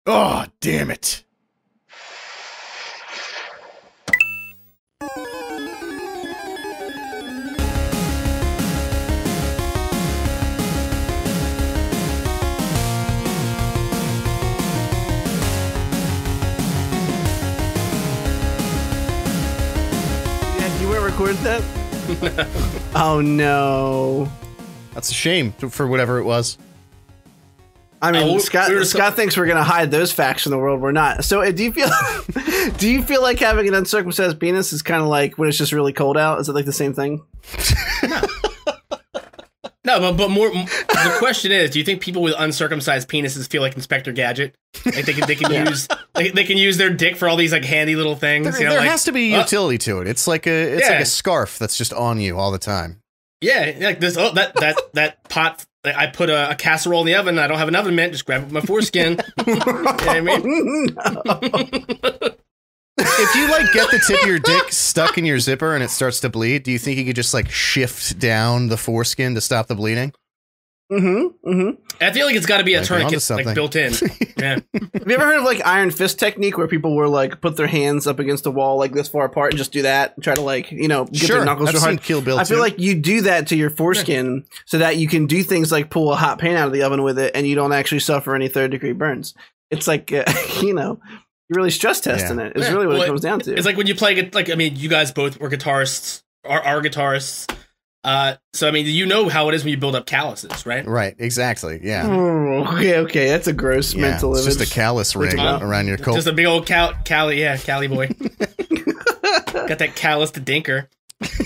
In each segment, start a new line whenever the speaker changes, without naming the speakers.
Oh, damn it.
Yeah, you weren't recorded that? Oh no.
That's a shame for whatever it was.
I mean, Scott thinks we're gonna hide those facts from the world. We're not. So, do you feel like having an uncircumcised penis is kind of like when it's just really cold out? Is it like the same thing?
No, but more. The question is, do you think people with uncircumcised penises feel like Inspector Gadget? Like they can use their dick for all these like handy little things.
There has to be utility to it. It's like a scarf that's just on you all the time.
Yeah, like this. Oh, that pot. I put a casserole in the oven. I don't have an oven mitt. Just grab it with my foreskin. You know what I mean?
No.
If you like get the tip of your dick stuck in your zipper and it starts to bleed, do you think you could just like shift down the foreskin to stop the bleeding?
I feel like it's got to be a tourniquet like built in. Yeah.
Have you ever heard of like Iron Fist technique where people were like put their hands up against a wall like this far apart and just do that and try to like, you know, get their knuckles real hard?
Kill Bill
I feel like you do that to your foreskin so that you can do things like pull a hot pan out of the oven with it and you don't actually suffer any third-degree burns. It's like, you know, you're really stress testing it. It's really what it comes down to.
It's like when you play, like, I mean, you guys both were guitarists, are guitarists. So, I mean, you know how it is when you build up calluses, right?
Right, exactly, yeah.
Oh, okay, that's a gross mental image.
It's just a callus ring around your coat.
Just a big old Cali boy. Got that calloused dinker.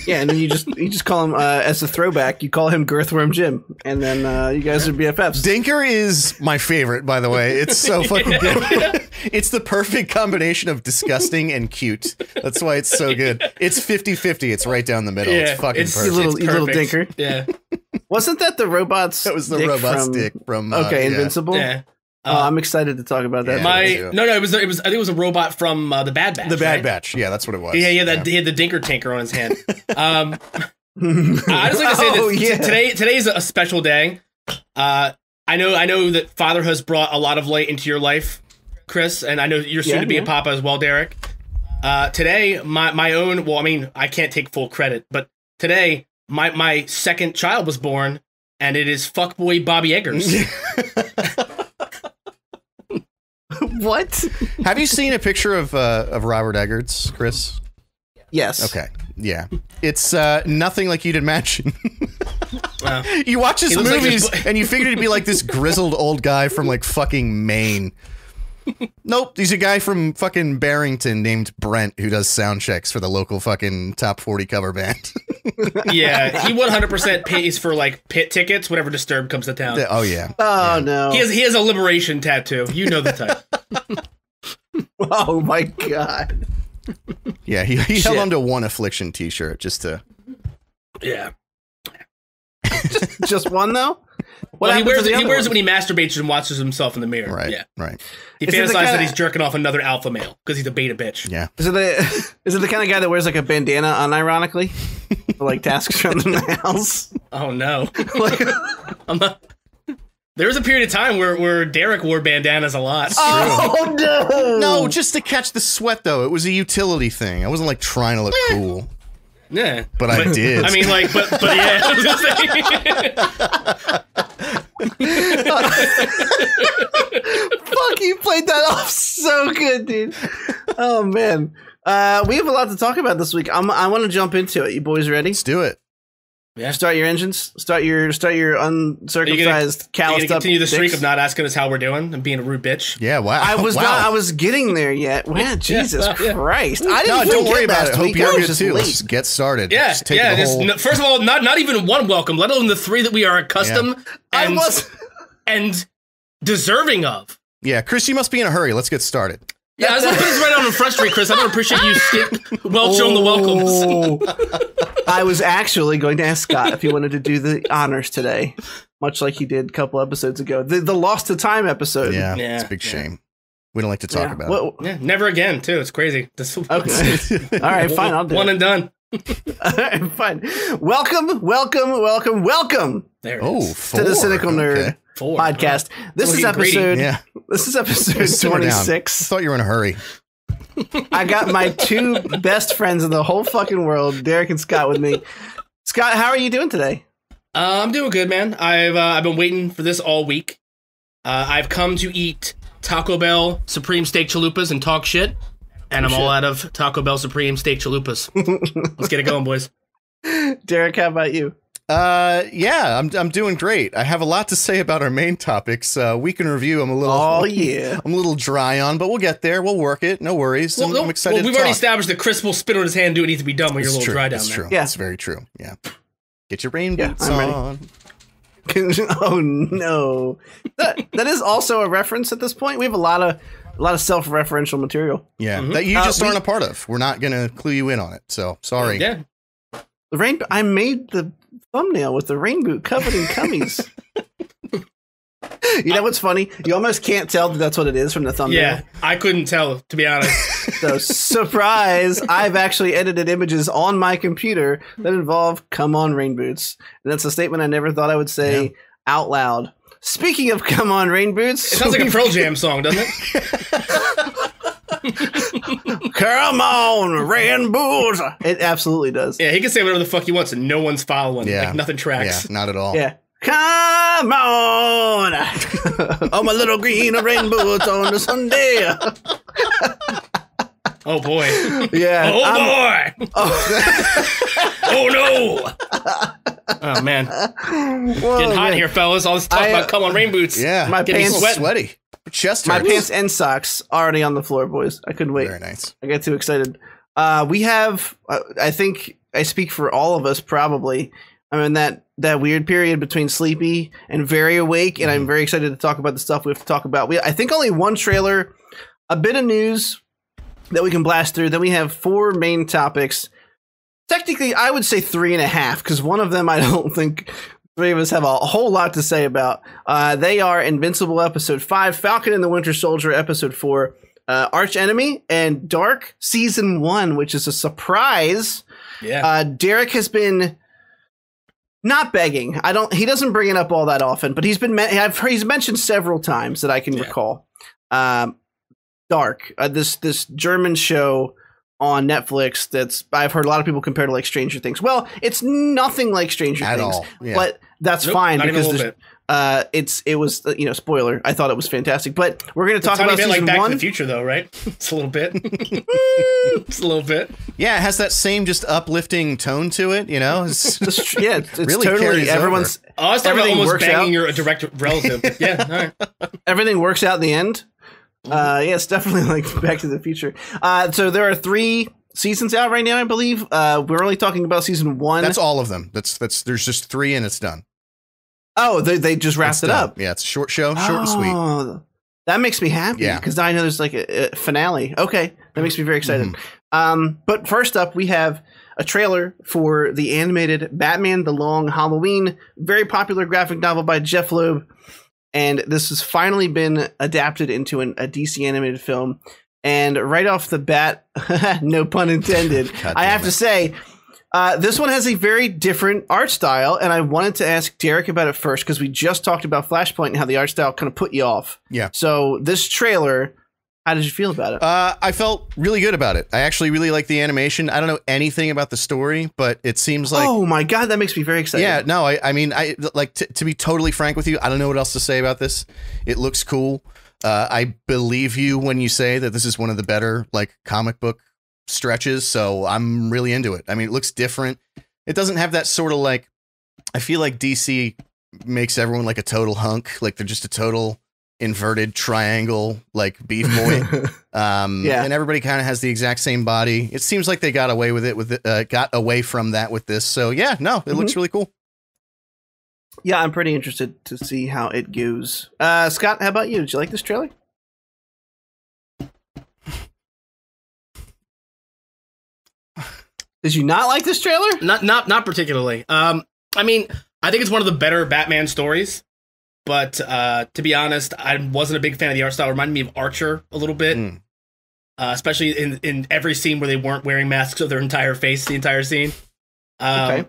Yeah, and then you just call him, as a throwback, you call him Girthworm Jim, and then you guys are BFFs.
Dinker is my favorite, by the way. It's so fucking good. It's the perfect combination of disgusting and cute. That's why it's so good. It's 50-50. It's right down the middle.
Yeah,
it's fucking perfect.
You little dinker.
Yeah.
Wasn't that the robot's
That was the robot's dick from...
Invincible?
Yeah.
I'm excied to talk about that.
No, it was. I think it was a robot from the Bad Batch.
The Bad Batch, yeah, that's what it was.
Yeah, he had the Dinker Tinker on his hand. I just like to say that today's a special day. I know that fatherhood has brought a lot of light into your life, Chris, and I know you're soon to be a papa as well, Derek. Today, my own. Well, I mean, I can't take full credit, but today my second child was born, and it is fuckboy Bobby Eggers.
What?
Have you seen a picture of Robert Eggers, Chris?
Yes.
Okay. Yeah. It's nothing like you'd imagine. You watch his movies and you figured he'd be like this grizzled old guy from like fucking Maine. Nope, he's a guy from fucking Barrington named Brent who does sound checks for the local fucking top 40 cover band.
Yeah, he 100% pays for like pit tickets whenever Disturbed comes to town.
Oh yeah.
Oh no.
He has a liberation tattoo. You know the type.
Oh my god.
Yeah, he held on to one Affliction t-shirt just to...
Yeah.
Just one though?
Well, he wears it when he masturbates and watches himself in the mirror.
Right.
Yeah.
Right.
He fantasizes that he's jerking off another alpha male because he's a beta bitch.
Yeah.
Is it the kind of guy that wears like a bandana unironically? For, like tasks around the house?
Oh no. There was a period of time where Derek wore bandanas a lot.
Oh no!
No, just to catch the sweat though. It was a utility thing. I wasn't like trying to look cool.
Yeah.
But I did.
I mean, like, but yeah. I was gonna say.
Fuck, you played that off so good, dude. Oh man. We have a lot to talk about this week. I want to jump into it. You boys ready?
Let's do it.
Yeah.
Start your engines. Start your uncircumcised calloused up.
Continue the streak
dicks.
of not asking us how we're doing and being a rude bitch.
Yeah, wow.
I was getting there yet. Wow, Jesus Christ! I didn't.
Don't worry about it. Hope you're good too.
Late.
Let's get started.
Yeah,
just take the whole...
First of all, not even one welcome, let alone the three that we are accustomed and deserving of.
Yeah, Chris, you must be in a hurry. Let's get started.
Yeah, I was going to put this right on the front street, Chris. I don't appreciate you welching on the welcomes.
I was actually going to ask Scott if he wanted to do the honors today, much like he did a couple episodes ago. The Lost to Time episode.
Yeah, it's a big shame. We don't like to talk about it.
Yeah, never again, too. It's crazy.
Okay. All right, fine. I'll do
One
it.
and done.
All right, fine. Welcome.
There it
To
is.
the Cynical Nerd. podcast. This is episode. This is episode 26.
I thought you were in a hurry.
I got my two best friends in the whole fucking world, Derek and Scott, with me. Scott, how are you doing today?
I'm doing good, man. I've been waiting for this all week. I've come to eat Taco Bell Supreme Steak Chalupas and talk shit, and I'm all out of Taco Bell Supreme Steak Chalupas. Let's get it going, boys.
Derek, how about you?
Yeah, I'm doing great. I have a lot to say about our main topics. Week in review, I'm a little I'm a little dry on, but we'll get there. We'll work it. No worries. I'm excited.
Well, we've already established that Chris will spit on his hand, do what needs to be done when you're a little dry down there.
True. Yeah, it's very true. Yeah. Get your rain boots on.
Oh no. That is also a reference at this point. We have a lot of self-referential material.
Yeah. That you just aren't a part of. We're not gonna clue you in on it. So sorry.
Yeah.
I made the thumbnail with the rain boot covered in cummies. You know what's funny? You almost can't tell that that's what it is from the thumbnail.
Yeah, I couldn't tell, to be honest.
So, surprise, I've actually edited images on my computer that involve come on rain boots. And that's a statement I never thought I would say out loud. Speaking of come on rain boots.
It sounds like a Pearl Jam song, doesn't it?
Come on, rain boots. It absolutely does.
Yeah, he can say whatever the fuck he wants and no one's following. Yeah. Like nothing tracks.
Yeah, not at all.
Yeah. Come on. Oh, my little green rain boots on a Sunday.
Oh, boy.
Yeah.
Oh, boy. Oh, no. Oh, man. Whoa, getting hot here, fellas. All this talk about come on rain boots.
Yeah.
My pants
sweaty. Chest
my
hurts.
pants and socks already on the floor, boys. I couldn't wait.
Very nice.
I got too excited. We have, I think I speak for all of us probably. I'm in that weird period between sleepy and very awake, and I'm very excited to talk about the stuff we have to talk about. I think only one trailer, a bit of news that we can blast through. Then we have 4 main topics. Technically, I would say 3.5, because one of them I don't think 3 of us have a whole lot to say about. They are Invincible Episode 5, Falcon and the Winter Soldier Episode 4, Arch Enemy, and Dark Season 1, which is a surprise.
Yeah.
Derek has been not begging. He doesn't bring it up all that often, but he's mentioned several times that I can recall. Dark, this German show on Netflix that's I've heard a lot of people compare to like Stranger Things. Well, it's nothing like Stranger Things, but that's fine because it was spoiler. I thought it was fantastic, but we're going to talk about season
like Back
1.
to the Future, though, right? It's a little bit. It's a little bit.
Yeah, it has that same just uplifting tone to it. You know,
it's really totally everyone's.
Oh, I was talking about almost banging your direct relative. Yeah, all right.
Everything works out in the end. Yeah, it's definitely like Back to the Future. So there are 3 seasons out right now, I believe. We're only talking about season 1.
That's all of them. There's just 3 and it's done.
Oh, they just wrapped it up.
Yeah, it's a short show, short and sweet.
That makes me happy because I know there's like a finale. Okay, that makes me very excited. But first up, we have a trailer for the animated Batman: The Long Halloween, very popular graphic novel by Jeff Loeb. And this has finally been adapted into a DC animated film. And right off the bat, no pun intended, I have to say, this one has a very different art style. And I wanted to ask Derek about it first because we just talked about Flashpoint and how the art style kind of put you off.
Yeah.
So this trailer, how did you feel about it?
I felt really good about it. I actually really like the animation. I don't know anything about the story, but it seems like...
Oh my God, that makes me very excited.
Yeah, no, I mean, to be totally frank with you, I don't know what else to say about this. It looks cool. I believe you when you say that this is one of the better like comic book stretches, so I'm really into it. I mean, it looks different. It doesn't have that sort of like... I feel like DC makes everyone like a total hunk. Like they're just a total... inverted triangle like beef boy. And everybody kind of has the exact same body. It seems like they got away with it got away from that with this. So yeah, no, it looks really cool.
Yeah, I'm pretty interested to see how it goes. Scott, how about you? Did you like this trailer? Did you not like this trailer?
Not particularly. I mean, I think it's one of the better Batman stories. But to be honest, I wasn't a big fan of the art style. It reminded me of Archer a little bit, especially in every scene where they weren't wearing masks of their entire face, the entire scene.
Okay.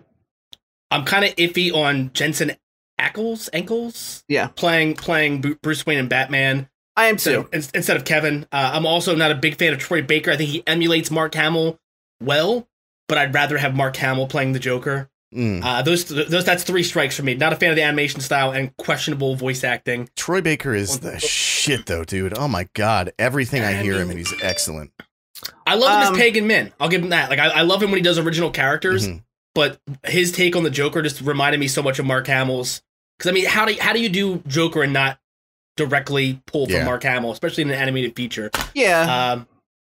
I'm kind of iffy on Jensen Ackles,
yeah,
playing Bruce Wayne and Batman.
I am too.
Instead of Kevin. I'm also not a big fan of Troy Baker. I think he emulates Mark Hamill well, but I'd rather have Mark Hamill playing the Joker. That's 3 strikes for me. Not a fan of the animation style and questionable voice acting.
Troy Baker is the shit, though, dude. Oh my god, everything I hear him and he's excellent.
I love him as Pagan Min. I'll give him that. Like I love him when he does original characters, but his take on the Joker just reminded me so much of Mark Hamill's. Because I mean, how do you do Joker and not directly pull from Mark Hamill, especially in an animated feature?
Yeah.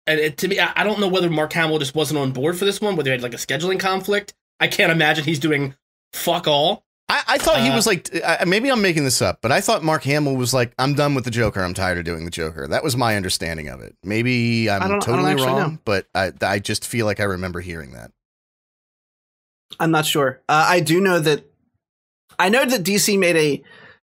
And to me, I don't know whether Mark Hamill just wasn't on board for this one, whether he had like a scheduling conflict. I can't imagine he's doing fuck all.
I thought he was like, maybe I'm making this up, but I thought Mark Hamill was like, I'm done with the Joker. I'm tired of doing the Joker. That was my understanding of it. Maybe I'm totally wrong, but I just feel like I remember hearing that.
I'm not sure. I know that DC made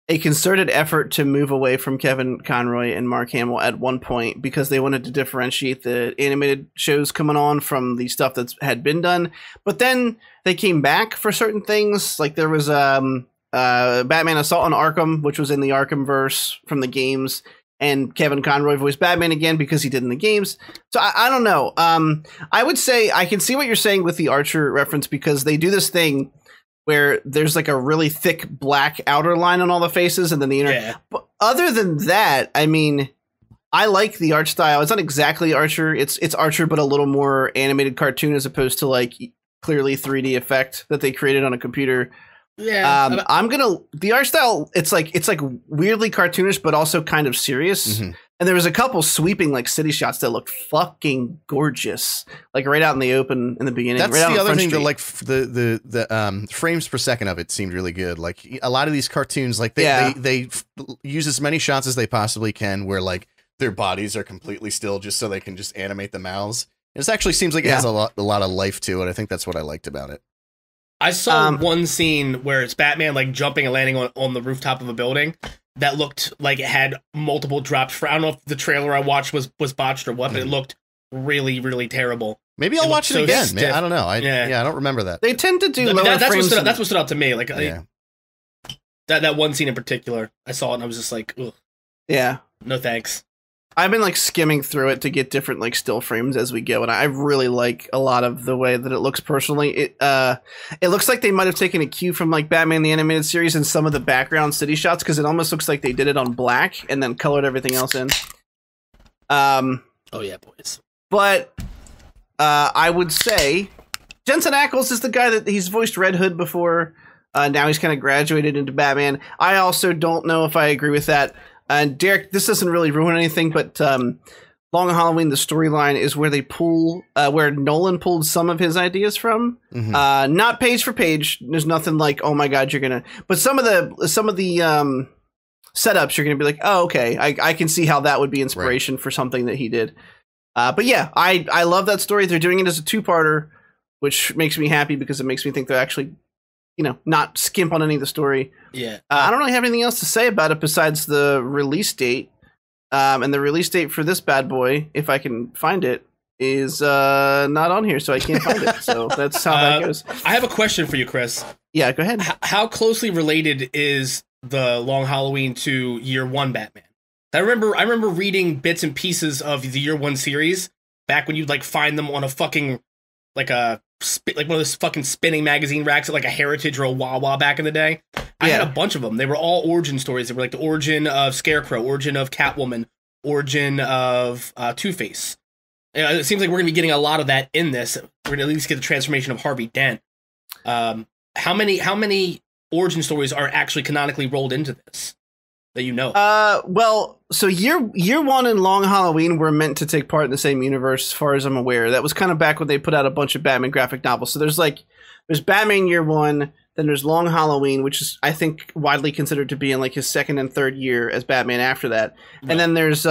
a concerted effort to move away from Kevin Conroy and Mark Hamill at one point because they wanted to differentiate the animated shows coming on from the stuff that had been done. But then they came back for certain things. Like there was Batman Assault on Arkham, which was in the Arkhamverse from the games. And Kevin Conroy voiced Batman again because he did in the games. So I don't know. I would say I can see what you're saying with the Archer reference because they do this thing where there's like a really thick black outer line on all the faces and then the inner. Yeah. But other than that, I mean, I like the art style. It's not exactly Archer. It's Archer, but a little more animated cartoon as opposed to like clearly 3D effect that they created on a computer. Yeah. The art style, it's like weirdly cartoonish, but also kind of serious. Mm-hmm. And there was a couple sweeping like city shots that looked fucking gorgeous, like right out in the open in the beginning.
That's
right
the other thing that like the frames per second of it seemed really good. Like a lot of these cartoons, like they use as many shots as they possibly can, where like their bodies are completely still, just so they can just animate the mouths. This actually seems like it has a lot of life to it. I think that's what I liked about it.
I saw one scene where it's Batman like jumping and landing on the rooftop of a building that looked like it had multiple drops. I don't know if the trailer I watched was botched or what, but it looked really, really terrible.
Maybe I'll watch it again, man. I don't know. I don't remember that.
They tend to do lower
frames. That's what stood out to me. Like that one scene in particular, I saw it and I was just like, ugh. Yeah. No thanks.
I've been like skimming through it to get different like still frames as we go, and I really like a lot of the way that it looks personally. It looks like they might have taken a cue from like Batman the Animated Series and some of the background city shots because it almost looks like they did it on black and then colored everything else in.
Oh yeah, boys.
But I would say Jensen Ackles is the guy that he's voiced Red Hood before. Now he's kind of graduated into Batman. I also don't know if I agree with that. And Derek, this doesn't really ruin anything, but Long Halloween, the storyline is where they pull, where Nolan pulled some of his ideas from. Mm-hmm. Not page for page. There's nothing like, oh my god, you're gonna. But some of the setups, you're gonna be like, oh okay, I can see how that would be inspiration for something that he did. But yeah, I love that story. They're doing it as a 2-parter, which makes me happy because it makes me think they're actually, not skimp on any of the story.
Yeah.
I don't really have anything else to say about it besides the release date. And the release date for this bad boy, if I can find it, is not on here, so I can't find it. So that's how that goes.
I have a question for you, Chris.
Yeah, go ahead.
How closely related is the Long Halloween to Year One Batman? I remember reading bits and pieces of the Year One series back when you'd like find them on a fucking like one of those fucking spinning magazine racks at like a Heritage or a Wawa back in the day. I had a bunch of them. They were all origin stories. They were like the origin of Scarecrow, origin of Catwoman, origin of Two-Face. It seems like we're going to be getting a lot of that in this. We're going to at least get the transformation of Harvey Dent. How many origin stories are actually canonically rolled into this that you know?
Well, so year one and Long Halloween were meant to take part in the same universe, as far as I'm aware. That was kind of back when they put out a bunch of Batman graphic novels. So there's Batman Year One, then there's Long Halloween, which is I think widely considered to be in like his second and third year as Batman after that. Right. And then there's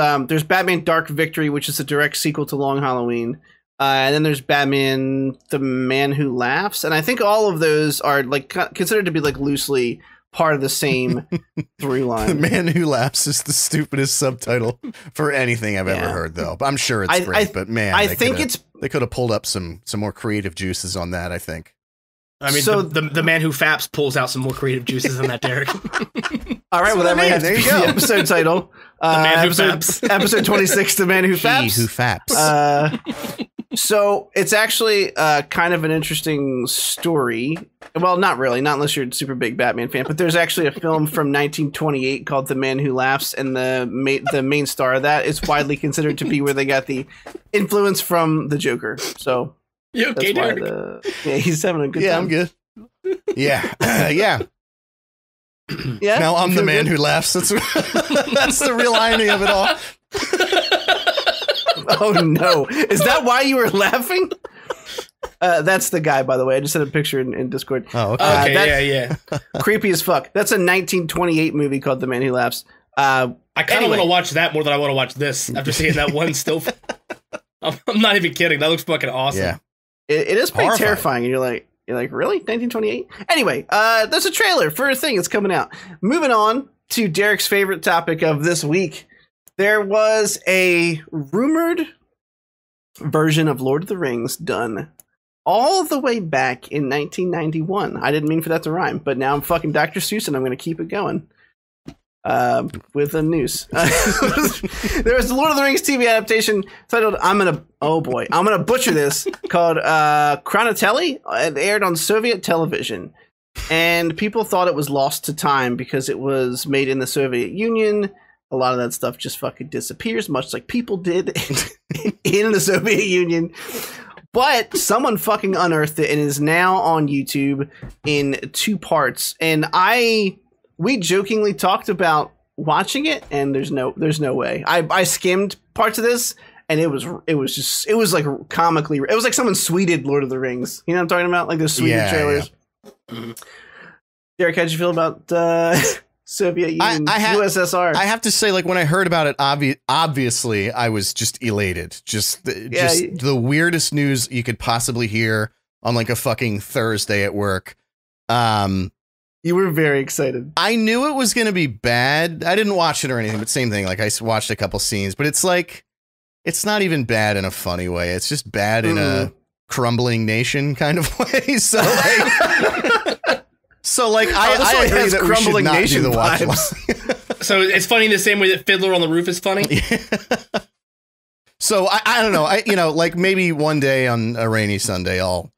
Batman Dark Victory, which is a direct sequel to Long Halloween. And then there's Batman The Man Who Laughs, and I think all of those are like considered to be like loosely part of the same through line.
The Man Who Laughs is the stupidest subtitle for anything I've ever heard, though. I'm sure it's great, but man, they could have pulled up some more creative juices on that, I think.
I mean, so the man who faps pulls out some more creative juices than that, Derek.
All right, well, that might have to be the episode title.
The man who faps.
Episode 26, The Man Who Faps.
He who faps.
So it's actually kind of an interesting story. Well, not really, not unless you're a super big Batman fan. But there's actually a film from 1928 called The Man Who Laughs, and the main star of that is widely considered to be where they got the influence from the Joker. So
you okay, Derek?
Yeah, he's having a good time.
Yeah, I'm good. Yeah, yeah.
Yeah.
Now I'm the man who laughs. That's the real irony of it all.
Oh no! Is that why you were laughing? That's the guy, by the way. I just sent a picture in Discord.
Oh, okay.
Yeah.
Creepy as fuck. That's a 1928 movie called The Man Who Laughs.
I kind of want to watch that more than I want to watch this after seeing that one still. I'm not even kidding. That looks fucking awesome.
Yeah,
it is pretty terrifying. And you're like, really? 1928? Anyway, there's a trailer for a thing that's coming out. Moving on to Derek's favorite topic of this week. There was a rumored version of Lord of the Rings done all the way back in 1991. I didn't mean for that to rhyme, but now I'm fucking Dr. Seuss and I'm going to keep it going with a noose. There was the Lord of the Rings TV adaptation titled, I'm going to butcher this, called Chronatelli. It aired on Soviet television. And people thought it was lost to time because it was made in the Soviet Union. A lot of that stuff just fucking disappears, much like people did in the Soviet Union. But someone fucking unearthed it and is now on YouTube in 2 parts. And we jokingly talked about watching it, and there's no way. I skimmed parts of this, and it was like comically. It was like someone sweeted Lord of the Rings. You know what I'm talking about? Like the sweeted trailers. Yeah. Derek, how'd you feel about Soviet Union, USSR?
I have to say, like, when I heard about it, obviously, I was just elated. Just the weirdest news you could possibly hear on like a fucking Thursday at work.
You were very excited.
I knew it was going to be bad. I didn't watch it or anything, but same thing. Like, I watched a couple scenes, but it's like, it's not even bad in a funny way. It's just bad in a crumbling nation kind of way. So like, I agree that crumbling nation do the watch
vibes. So it's funny in the same way that Fiddler on the Roof is funny.
Yeah. So I don't know. Like maybe one day on a rainy Sunday, I'll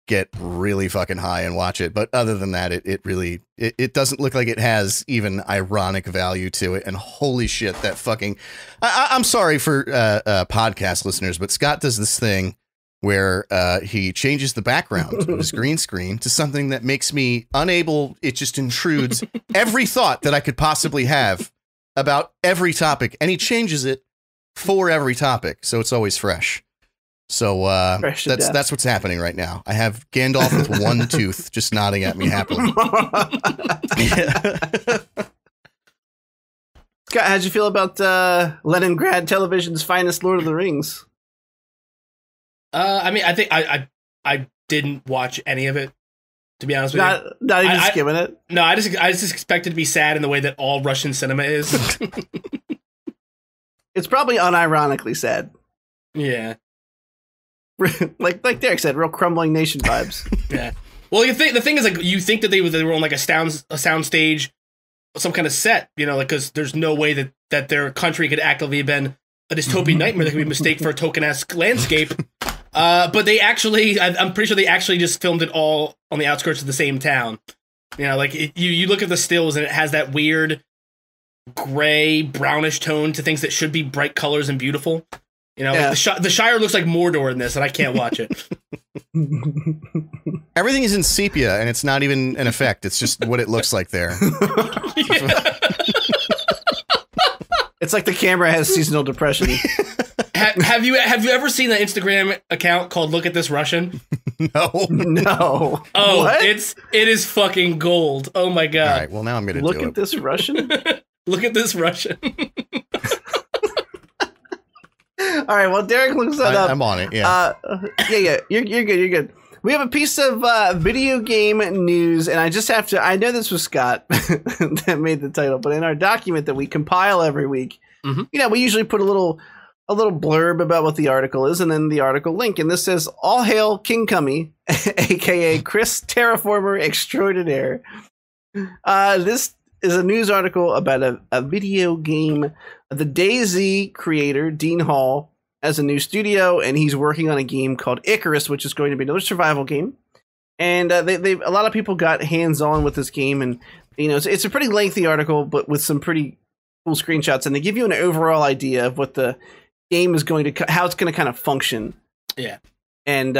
get really fucking high and watch it. But other than that, it really doesn't look like it has even ironic value to it. And holy shit, that fucking, I'm sorry for podcast listeners, but Scott does this thing where he changes the background of his green screen to something that makes me unable. It just intrudes every thought that I could possibly have about every topic. And he changes it for every topic. So it's always fresh. So that's what's happening right now. I have Gandalf with one tooth just nodding at me happily.
Scott, how'd you feel about Leningrad Television's finest Lord of the Rings?
I mean, I think I didn't watch any of it, to be honest with you.
Not even skimming it?
No, I just expected to be sad in the way that all Russian cinema is.
It's probably unironically sad.
Yeah.
like Derek said, real crumbling nation vibes.
Yeah. Well, the thing is, like, you think that they were on like a sound stage, some kind of set, you know, like, because there's no way that their country could actively have been a dystopian nightmare that could be mistaken for a token-esque landscape. But they actually, I'm pretty sure they actually just filmed it all on the outskirts of the same town. You know, like you look at the stills and it has that weird gray, brownish tone to things that should be bright colors and beautiful. You know, like the Shire looks like Mordor in this, and I can't watch it.
Everything is in sepia, and it's not even an effect. It's just what it looks like there.
It's like the camera has seasonal depression.
Have you ever seen the Instagram account called Look at This Russian?
No.
Oh, what? It is fucking gold. Oh my god.
All right, well now I'm going to
Look at this Russian?
Look at this Russian.
All right, well, Derek looks that up.
I'm on it, yeah.
Yeah, you're good. We have a piece of video game news, and I just have to, I know this was Scott that made the title, but in our document that we compile every week, you know, we usually put a little a little blurb about what the article is, and then the article link. And this says, "All hail King Cummy, aka Chris Terraformer Extraordinaire." This is a news article about a video game. The DayZ creator, Dean Hall, has a new studio, and he's working on a game called Icarus, which is going to be another survival game. And a lot of people got hands-on with this game, and it's a pretty lengthy article, but with some pretty cool screenshots, and they give you an overall idea of what the game is going to, how it's going to kind of function.
Yeah.
And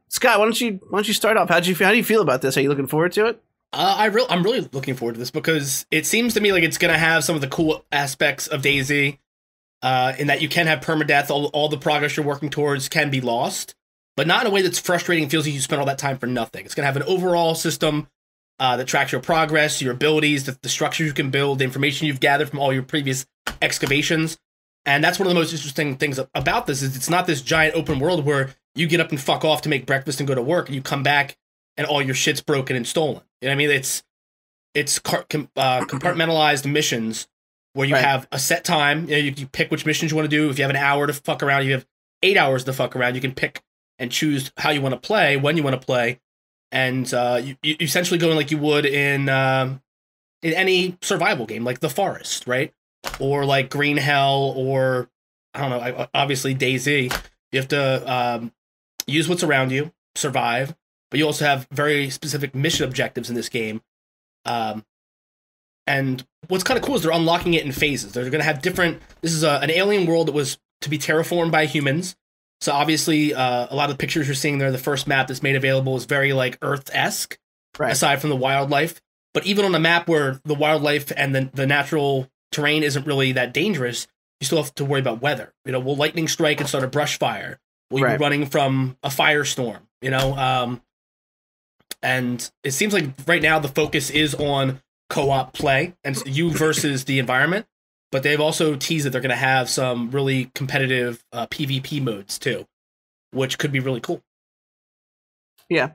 Scott, why don't you start off? How do you feel about this? Are you looking forward to it?
I'm really looking forward to this because it seems to me like it's going to have some of the cool aspects of DayZ, in that you can have permadeath. All the progress you're working towards can be lost, but not in a way that's frustrating. Feels like you spent all that time for nothing. It's going to have an overall system that tracks your progress, your abilities, the structures you can build, the information you've gathered from all your previous excavations. And that's one of the most interesting things about this is it's not this giant open world where you get up and fuck off to make breakfast and go to work, and you come back and all your shit's broken and stolen. You know what I mean? It's compartmentalized missions where you have a set time. You pick which missions you want to do. If you have an hour to fuck around, you have 8 hours to fuck around. You can pick and choose how you want to play, when you want to play, and you essentially go in like you would in any survival game, like The Forest, right? Or like Green Hell, or I don't know, obviously DayZ. You have to use what's around you, survive, but you also have very specific mission objectives in this game. And what's kind of cool is they're unlocking it in phases. They're going to have different. This is an alien world that was to be terraformed by humans. So obviously, a lot of the pictures you're seeing there, the first map that's made available is very like Earth-esque, aside from the wildlife. But even on a map where the wildlife and the natural terrain isn't really that dangerous, you still have to worry about weather. Will lightning strike and start a brush fire? Will you be running from a firestorm? And it seems like right now the focus is on co-op play and you versus the environment. But they've also teased that they're going to have some really competitive PvP modes too, which could be really cool.
Yeah.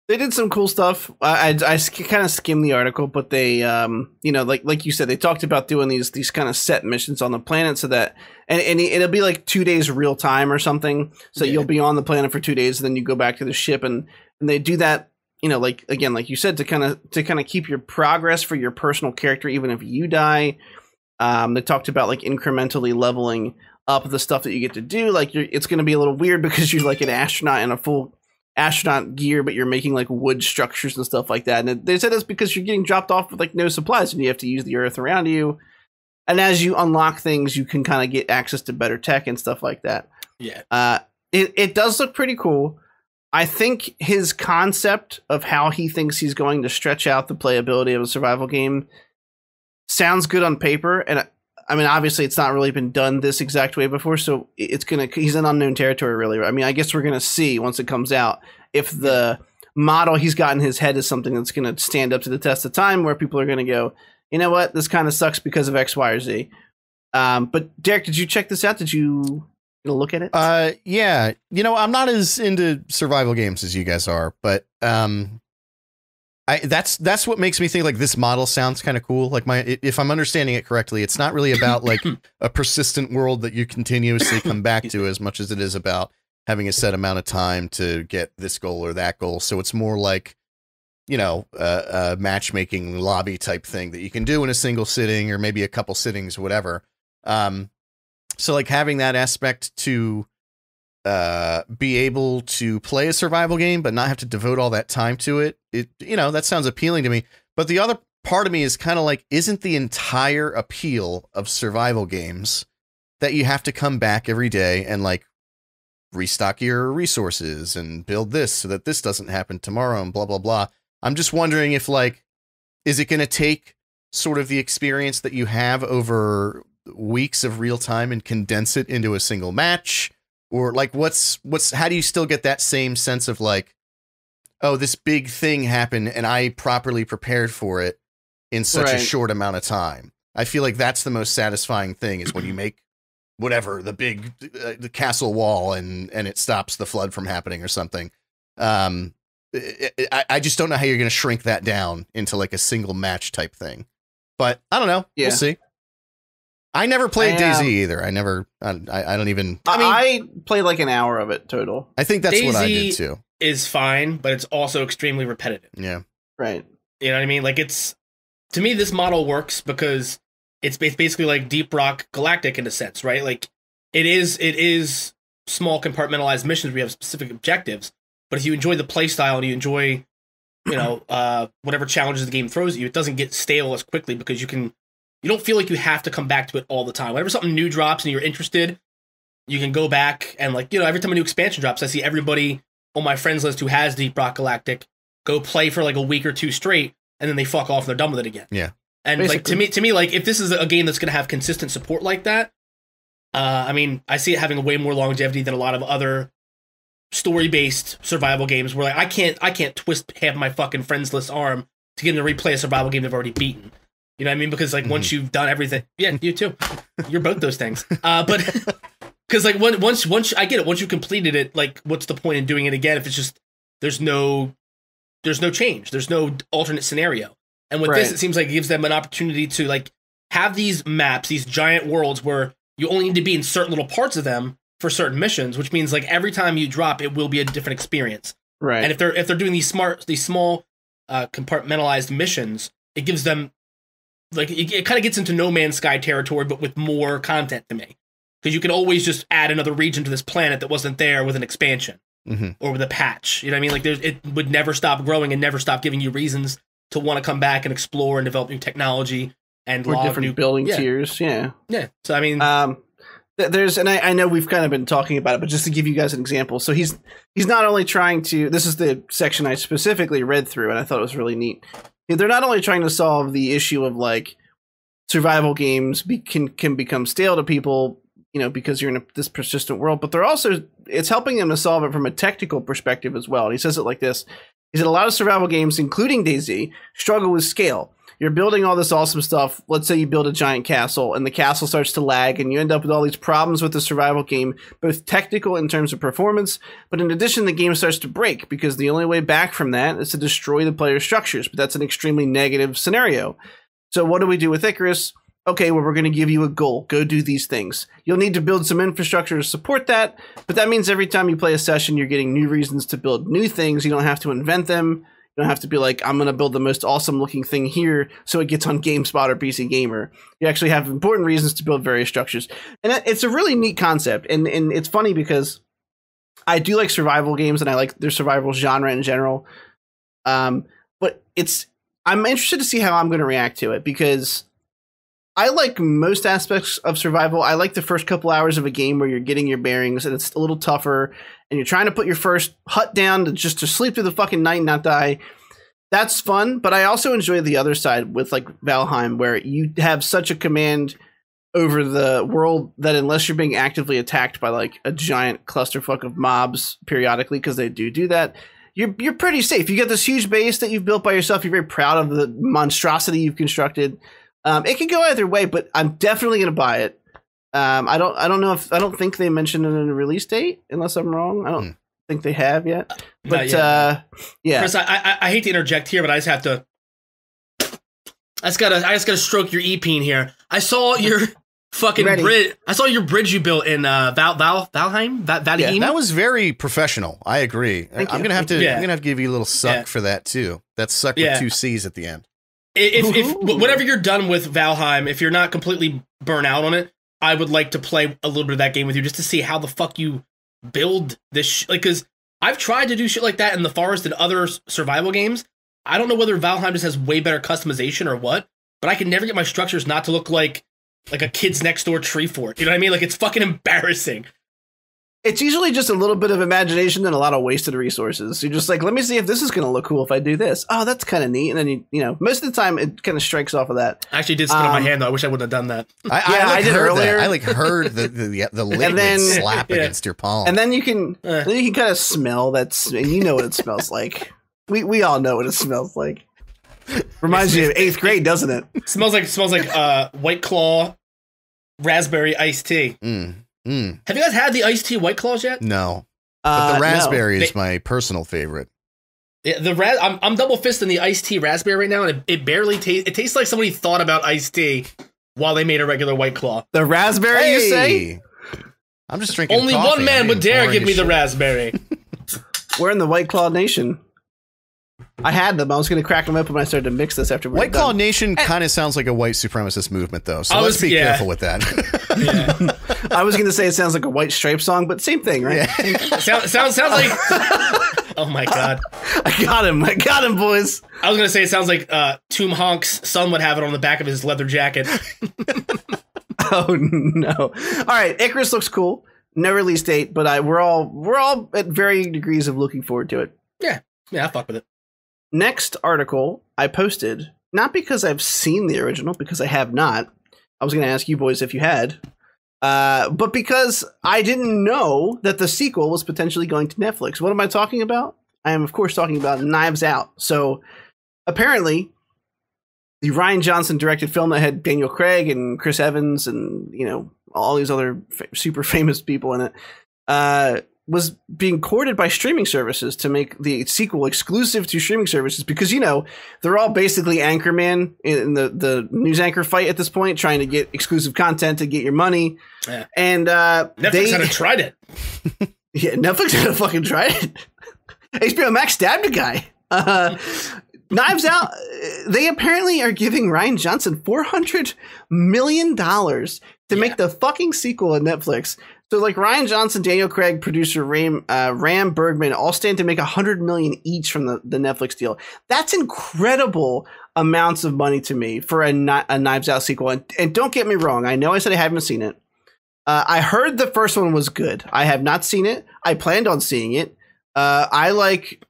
They did some cool stuff. I kind of skimmed the article, but they, like you said, they talked about doing these kind of set missions on the planet so that, and it'll be like 2 days real time or something. So you'll be on the planet for 2 days, and then you go back to the ship, and they do that, like you said, to kind of keep your progress for your personal character, even if you die. They talked about like incrementally leveling up the stuff that you get to do. Like it's going to be a little weird because you're like an astronaut in a full astronaut gear, but you're making like wood structures and stuff like that. And they said that's because you're getting dropped off with like no supplies and you have to use the earth around you. And as you unlock things, you can kind of get access to better tech and stuff like that.
Yeah.
It does look pretty cool. I think his concept of how he thinks he's going to stretch out the playability of a survival game sounds good on paper. And I mean, obviously it's not really been done this exact way before, so he's in unknown territory, really. I mean, I guess we're going to see once it comes out if the model he's got in his head is something that's going to stand up to the test of time, where people are going to go, you know what, this kind of sucks because of X, Y, or Z. But Derek, did you check this out? Did you look at it?
Yeah. I'm not as into survival games as you guys are, but that's what makes me think like this model sounds kind of cool. Like if I'm understanding it correctly, it's not really about like a persistent world that you continuously come back to as much as it is about having a set amount of time to get this goal or that goal. So it's more like, a matchmaking lobby type thing that you can do in a single sitting or maybe a couple sittings, whatever. So like having that aspect to be able to play a survival game, but not have to devote all that time to it. That sounds appealing to me. But the other part of me is kind of like, isn't the entire appeal of survival games that you have to come back every day and like restock your resources and build this so that this doesn't happen tomorrow and blah, blah, blah. I'm just wondering if like, is it going to take sort of the experience that you have over weeks of real time and condense it into a single match? Or like, how do you still get that same sense of like, oh, this big thing happened and I properly prepared for it in such a short amount of time? I feel like that's the most satisfying thing is when you make whatever, the big the castle wall and it stops the flood from happening or something. I just don't know how you're going to shrink that down into like a single match type thing. But I don't know. Yeah. We'll see. I never played DayZ either. I don't even.
I played like an hour of it total.
I think that's what I did too.
Is fine, but it's also extremely repetitive.
Yeah.
Right.
You know what I mean? Like to me, this model works because it's basically like Deep Rock Galactic in a sense, right? Like it is small compartmentalized missions where you have specific objectives, but if you enjoy the play style and you enjoy, whatever challenges the game throws at you, it doesn't get stale as quickly because you don't feel like you have to come back to it all the time. Whenever something new drops and you're interested, you can go back and every time a new expansion drops, I see everybody on my friends list who has Deep Rock Galactic go play for like a week or two straight, and then they fuck off and they're done with it again.
Yeah.
And basically. to me, like if this is a game that's going to have consistent support like that, I see it having a way more longevity than a lot of other story-based survival games where like I can't twist half my fucking friends list arm to get them to replay a survival game they've already beaten. You know what I mean? Because like once you've done everything, yeah, you too. You're both those things. But because like once I get it, once you've completed it, like what's the point in doing it again if it's just there's no change, there's no alternate scenario. And with this, it seems like it gives them an opportunity to like have these maps, these giant worlds where you only need to be in certain little parts of them for certain missions, which means like every time you drop, it will be a different experience.
Right.
And if they're doing these small compartmentalized missions, it gives them like it kind of gets into No Man's Sky territory, but with more content to me, because you can always just add another region to this planet that wasn't there with an expansion or with a patch. You know what I mean? Like it would never stop growing and never stop giving you reasons to want to come back and explore and develop new technology and
different new building tiers. Yeah.
So I mean,
there's, and I know we've kind of been talking about it, but just to give you guys an example. So he's not only trying to, this is the section I specifically read through and I thought it was really neat. They're not only trying to solve the issue of like survival games can become stale to people, because you're in this persistent world, but it's helping them to solve it from a technical perspective as well. And he says it like this. He said, a lot of survival games, including DayZ, struggle with scale. You're building all this awesome stuff. Let's say you build a giant castle and the castle starts to lag and you end up with all these problems with the survival game, both technical in terms of performance, but in addition, the game starts to break because the only way back from that is to destroy the player's structures, but that's an extremely negative scenario. So what do we do with Icarus? Okay, well, we're going to give you a goal. Go do these things. You'll need to build some infrastructure to support that, but that means every time you play a session, you're getting new reasons to build new things. You don't have to invent them. You don't have to be like, I'm going to build the most awesome looking thing here so it gets on GameSpot or PC Gamer. You actually have important reasons to build various structures. And it's a really neat concept. And it's funny because I do like survival games and I like their survival genre in general. But I'm interested to see how I'm going to react to it because I like most aspects of survival. I like the first couple hours of a game where you're getting your bearings and it's a little tougher and you're trying to put your first hut down to sleep through the fucking night and not die. That's fun, but I also enjoy the other side with like Valheim, where you have such a command over the world that unless you're being actively attacked by like a giant clusterfuck of mobs periodically, because they do that, you're pretty safe. You get this huge base that you've built by yourself. You're very proud of the monstrosity you've constructed. It can go either way, but I'm definitely going to buy it. I don't think they mentioned it in a release date, unless I'm wrong. I don't think they have yet. But yeah,
Chris, I hate to interject here, but I just gotta stroke your e-peen here. I saw your fucking bridge. I saw your bridge you built in Valheim.
Yeah, that was very professional. I agree. I'm gonna have to give you a little suck for that too. That's suck with 2 C's at the end.
If whenever you're done with Valheim, if you're not completely burnt out on it, I would like to play a little bit of that game with you just to see how the fuck you build this because I've tried to do shit like that in the forest and other survival games. I don't know whether Valheim just has way better customization or what, but I can never get my structures not to look like a kid's next door tree fort. You know what I mean? Like it's fucking embarrassing.
It's usually just a little bit of imagination and a lot of wasted resources. You're just like, let me see if this is going to look cool if I do this. Oh, that's kind of neat. And then, you know, most of the time it kind of strikes off of that.
I actually did spit on my hand, though. I wish I wouldn't have done that.
I did earlier. I heard the liquid slap against your palm.
And then you can kind of smell and you know what it smells like. We all know what it smells like. Reminds me of 8th grade, doesn't it?
Smells like White Claw raspberry iced tea. Have you guys had the iced tea White Claws yet?
No, but the raspberry is my personal favorite.
Yeah, I'm double fisting the iced tea raspberry right now, and it barely tastes. It tastes like somebody thought about iced tea while they made a regular White Claw.
The raspberry, you say?
I'm just drinking
Only
coffee.
one man would dare give me the raspberry.
We're in the White Claw Nation. I had them. I was going to crack them open when I started to mix this after we
White Claw Nation kind of sounds like a white supremacist movement, though. So let's be careful with that.
I was going to say it sounds like a White Stripe song, but same thing, right?
Yeah. sounds like. Oh my god!
I got him, boys.
I was going to say it sounds like Toom Honk's son would have it on the back of his leather jacket.
Oh no! All right, Icarus looks cool. No release date, but we're all at varying degrees of looking forward to it.
Yeah, I fuck with it.
Next article I posted, not because I've seen the original, because I have not. I was going to ask you boys if you had, but because I didn't know that the sequel was potentially going to Netflix. What am I talking about? I am, of course, talking about Knives Out. So apparently, the Rian Johnson directed film that had Daniel Craig and Chris Evans and, you know, all these other super famous people in it, was being courted by streaming services to make the sequel exclusive to streaming services because, you know, they're all basically Anchorman in the news anchor fight at this point, trying to get exclusive content to get your money. Yeah. And
Netflix had tried it.
Yeah, Netflix had fucking tried it. HBO Max stabbed a guy. Knives Out, they apparently are giving Rian Johnson $400 million to make the fucking sequel on Netflix. So like Rian Johnson, Daniel Craig, producer Ram Bergman all stand to make $100 million each from the Netflix deal. That's incredible amounts of money to me for a Knives Out sequel. And don't get me wrong, I know I said I haven't seen it. I heard the first one was good. I have not seen it. I planned on seeing it. I like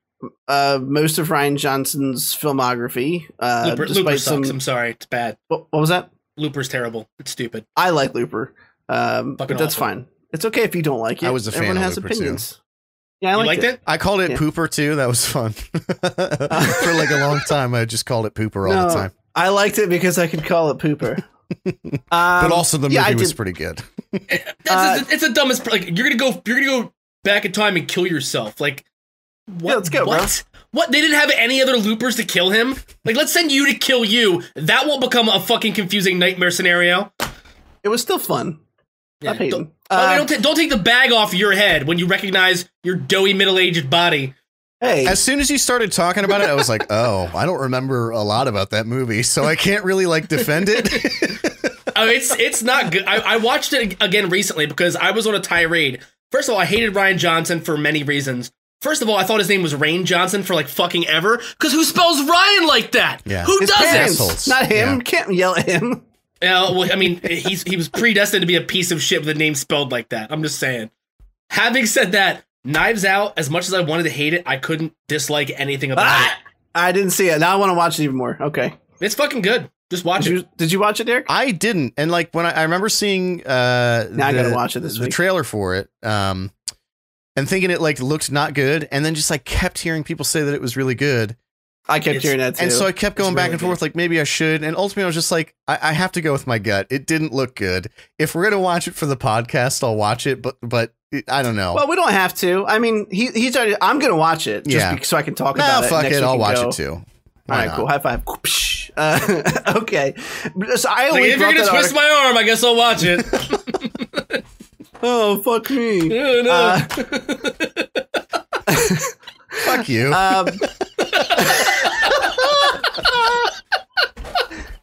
most of Rian Johnson's filmography.
Looper sucks. I'm sorry, it's bad.
What was that?
Looper's terrible. It's stupid.
I like Looper, but that's
awful.
Fine. It's okay if you don't like it.
I was a fan.
Everyone
of
has
Looper
opinions.
Too.
Yeah, I liked it.
I called it Pooper too. That was fun. For like a long time, I just called it Pooper all the time.
I liked it because I could call it Pooper.
But also the movie was pretty good.
It's the dumbest. Like you're gonna go back in time and kill yourself. Like what?
Yeah, let's go,
what?
Bro.
What? They didn't have any other loopers to kill him? Like, let's send you to kill you. That won't become a fucking confusing nightmare scenario.
It was still fun.
Yeah, don't take the bag off your head when you recognize your doughy middle-aged body.
Hey.
As soon as you started talking about it, I was like, oh, I don't remember a lot about that movie, so I can't really like defend it.
It's not good. I watched it again recently because I was on a tirade. First of all, I hated Rian Johnson for many reasons. First of all, I thought his name was Rain Johnson for like fucking ever. Because who spells Ryan like that?
Yeah.
Who
his
does
parents,
it?
Not him. Yeah. Can't yell at him.
Yeah, well, I mean, he was predestined to be a piece of shit with a name spelled like that. I'm just saying. Having said that, Knives Out, as much as I wanted to hate it, I couldn't dislike anything about it.
I didn't see it. Now I want to watch it even more. Okay.
It's fucking good. Just watch it.
Did you watch it, Derek?
I didn't. And like when I remember seeing
now I gotta watch it this week.
The trailer for it, and thinking it like looked not good, and then just like kept hearing people say that it was really good.
I kept hearing that too.
And so I kept going back and forth, like maybe I should. And ultimately I was just like, I have to go with my gut. It didn't look good. If we're gonna watch it for the podcast, I'll watch it, but I don't know.
Well, we don't have to. I mean, he's already. I'm gonna watch it just so I can talk about it.
Fuck it, I'll watch it too.
All right, cool. High five. Okay. So I only
if you're gonna twist my arm, I guess I'll watch it.
Oh, fuck me.
No.
Fuck you.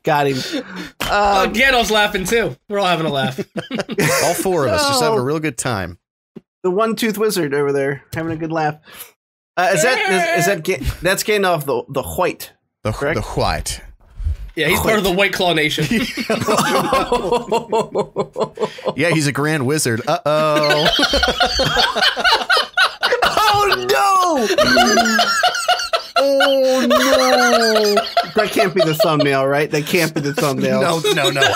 Got him.
Gandalf's laughing too. We're all having a laugh.
All four of us just having a real good time.
The one-tooth wizard over there having a good laugh. That's Gandalf the white.
The white.
Yeah, he's part of the White Claw Nation.
Yeah, he's a grand wizard. Uh-oh.
Oh, no! Oh, no! That can't be the thumbnail, right? That can't be the thumbnail.
No,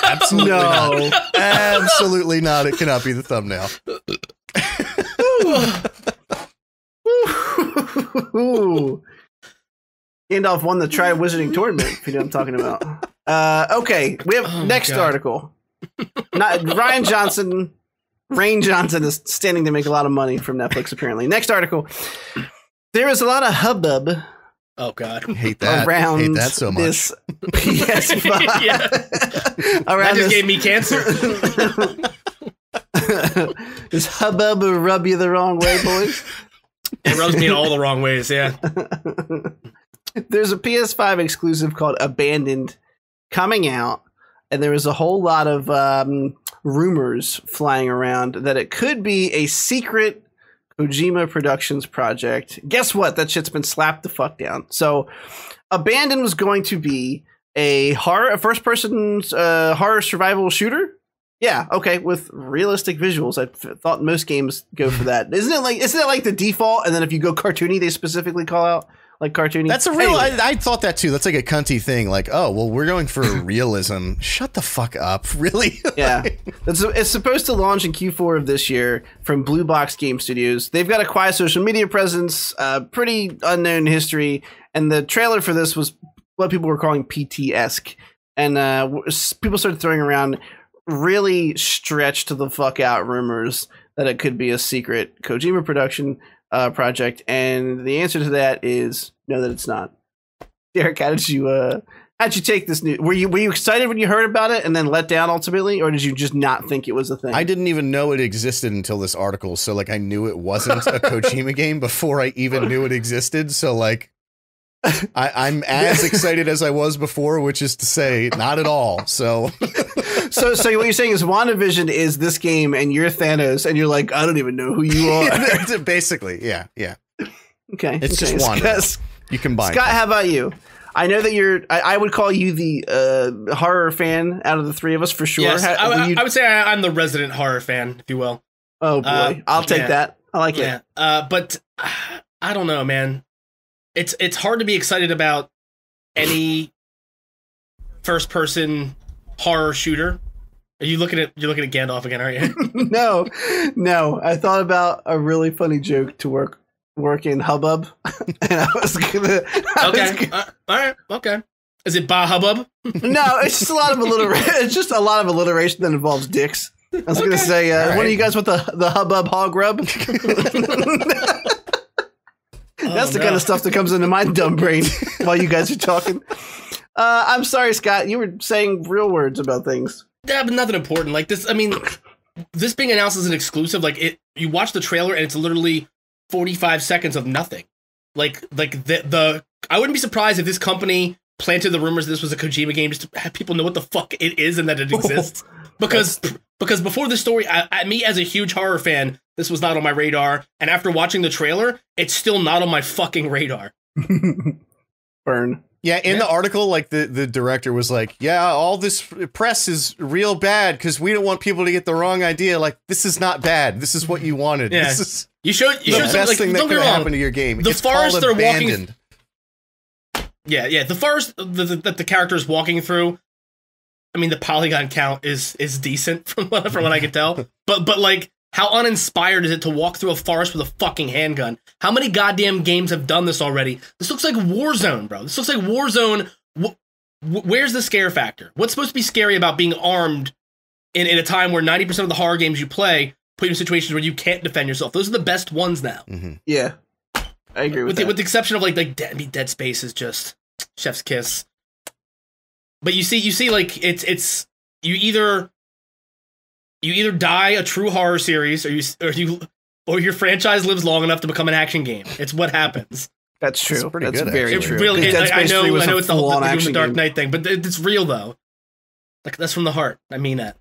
absolutely not. Absolutely not. It cannot be the thumbnail.
Ooh. Gandalf won the Tri-Wizarding Tournament, if you know what I'm talking about. Okay, we have next article. Rain Johnson is standing to make a lot of money from Netflix, apparently. Next article. There is a lot of hubbub
Oh God,
hate that.
Around
hate that so much.
This PS5.
Yeah. That just gave me cancer.
This hubbub will rub you the wrong way, boys.
It rubs me in all the wrong ways. Yeah.
There's a PS5 exclusive called Abandoned coming out, and there was a whole lot of rumors flying around that it could be a secret Kojima Productions project. Guess what? That shit's been slapped the fuck down. So Abandoned was going to be a first-person horror survival shooter. Yeah, okay, with realistic visuals. I thought most games go for that. Isn't it like the default, and then if you go cartoony, they specifically call out like cartoony?
That's a real. Anyway. I thought that too. That's like a cunty thing. Like, oh, well, we're going for realism. Shut the fuck up, really?
Yeah, it's supposed to launch in Q4 of this year from Blue Box Game Studios. They've got a quiet social media presence, pretty unknown history, and the trailer for this was what people were calling PT-esque, and people started throwing around really stretched the fuck out rumors that it could be a secret Kojima production project, and the answer to that is no, that it's not. Derek, how'd you take this news? Were you excited when you heard about it and then let down ultimately, or did you just not think it was a thing?
I didn't even know it existed until this article, so like I knew it wasn't a Kojima game before I even knew it existed. So like I'm as excited as I was before, which is to say, not at all. So
So what you're saying is WandaVision is this game and you're Thanos and you're like, I don't even know who you are.
Basically, yeah.
Okay.
It's just Wanda. You combine.
Scott, how about you? I know that I would call you the horror fan out of the three of us for sure.
Yes, I would say I'm the resident horror fan, if you will.
Oh boy, I'll take that. I like it.
But I don't know, man. It's hard to be excited about any first person horror shooter. You're looking at Gandalf again, aren't you?
No. I thought about a really funny joke to work in Hubbub, and I was gonna.
All right. Okay. Is it Bah Hubbub?
No, it's just a lot of alliteration that involves dicks. I was gonna say, right. One of you guys with the Hubbub hog rub. That's the kind of stuff that comes into my dumb brain while you guys are talking. I'm sorry, Scott. You were saying real words about things.
Yeah, but nothing important. Like this, I mean, this being announced as an exclusive, like you watch the trailer and it's literally 45 seconds of nothing. Like the I wouldn't be surprised if this company planted the rumors this was a Kojima game just to have people know what the fuck it is and that it exists. Because before the story, me as a huge horror fan, this was not on my radar. And after watching the trailer, it's still not on my fucking radar.
Burn.
Yeah, in the article, like the director was like, yeah, all this press is real bad because we don't want people to get the wrong idea. Like, this is not bad. This is what you wanted.
Yeah.
This is
you showed
the best thing that could happen to your game.
The forest they're
Abandoned.
walking. Yeah. The forest that the character is walking through. I mean, the polygon count is decent from what I can tell. But like, how uninspired is it to walk through a forest with a fucking handgun? How many goddamn games have done this already? This looks like Warzone, bro. This looks like Warzone. Where's the scare factor? What's supposed to be scary about being armed in a time where 90% of the horror games you play put you in situations where you can't defend yourself? Those are the best ones now.
Mm-hmm. Yeah, I agree with that.
With the exception of like Dead Space is just chef's kiss. But you see, like it's you either die a true horror series, or your franchise lives long enough to become an action game. It's what happens.
That's true. That's
good,
very
actually.
true.
Really, I know it's the Dark
game.
Knight thing, but it's real though. Like that's from the heart. I mean that.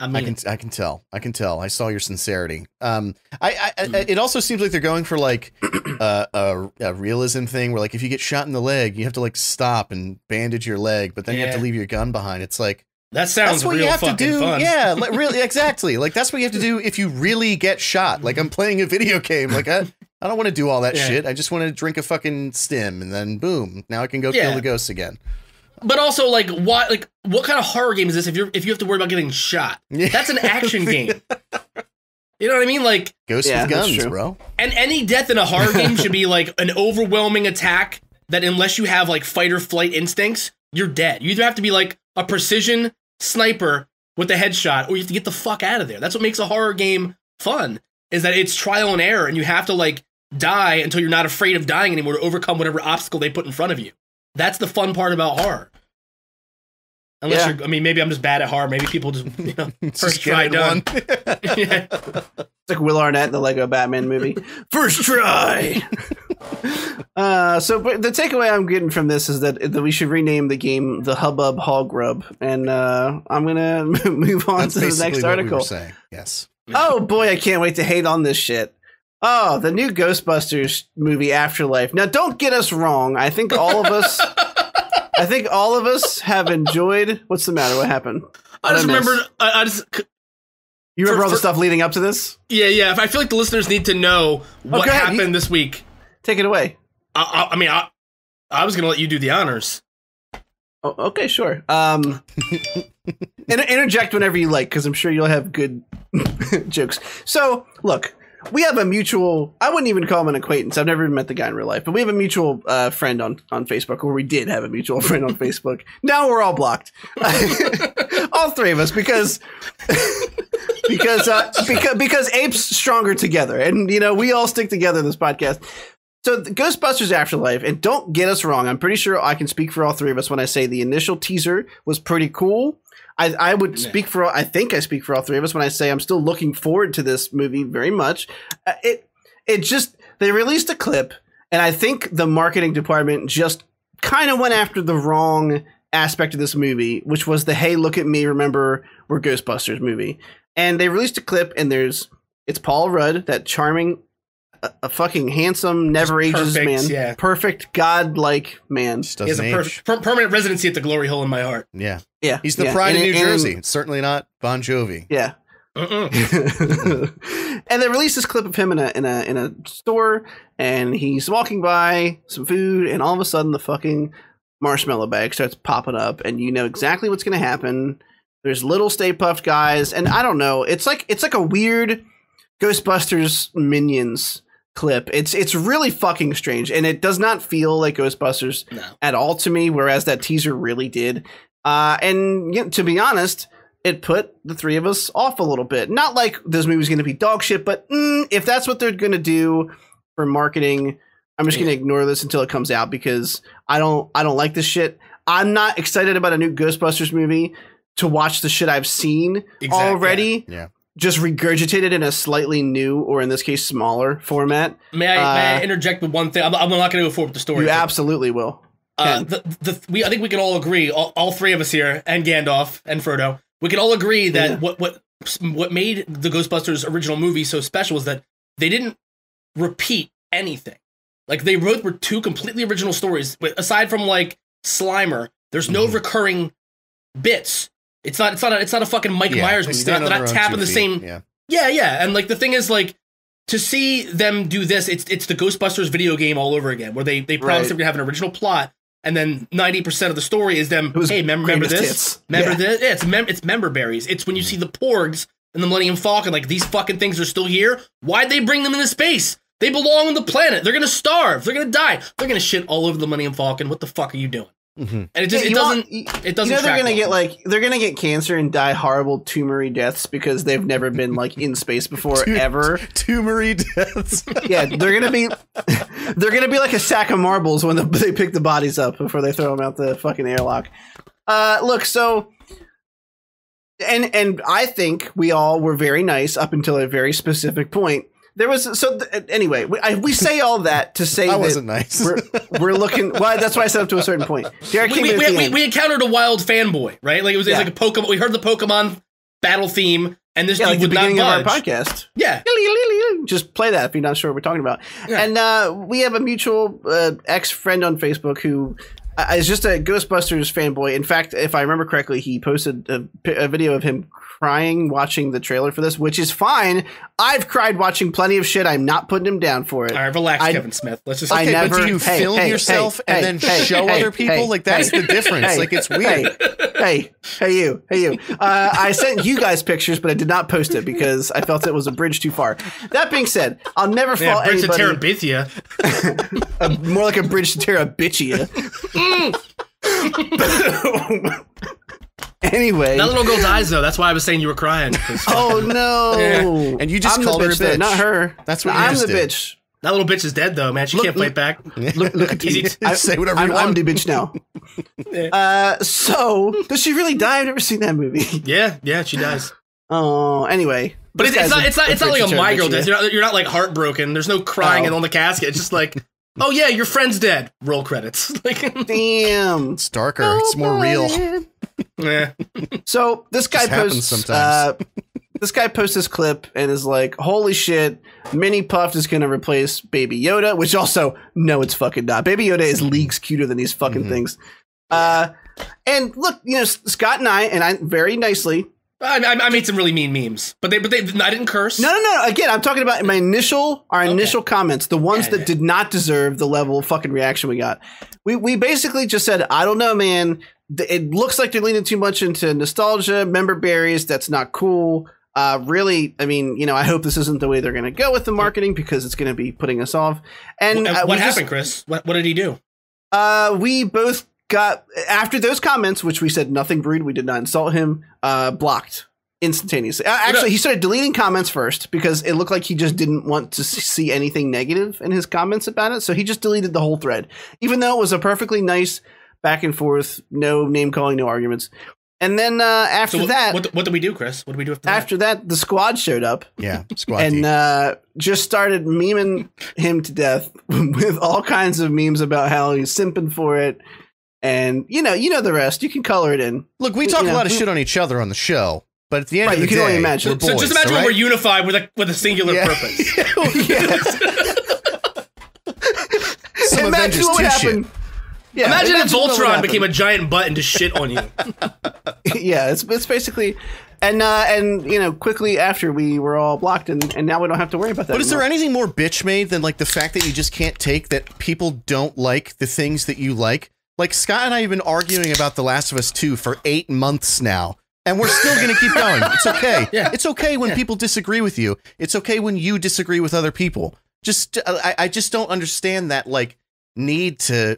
I can tell. I saw your sincerity. It also seems like they're going for like a realism thing where like if you get shot in the leg, you have to like stop and bandage your leg, but then you have to leave your gun behind. It's like
that sounds
that's what
real
you have to do.
Fun.
Yeah, like, really, exactly. Like that's what you have to do if you really get shot. Like I'm playing a video game. Like I don't want to do all that shit. I just want to drink a fucking stim and then boom, now I can go kill the ghosts again.
But also, like, what kind of horror game is this? If you have to worry about getting shot, that's an action game. You know what I mean? Like
ghosts with guns, bro.
And any death in a horror game should be like an overwhelming attack that, unless you have like fight or flight instincts, you're dead. You either have to be like a precision sniper with a headshot, or you have to get the fuck out of there. That's what makes a horror game fun. Is that it's trial and error, and you have to like die until you're not afraid of dying anymore to overcome whatever obstacle they put in front of you. That's the fun part about horror. Unless you're, I mean, maybe I'm just bad at horror. Maybe people just, first try done. Yeah.
It's like Will Arnett in the Lego Batman movie. First try. So but the takeaway I'm getting from this is that we should rename the game the Hubbub Hog Rub. And I'm going to move on to the next article.
We were saying. Yes.
Oh, boy, I can't wait to hate on this shit. Oh, the new Ghostbusters movie Afterlife. Now, don't get us wrong. I think all of us have enjoyed. What's the matter? What happened?
I just remembered.
You remember all the stuff leading up to this?
Yeah. I feel like the listeners need to know what happened this week.
Take it away.
I mean, I was going to let you do the honors.
Oh, okay, sure. Interject whenever you like, because I'm sure you'll have good jokes. So, look. We have a mutual, I wouldn't even call him an acquaintance. I've never even met the guy in real life, but we have a mutual friend on Facebook, or we did have a mutual friend on Facebook. Now we're all blocked. All three of us, because apes stronger together. And, we all stick together in this podcast. So the Ghostbusters Afterlife, and don't get us wrong, I'm pretty sure I can speak for all three of us when I say the initial teaser was pretty cool. I would speak for, I think I speak for all three of us when I say I'm still looking forward to this movie very much. They released a clip, and I think the marketing department just kind of went after the wrong aspect of this movie, which was the, hey, look at me, remember, we're Ghostbusters movie. And they released a clip, and it's Paul Rudd, that charming, a fucking handsome, never ages man.
Yeah.
Perfect, godlike man.
He has a permanent residency at the glory hole in my heart.
Yeah.
Yeah.
He's the pride of New Jersey. It's certainly not Bon Jovi.
Yeah. And they released this clip of him in a store, and he's walking by some food, and all of a sudden the fucking marshmallow bag starts popping up, and you know exactly what's going to happen. There's little Stay Puft guys, and I don't know. It's like a weird Ghostbusters Minions clip. It's really fucking strange, and it does not feel like Ghostbusters at all to me, whereas that teaser really did. And to be honest, it put the three of us off a little bit. Not like this movie's going to be dog shit, but if that's what they're going to do for marketing, I'm just going to ignore this until it comes out, because I don't like this shit. I'm not excited about a new Ghostbusters movie to watch the shit I've seen already.
Yeah.
Just regurgitated in a slightly new, or in this case, smaller format.
May I interject with one thing? I'm not going to go forward with the story.
You absolutely will.
I think we can all agree, all three of us here, and Gandalf and Frodo, we can all agree that what made the Ghostbusters original movie so special is that they didn't repeat anything. Like, they both were two completely original stories. Aside from like Slimer, there's no recurring bits. It's not a fucking Mike Myers movie. They're not tapping the same. Yeah. And like, the thing is, like, to see them do this, it's the Ghostbusters video game all over again, where they promise they're gonna have an original plot, and then 90% of the story is them. Hey, remember this? Remember this? Yeah, it's member berries. It's when you see the Porgs and the Millennium Falcon, like, these fucking things are still here. Why'd they bring them into space? They belong on the planet. They're gonna starve. They're gonna die. They're gonna shit all over the Millennium Falcon. What the fuck are you doing? And it doesn't.
They're gonna get cancer and die horrible tumory deaths because they've never been like in space before ever.
Tumory deaths.
Yeah, they're gonna be like a sack of marbles when they pick the bodies up before they throw them out the fucking airlock. Look, so and I think we all were very nice up until a very specific point. There was anyway. We say all that to say
I wasn't nice.
We're looking. Well, that's why I said up to a certain point. Derek
we encountered a wild fanboy, right? Like, it was like a Pokemon. We heard the Pokemon battle theme, and this dude would not budge.
Of our podcast.
Yeah,
just play that if you're not sure what we're talking about. Yeah. And we have a mutual ex friend on Facebook who is just a Ghostbusters fanboy. In fact, if I remember correctly, he posted a video of him crying watching the trailer for this, which is fine. I've cried watching plenty of shit. I'm not putting him down for it.
All right, relax, Kevin Smith. Let's just.
Okay, but do you film yourself and then show other people? Like, that's the difference. Like, it's weird.
Hey, you. I sent you guys pictures, but I did not post it because I felt it was a bridge too far. That being said, I'll never fault anybody.
Bridge to Terabithia.
More like a bridge to Terabithia. Anyway,
that little girl dies though. That's why I was saying you were crying.
Oh no!
Yeah. And you just called her a bitch.
Not her.
That's what
I'm the bitch.
That little bitch is dead, though, man. She can't fight back.
Look at
Easy to say whatever you want.
I'm the bitch now. So, does she really die? I've never seen that movie.
Yeah, she dies.
Oh, anyway.
But it's not like a My Girl death. You're not like heartbroken. There's no crying on the casket. It's just like, oh yeah, your friend's dead. Roll credits. Like,
damn.
It's darker. It's more real.
Yeah.
So this guy posts sometimes. This guy posts this clip and is like, holy shit, Mini Puff is going to replace Baby Yoda, which also, no, it's fucking not. Baby Yoda is leagues cuter than these fucking things. And look, Scott and I very nicely.
I made some really mean memes, but I didn't curse.
No. Again, I'm talking about our initial comments, the ones that did not deserve the level of fucking reaction we got. We basically just said, I don't know, man. It looks like they're leaning too much into nostalgia, member berries. That's not cool. Really, I mean, I hope this isn't the way they're going to go with the marketing because it's going to be putting us off. And
what happened, Chris? What did he do?
We both got, after those comments, which we said nothing rude, we did not insult him, blocked instantaneously. Actually, he started deleting comments first because it looked like he just didn't want to see anything negative in his comments about it. So he just deleted the whole thread, even though it was a perfectly nice back and forth, no name calling, no arguments. And then after that,
what did we do, Chris? What did we do
after that? The squad showed up.
Yeah, squad
and just started memeing him to death with all kinds of memes about how he's simping for it. And you know the rest. You can color it in.
Look, we talk a lot of shit on each other on the show, but at the end of the day,
you can only imagine.
We're boys,
just imagine when we're unified with a singular purpose.
Some
imagine what would happen.
Yeah, imagine if Voltron became a giant butt and just shit on you.
Yeah, it's basically, and quickly after we were all blocked, and now we don't have to worry about that.
But is there anything more bitch made than like the fact that you just can't take that people don't like the things that you like? Like Scott and I have been arguing about The Last of Us 2 for 8 months now, and we're still going to keep going. It's okay. Yeah. It's okay when people disagree with you. It's okay when you disagree with other people. I just don't understand that need to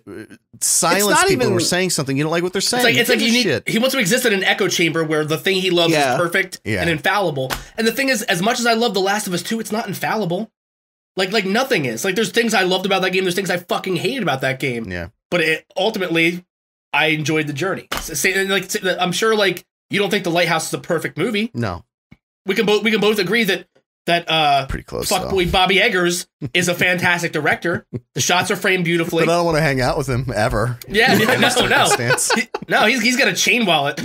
silence people who are saying something you don't like what they're saying.
It's like he wants to exist in an echo chamber where the thing he loves is perfect and infallible. And the thing is, as much as I love The Last of Us 2, it's not infallible. Like nothing is. Like there's things I loved about that game. There's things I fucking hated about that game. Yeah. But ultimately, I enjoyed the journey. I'm sure you don't think The Lighthouse is a perfect movie.
No.
We can both agree that
pretty close.
Fuckboy Bobby Eggers is a fantastic director. The shots are framed beautifully.
But I don't want to hang out with him ever.
Yeah, no, he's got a chain wallet.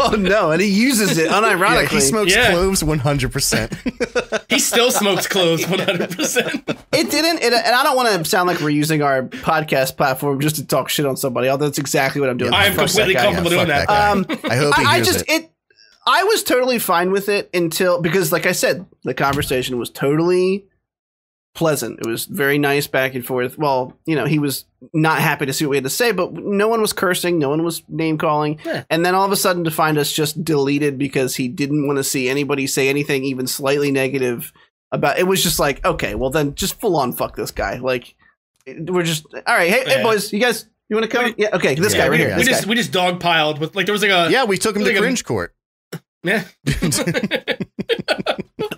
Oh no, and he uses it unironically.
Yeah, he smokes cloves 100%.
He still smokes cloves 100%.
It didn't, and I don't want to sound like we're using our podcast platform just to talk shit on somebody. Although that's exactly what I'm doing.
I'm completely comfortable doing that.
I hope he hears it.
I was totally fine with it because, like I said, the conversation was totally pleasant. It was very nice back and forth. Well, he was not happy to see what we had to say, but no one was cursing. No one was name calling. Yeah. And then all of a sudden to find us just deleted because he didn't want to see anybody say anything even slightly negative about it. Was just like, okay, well then just full on fuck this guy. Like we're just, all right. Hey boys, you guys, you want to come? Yeah. Okay. This guy right here.
We just dogpiled with there was
we took him to cringe court.
Yeah.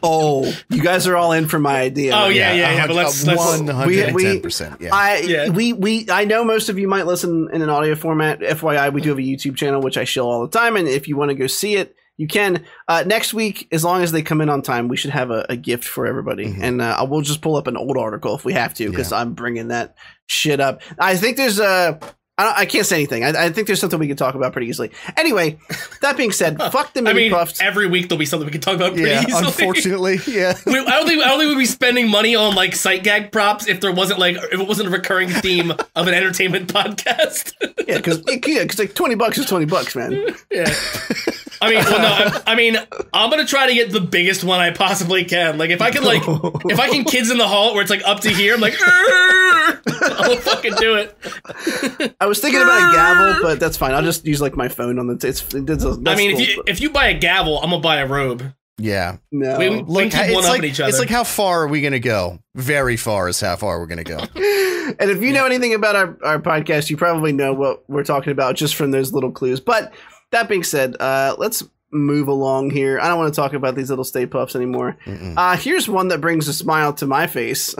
Oh, you guys are all in for my idea.
Oh yeah. But let's
110%. Yeah.
I know most of you might listen in an audio format. FYI, we do have a YouTube channel which I show all the time, and if you want to go see it, you can. Next week, as long as they come in on time, we should have a gift for everybody, and I will just pull up an old article if we have to, because I'm bringing that shit up. I think there's I can't say anything. I think there's something we can talk about pretty easily. Anyway, that being said, fuck the Mini Puffs.
Every week there'll be something we can talk about pretty easily.
Unfortunately, yeah.
I don't think we'd be spending money on sight gag props if it wasn't a recurring theme of an entertainment podcast.
Yeah, because $20 is $20, man.
Yeah. I'm gonna try to get the biggest one I possibly can. If I can Kids in the Hall where it's up to here, I'm like, I'll fucking do it.
I was thinking about a gavel, but that's fine. I'll just use my phone on the.
If you buy a gavel, I'm gonna buy a robe.
Yeah.
No.
We keep one up at each other.
It's like, how far are we gonna go? Very far is how far we're gonna go.
And if you know anything about our podcast, you probably know what we're talking about just from those little clues. But that being said, let's move along here. I don't want to talk about these little Stay Puffs anymore. Here's one that brings a smile to my face.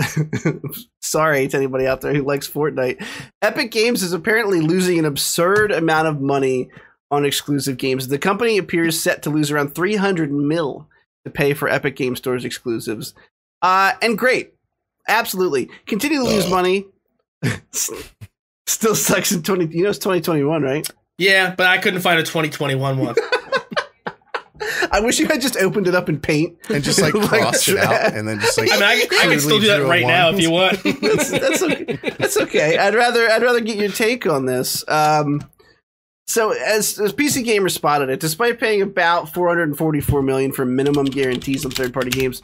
Sorry to anybody out there who likes Fortnite. Epic Games is apparently losing an absurd amount of money on exclusive games. The company appears set to lose around 300 mil to pay for Epic Game Store's exclusives. And great. Absolutely. Continue to lose money. Still sucks in 20. You know, it's 2021, right?
Yeah, but I couldn't find a 2021 one.
I wish you had just opened it up in Paint
and just like crossed it out, and then just like.
I mean, I can still do that right now if you want.
That's okay. That's okay. I'd rather get your take on this. So as PC Gamer spotted it, despite paying about $444 million for minimum guarantees on third-party games,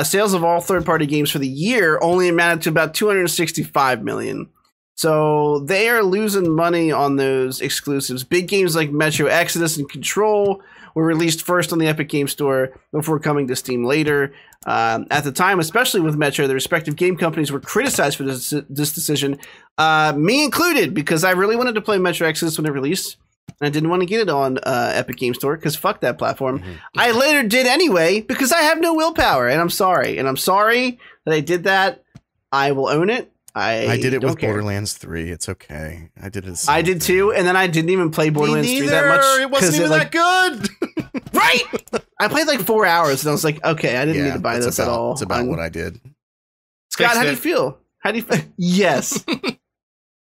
sales of all third-party games for the year only amounted to about $265 million. So they are losing money on those exclusives. Big games like Metro Exodus and Control were released first on the Epic Game Store before coming to Steam later. At the time, especially with Metro, the respective game companies were criticized for this decision, me included, because I really wanted to play Metro Exodus when it released. And I didn't want to get it on Epic Game Store because fuck that platform. I later did anyway because I have no willpower, and I'm sorry. And I'm sorry that I did that. I will own it. I
did it with Borderlands 3. It's okay. I did it.
I did too, and then I didn't even play Borderlands 3 that much.
It wasn't even that good.
Right? I played like 4 hours, and I was like, okay, I didn't need to buy this at all.
It's about what I did.
Scott, how do you feel? How do you feel? Yes.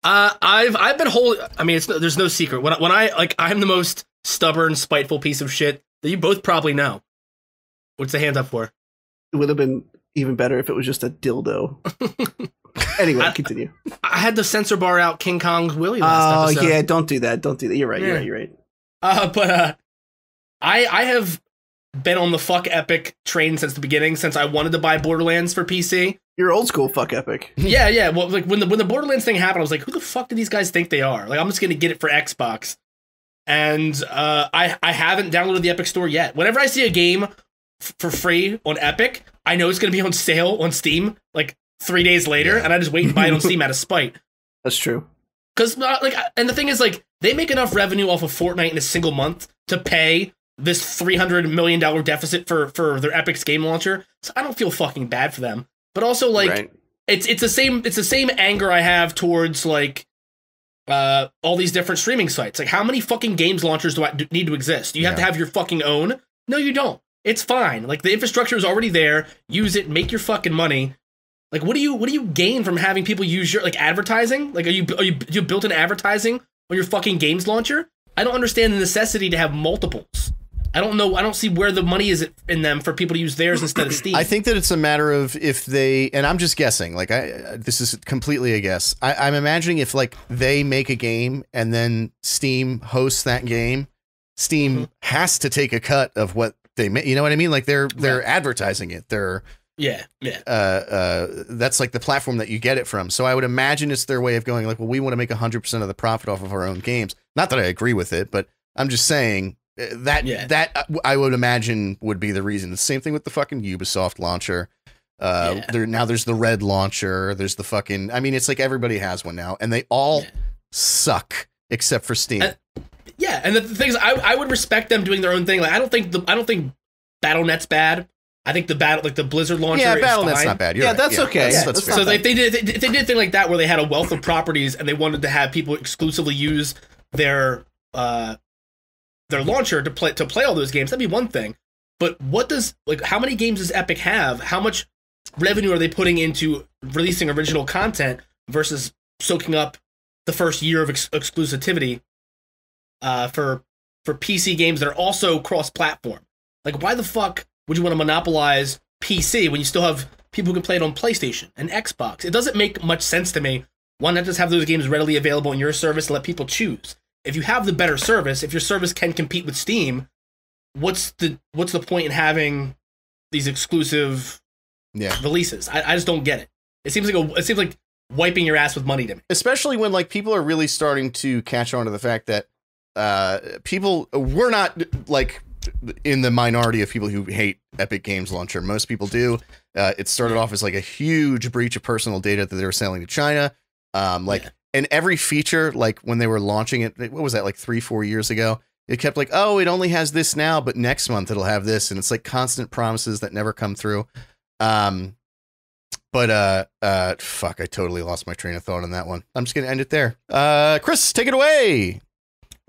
I've been holding. I mean, there's no secret. When I'm the most stubborn, spiteful piece of shit that you both probably know. What's the hand up for?
It would have been even better if it was just a dildo. Anyway, continue.
I had the censor bar out King Kong's Willy last episode.
Yeah, don't do that. Don't do that. You're right. Yeah. You're right.
I have been on the fuck Epic train since the beginning, since I wanted to buy Borderlands for PC.
You're old school fuck Epic.
Yeah. Well, like when the Borderlands thing happened, I was like, who the fuck do these guys think they are? Like, I'm just gonna get it for Xbox. And I haven't downloaded the Epic Store yet. Whenever I see a game for free on Epic, I know it's gonna be on sale on Steam like 3 days later, and I just wait and buy it on Steam out of spite.
That's true.
Because and the thing is, like, they make enough revenue off of Fortnite in a single month to pay this $300 million deficit for their Epic's game launcher. So I don't feel fucking bad for them. But also, like, it's the same anger I have towards like all these different streaming sites. Like, how many fucking games launchers do I need to exist? Do you have to have your fucking own? No, you don't. It's fine. Like, the infrastructure is already there. Use it. Make your fucking money. Like, what do you gain from having people use your, like, advertising? Like, you built in advertising on your fucking games launcher? I don't understand the necessity to have multiples. I don't know. I don't see where the money is in them for people to use theirs instead of Steam.
I think that it's a matter of if they, and I'm just guessing, like, this is completely a guess. I'm imagining if, like, they make a game and then Steam hosts that game, Steam has to take a cut of what they make. You know what I mean? Like, they're advertising it. They're that's like the platform that you get it from. So I would imagine it's their way of going like, well, we want to make 100% of the profit off of our own games. Not that I agree with it, but I'm just saying that I would imagine would be the reason. The same thing with the fucking Ubisoft launcher. There's the Red launcher. There's the fucking, I mean, it's like everybody has one now, and they all suck except for Steam.
And the thing is, I would respect them doing their own thing. Like, I don't think BattleNet's bad. I think the Blizzard launcher is
BattleNet's
fine.
not bad. You're right.
That's okay.
That's
so if they did a thing like that where they had a wealth of properties and they wanted to have people exclusively use their launcher to play all those games, that'd be one thing. But how many games does Epic have? How much revenue are they putting into releasing original content versus soaking up the first year of exclusivity for PC games that are also cross-platform? Like, why the fuck would you want to monopolize PC when you still have people who can play it on PlayStation and Xbox? It doesn't make much sense to me. Why not just have those games readily available in your service and let people choose? If you have the better service, if your service can compete with Steam, what's the point in having these exclusive releases? I just don't get it. It seems like wiping your ass with money to me.
Especially when, like, people are really starting to catch on to the fact that we're not, like, in the minority of people who hate Epic Games Launcher. Most people do. It started off as like a huge breach of personal data that they were selling to China. And every feature, like when they were launching it, what was that, like 3-4 years ago? It kept like, oh, it only has this now, but next month it'll have this. And it's like constant promises that never come through. Fuck, I totally lost my train of thought on that one. I'm just going to end it there. Chris, take it away.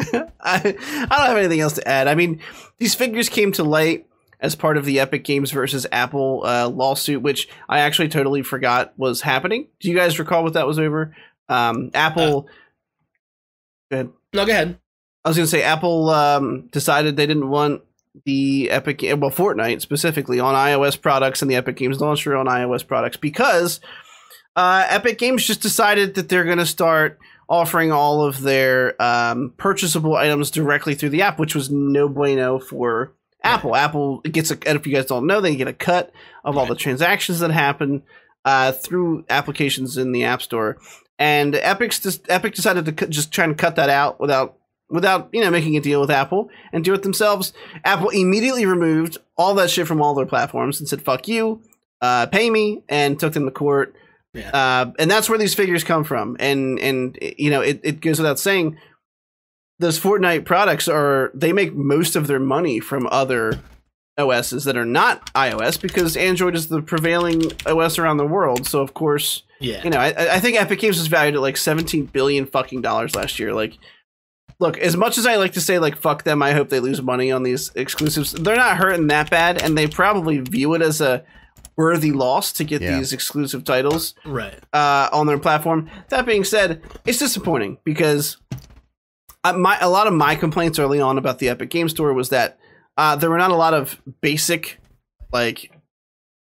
I don't have anything else to add. I mean, these figures came to light as part of the Epic Games versus Apple lawsuit, which I actually totally forgot was happening. Do you guys recall what that was over? Apple... Go ahead.
No, go ahead.
I was going to say Apple decided they didn't want the Epic... Well, Fortnite specifically on iOS products and the Epic Games launcher on iOS products because Epic Games just decided that they're going to start offering all of their purchasable items directly through the app, which was no bueno for Apple. Apple gets a, and if you guys don't know, they get a cut of all the transactions that happen through applications in the App Store. And Epic decided to just try and cut that out without making a deal with Apple and do it themselves. Apple immediately removed all that shit from all their platforms and said, fuck you, pay me, and took them to court. Yeah. And that's where these figures come from. And it goes without saying, those Fortnite products they make most of their money from other OSs that are not iOS because Android is the prevailing OS around the world. So of course, I think Epic Games was valued at like $17 billion fucking last year. Like, look, as much as I like to say like fuck them, I hope they lose money on these exclusives. They're not hurting that bad, and they probably view it as a worthy loss to get these exclusive titles on their platform. That being said, it's disappointing because a lot of my complaints early on about the Epic Game Store was that there were not a lot of basic like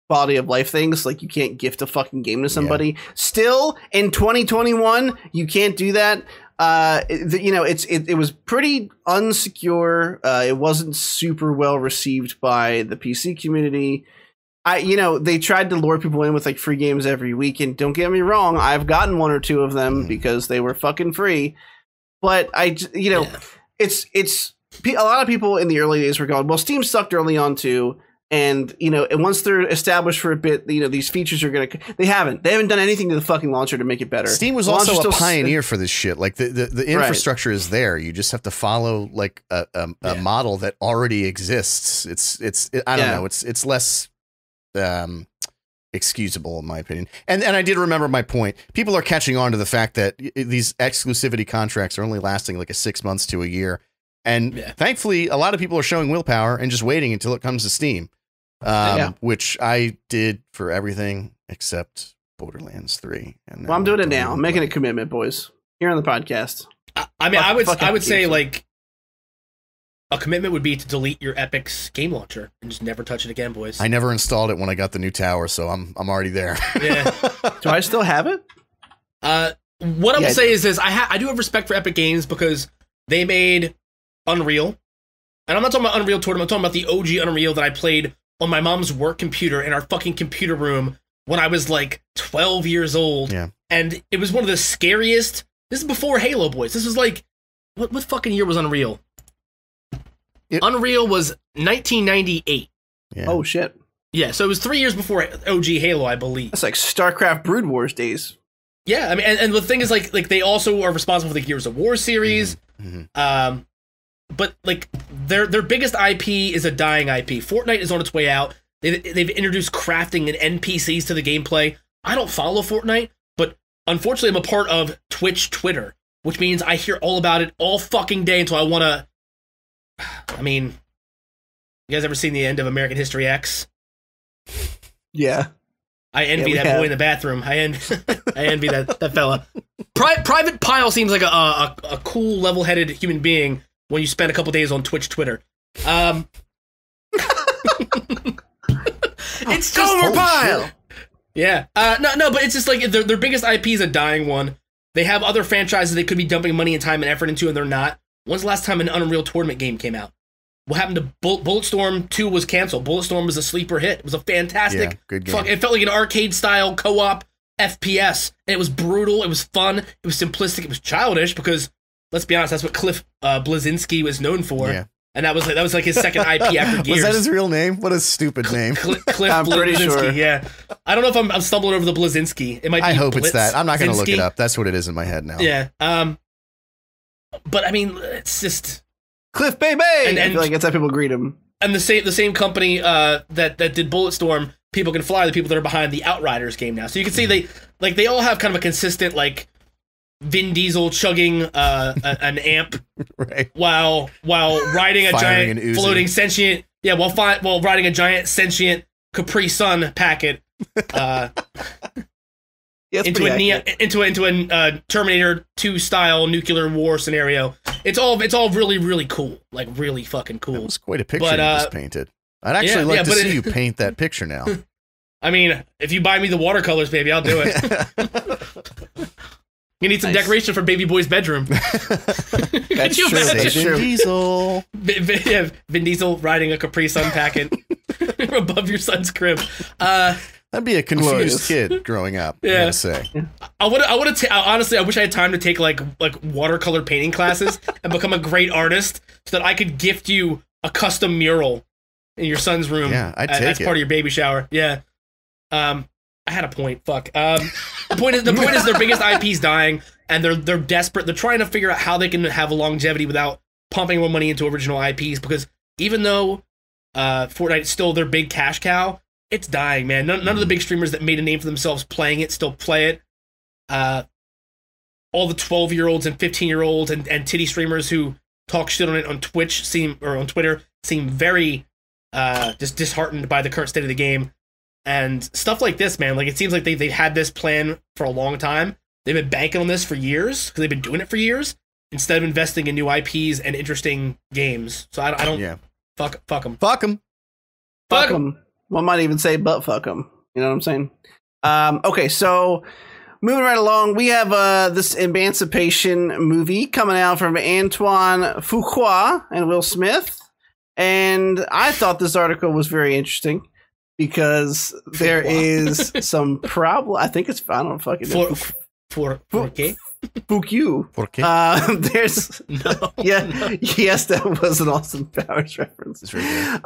quality of life things, like you can't gift a fucking game to somebody. Still in 2021, you can't do that. It was pretty unsecure. It wasn't super well received by the PC community. They tried to lure people in with like free games every week, and don't get me wrong, I've gotten one or two of them because they were fucking free. But it's a lot of people in the early days were going, well, Steam sucked early on too, and and once they're established for a bit, these features are gonna. They haven't done anything to the fucking launcher to make it better.
Steam was also a pioneer for this shit. Like the infrastructure is there. You just have to follow like a model that already exists. I don't know. It's less excusable in my opinion. And I did remember my point. People are catching on to the fact that these exclusivity contracts are only lasting like 6 months to a year. And thankfully, a lot of people are showing willpower and just waiting until it comes to Steam, which I did for everything except Borderlands 3. And
I'm doing it now. I'm making a commitment, boys. Here on the podcast.
I would say like a commitment would be to delete your Epic's game launcher and just never touch it again, boys.
I never installed it when I got the new tower, so I'm already there.
Yeah.
Do I still have it?
What I will say is this: I do have respect for Epic Games because they made Unreal, and I'm not talking about Unreal Tournament. I'm talking about the OG Unreal that I played on my mom's work computer in our fucking computer room when I was like 12 years old.
Yeah.
And it was one of the scariest. This is before Halo, boys. This was like, what fucking year was Unreal? Unreal was 1998.
Yeah.
Oh shit.
Yeah, so it was 3 years before OG Halo, I believe.
That's like StarCraft Brood Wars days.
Yeah, I mean, and the thing is, like they also are responsible for the Gears of War series. But like their biggest IP is a dying IP. Fortnite is on its way out. They've introduced crafting and NPCs to the gameplay. I don't follow Fortnite, but unfortunately, I'm a part of Twitter, which means I hear all about it all fucking day until I want to. I mean, you guys ever seen the end of American History X?
Yeah.
I envy that boy in the bathroom. I envy that fella. Private Pile seems like a cool, level-headed human being when you spend a couple days on Twitter.
It's Gomer Pile!
Yeah. No, but it's just like their biggest IP is a dying one. They have other franchises they could be dumping money and time and effort into, and they're not. When's the last time an Unreal Tournament game came out? What happened to Bulletstorm 2 was canceled. Bulletstorm was a sleeper hit. It was a fantastic,
good game.
It felt like an arcade-style co-op FPS, and it was brutal, it was fun, it was simplistic, it was childish, because, let's be honest, that's what Cliff Bleszinski was known for. Yeah. And that was like his second IP after Gears.
Was that his real name? What a stupid name.
Cliff Bleszinski, sure. Yeah. I don't know if I'm stumbling over the Bleszinski. It might be
I hope
Blitz
it's that. I'm not going to look it up. That's what it is in my head now.
Yeah. But I mean, it's just
Cliff Baby. And I feel like that's how people greet him.
And the same company that did Bulletstorm, People Can Fly, the people that are behind the Outriders game now. So you can see they all have kind of a consistent like Vin Diesel chugging an amp,
right?
While riding a giant floating sentient while riding a giant sentient Capri Sun packet into a Terminator 2 style nuclear war scenario. It's all really, really cool. Like really fucking cool.
That was quite a picture you just painted. I'd actually like to see you paint that picture now.
I mean, if you buy me the watercolors, baby, I'll do it. You need some decoration for baby boy's bedroom. Could you imagine?
Vin Diesel.
Vin Diesel riding a Capri Sun packet above your son's crib.
That'd be a confused kid growing up. Yeah, I gotta say.
Honestly, I wish I had time to take like watercolor painting classes and become a great artist, so that I could gift you a custom mural in your son's room.
Yeah, I'd take
as part of your baby shower. Yeah. I had a point. Fuck. The point is their biggest IP's dying, and they're desperate. They're trying to figure out how they can have a longevity without pumping more money into original IPs. Because even though Fortnite is still their big cash cow, it's dying, man. None of the big streamers that made a name for themselves playing it still play it. All the 12-year-olds and 15-year-olds and titty streamers who talk shit on it on Twitch on Twitter seem very just disheartened by the current state of the game. And stuff like this, man, like it seems like they've had this plan for a long time. They've been banking on this for years because they've been doing it for years instead of investing in new IPs and interesting games. So I don't. Yeah. Fuck them.
Fuck them.
Fuck them. One might even say, but fuck them. You know what I'm saying? Okay, so moving right along, we have this Emancipation movie coming out from Antoine Fuqua and Will Smith, and I thought this article was very interesting. Because there is some problem. I think it's I don't fucking know.
For qué?
Fuck you. There's yes, that was an Austin Powers reference. It's really good.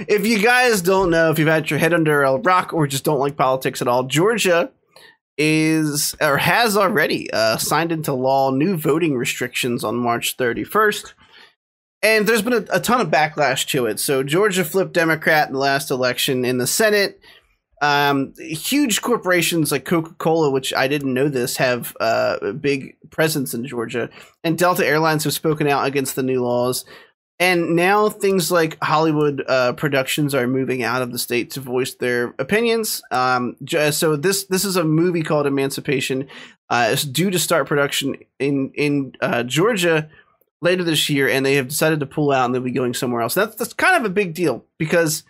If you guys don't know, if you've had your head under a rock or just don't like politics at all, Georgia is or has already signed into law new voting restrictions on March 31st. And there's been a ton of backlash to it. So Georgia flipped Democrat in the last election in the Senate. Huge corporations like Coca-Cola, which I didn't know this, have a big presence in Georgia. And Delta Airlines have spoken out against the new laws. And now things like Hollywood productions are moving out of the state to voice their opinions. So this is a movie called Emancipation. It's due to start production in Georgia later this year, and they have decided to pull out and they'll be going somewhere else. That's kind of a big deal because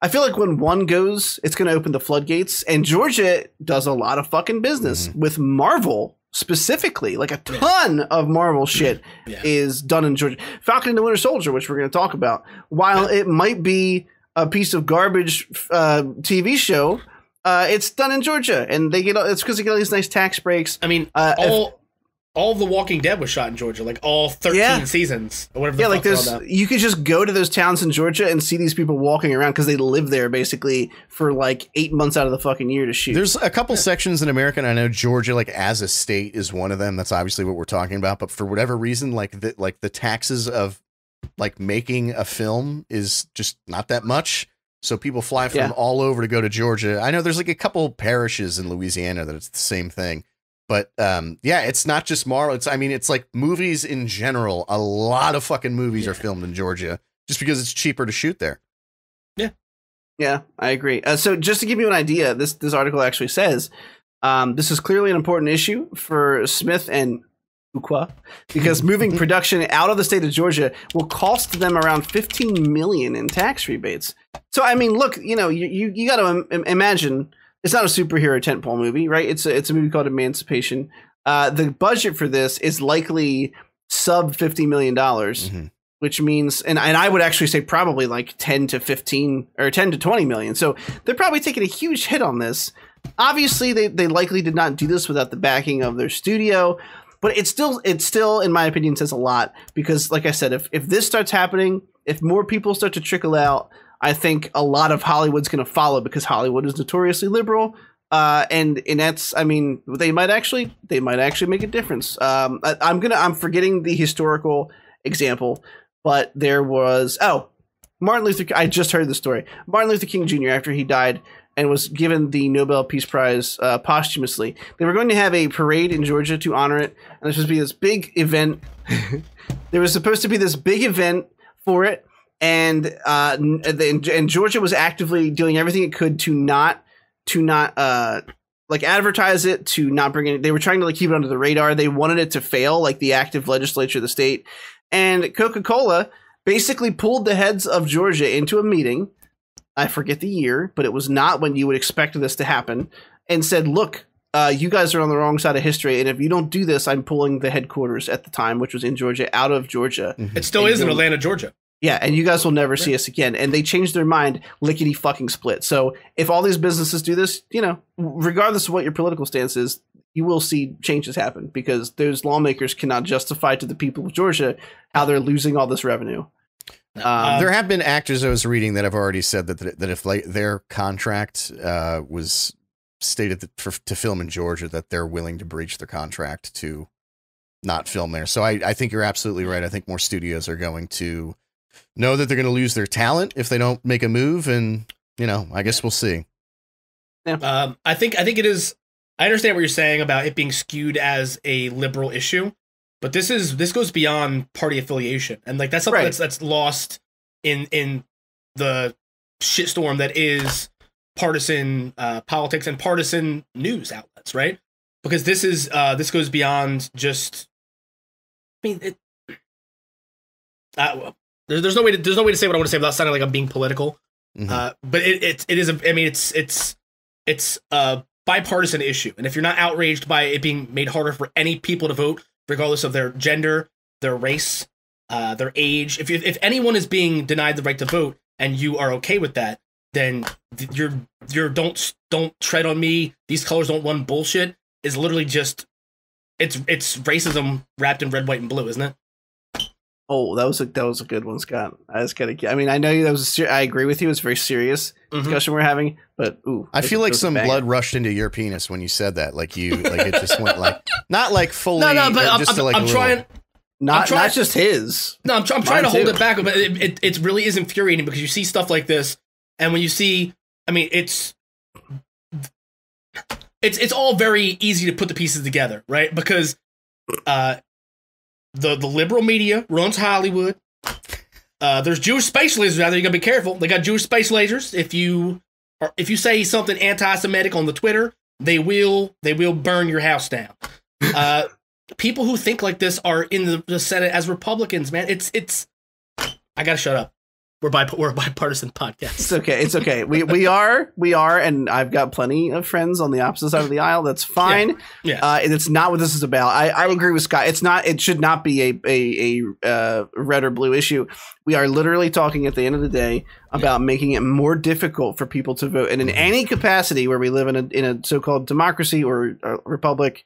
I feel like when one goes, it's going to open the floodgates, and Georgia does a lot of fucking business with Marvel specifically. Like a ton of Marvel shit is done in Georgia. Falcon and the Winter Soldier, which we're going to talk about, while it might be a piece of garbage TV show, it's done in Georgia, and it's because they get all these nice tax breaks.
I mean, all of The Walking Dead was shot in Georgia, like all 13 seasons or whatever.
Yeah, like you could just go to those towns in Georgia and see these people walking around because they live there basically for like 8 months out of the fucking year to shoot.
There's a couple sections in America, and I know Georgia, like as a state, is one of them. That's obviously what we're talking about. But for whatever reason, like the taxes of like making a film is just not that much. So people fly from all over to go to Georgia. I know there's like a couple parishes in Louisiana that it's the same thing. But it's not just Marvel. It's like movies in general. A lot of fucking movies are filmed in Georgia just because it's cheaper to shoot there.
Yeah, I agree. So just to give you an idea, this article actually says this is clearly an important issue for Smith and Fuqua because moving production out of the state of Georgia will cost them around $15 million in tax rebates. So I mean, look, you got to imagine. It's not a superhero tentpole movie, right? It's a movie called Emancipation. The budget for this is likely sub $50 million, which means, and I would actually say probably like 10 to 15 or 10 to 20 million. So they're probably taking a huge hit on this. Obviously, they likely did not do this without the backing of their studio, but it still, in my opinion, says a lot because, like I said, if this starts happening, if more people start to trickle out, I think a lot of Hollywood's going to follow because Hollywood is notoriously liberal. And that's, I mean, they might actually make a difference. I'm forgetting the historical example, but there was Martin Luther. I just heard the story. Martin Luther King Jr. after he died and was given the Nobel Peace Prize posthumously. They were going to have a parade in Georgia to honor it, and there was supposed to be this big event. There was supposed to be this big event for it, and Georgia was actively doing everything it could to not like advertise it, to not bring it. They were trying to like keep it under the radar. They wanted it to fail, like the active legislature of the state. And Coca-Cola basically pulled the heads of Georgia into a meeting. I forget the year, but it was not when you would expect this to happen, and said, look, you guys are on the wrong side of history, and if you don't do this, I'm pulling the headquarters at the time, which was in Georgia, out of Georgia.
It still is in Atlanta, Georgia.
Yeah, and you guys will never see us again. And they changed their mind lickety fucking split. So if all these businesses do this, you know, regardless of what your political stance is, you will see changes happen, because those lawmakers cannot justify to the people of Georgia how they're losing all this revenue.
There have been actors I was reading that have already said that if their contract was stated to film in Georgia, that they're willing to breach their contract to not film there. So I think you're absolutely right. I think more studios are going to know that they're going to lose their talent if they don't make a move, and you know, I guess we'll see.
Yeah.
I think it is. I understand what you're saying about it being skewed as a liberal issue, but this goes beyond party affiliation, and like that's something that's lost in the shitstorm that is partisan politics and partisan news outlets, right? Because this goes beyond just. I mean, there's no way to say what I want to say without sounding like I'm being political. Mm-hmm. But it is. I mean, it's a bipartisan issue, and if you're not outraged by it being made harder for any people to vote, regardless of their gender, their race, their age, if anyone is being denied the right to vote, and you are okay with that, then you're don't tread on me. These colors don't win bullshit is literally just it's racism wrapped in red, white, and blue, isn't it?
Oh, that was a good one, Scott. I mean, I know that was. I agree with you. It's a very serious discussion we're having, but
I feel like some blood rushed into your penis when you said that. Like it just went like not like fully.
No, but I'm trying.
Not just his.
No, I'm trying to hold it back, but it really is infuriating, because you see stuff like this, and when you see, I mean, it's all very easy to put the pieces together, right? Because the liberal media runs Hollywood. There's Jewish space lasers out there. You gotta be careful. They got Jewish space lasers. If you say something anti-Semitic on the Twitter, they will burn your house down. People who think like this are in the Senate as Republicans, man. It's. I gotta shut up. We're a bipartisan podcast.
It's okay. We are, and I've got plenty of friends on the opposite side of the aisle. That's fine.
Yeah.
And it's not what this is about. I agree with Scott. It should not be a red or blue issue. We are literally talking at the end of the day about making it more difficult for people to vote. And in any capacity where we live in a so-called democracy or a republic,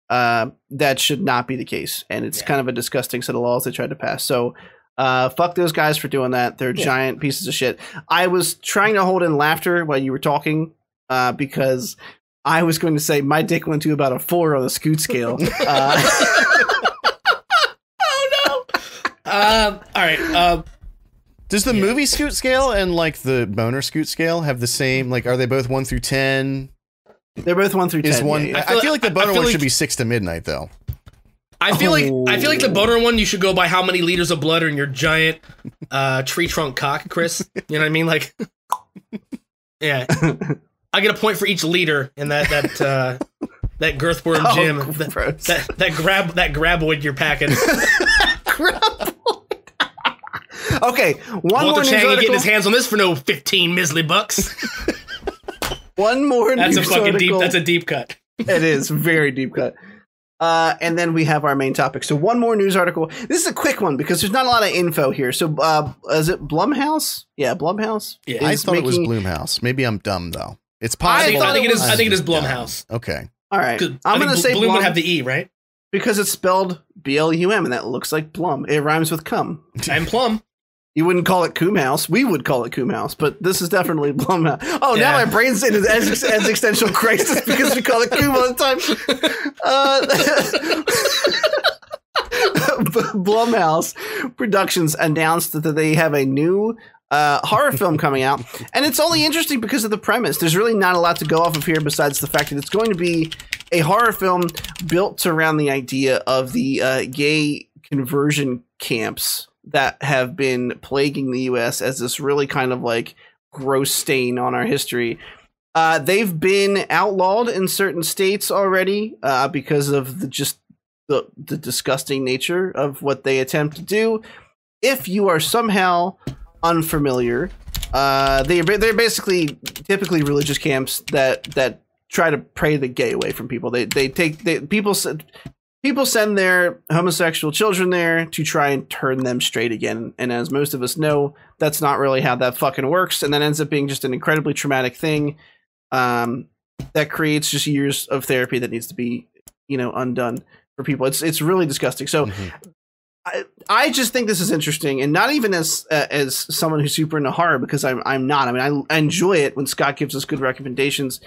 that should not be the case. And it's kind of a disgusting set of laws they tried to pass. So, fuck those guys for doing that. They're giant pieces of shit. I was trying to hold in laughter while you were talking, because I was going to say my dick went to about a 4 on the Scoot scale.
Oh no! All right.
Does the movie Scoot scale and like the boner Scoot scale have the same? Like, are they both 1 through 10?
They're both 1 through 10.
I feel like the boner one should be 6 to midnight though.
I feel like the boner one, you should go by how many liters of blood are in your giant tree trunk cock, Chris. You know what I mean? Like, yeah, I get a point for each liter in that girthworm gym. that graboid you're packing.
Okay,
Walter Chang ain't getting his hands on this for no 15 measly bucks.
One more.
That's a fucking deep. That's a deep cut.
It is very deep cut. And then we have our main topic. So one more news article. This is a quick one because there's not a lot of info here. So is it Blumhouse? Yeah, Blumhouse.
Yeah, I thought it was Blumhouse. Maybe I'm dumb though. It's possible.
I think it is Blumhouse.
Okay.
All right. I'm going to say
Blum would have the E, right?
Because it's spelled BLUM, and that looks like Blum. It rhymes with cum.
And plum.
You wouldn't call it Coomhouse. We would call it Coomhouse, but this is definitely Blumhouse. Oh, yeah. Now my brain's in an existential crisis because we call it Coom all the time. Blumhouse Productions announced that they have a new horror film coming out, and it's only interesting because of the premise. There's really not a lot to go off of here besides the fact that it's going to be a horror film built around the idea of the gay conversion camps that have been plaguing the U.S. as this really kind of like gross stain on our history. They've been outlawed in certain states already because of the disgusting nature of what they attempt to do. If you are somehow unfamiliar, they're basically typically religious camps that try to pray the gay away from people. People send their homosexual children there to try and turn them straight again. And as most of us know, that's not really how that fucking works. And that ends up being just an incredibly traumatic thing that creates just years of therapy that needs to be, undone for people. It's really disgusting. So I just think this is interesting, and not even as someone who's super into horror, because I'm not. I mean, I enjoy it when Scott gives us good recommendations,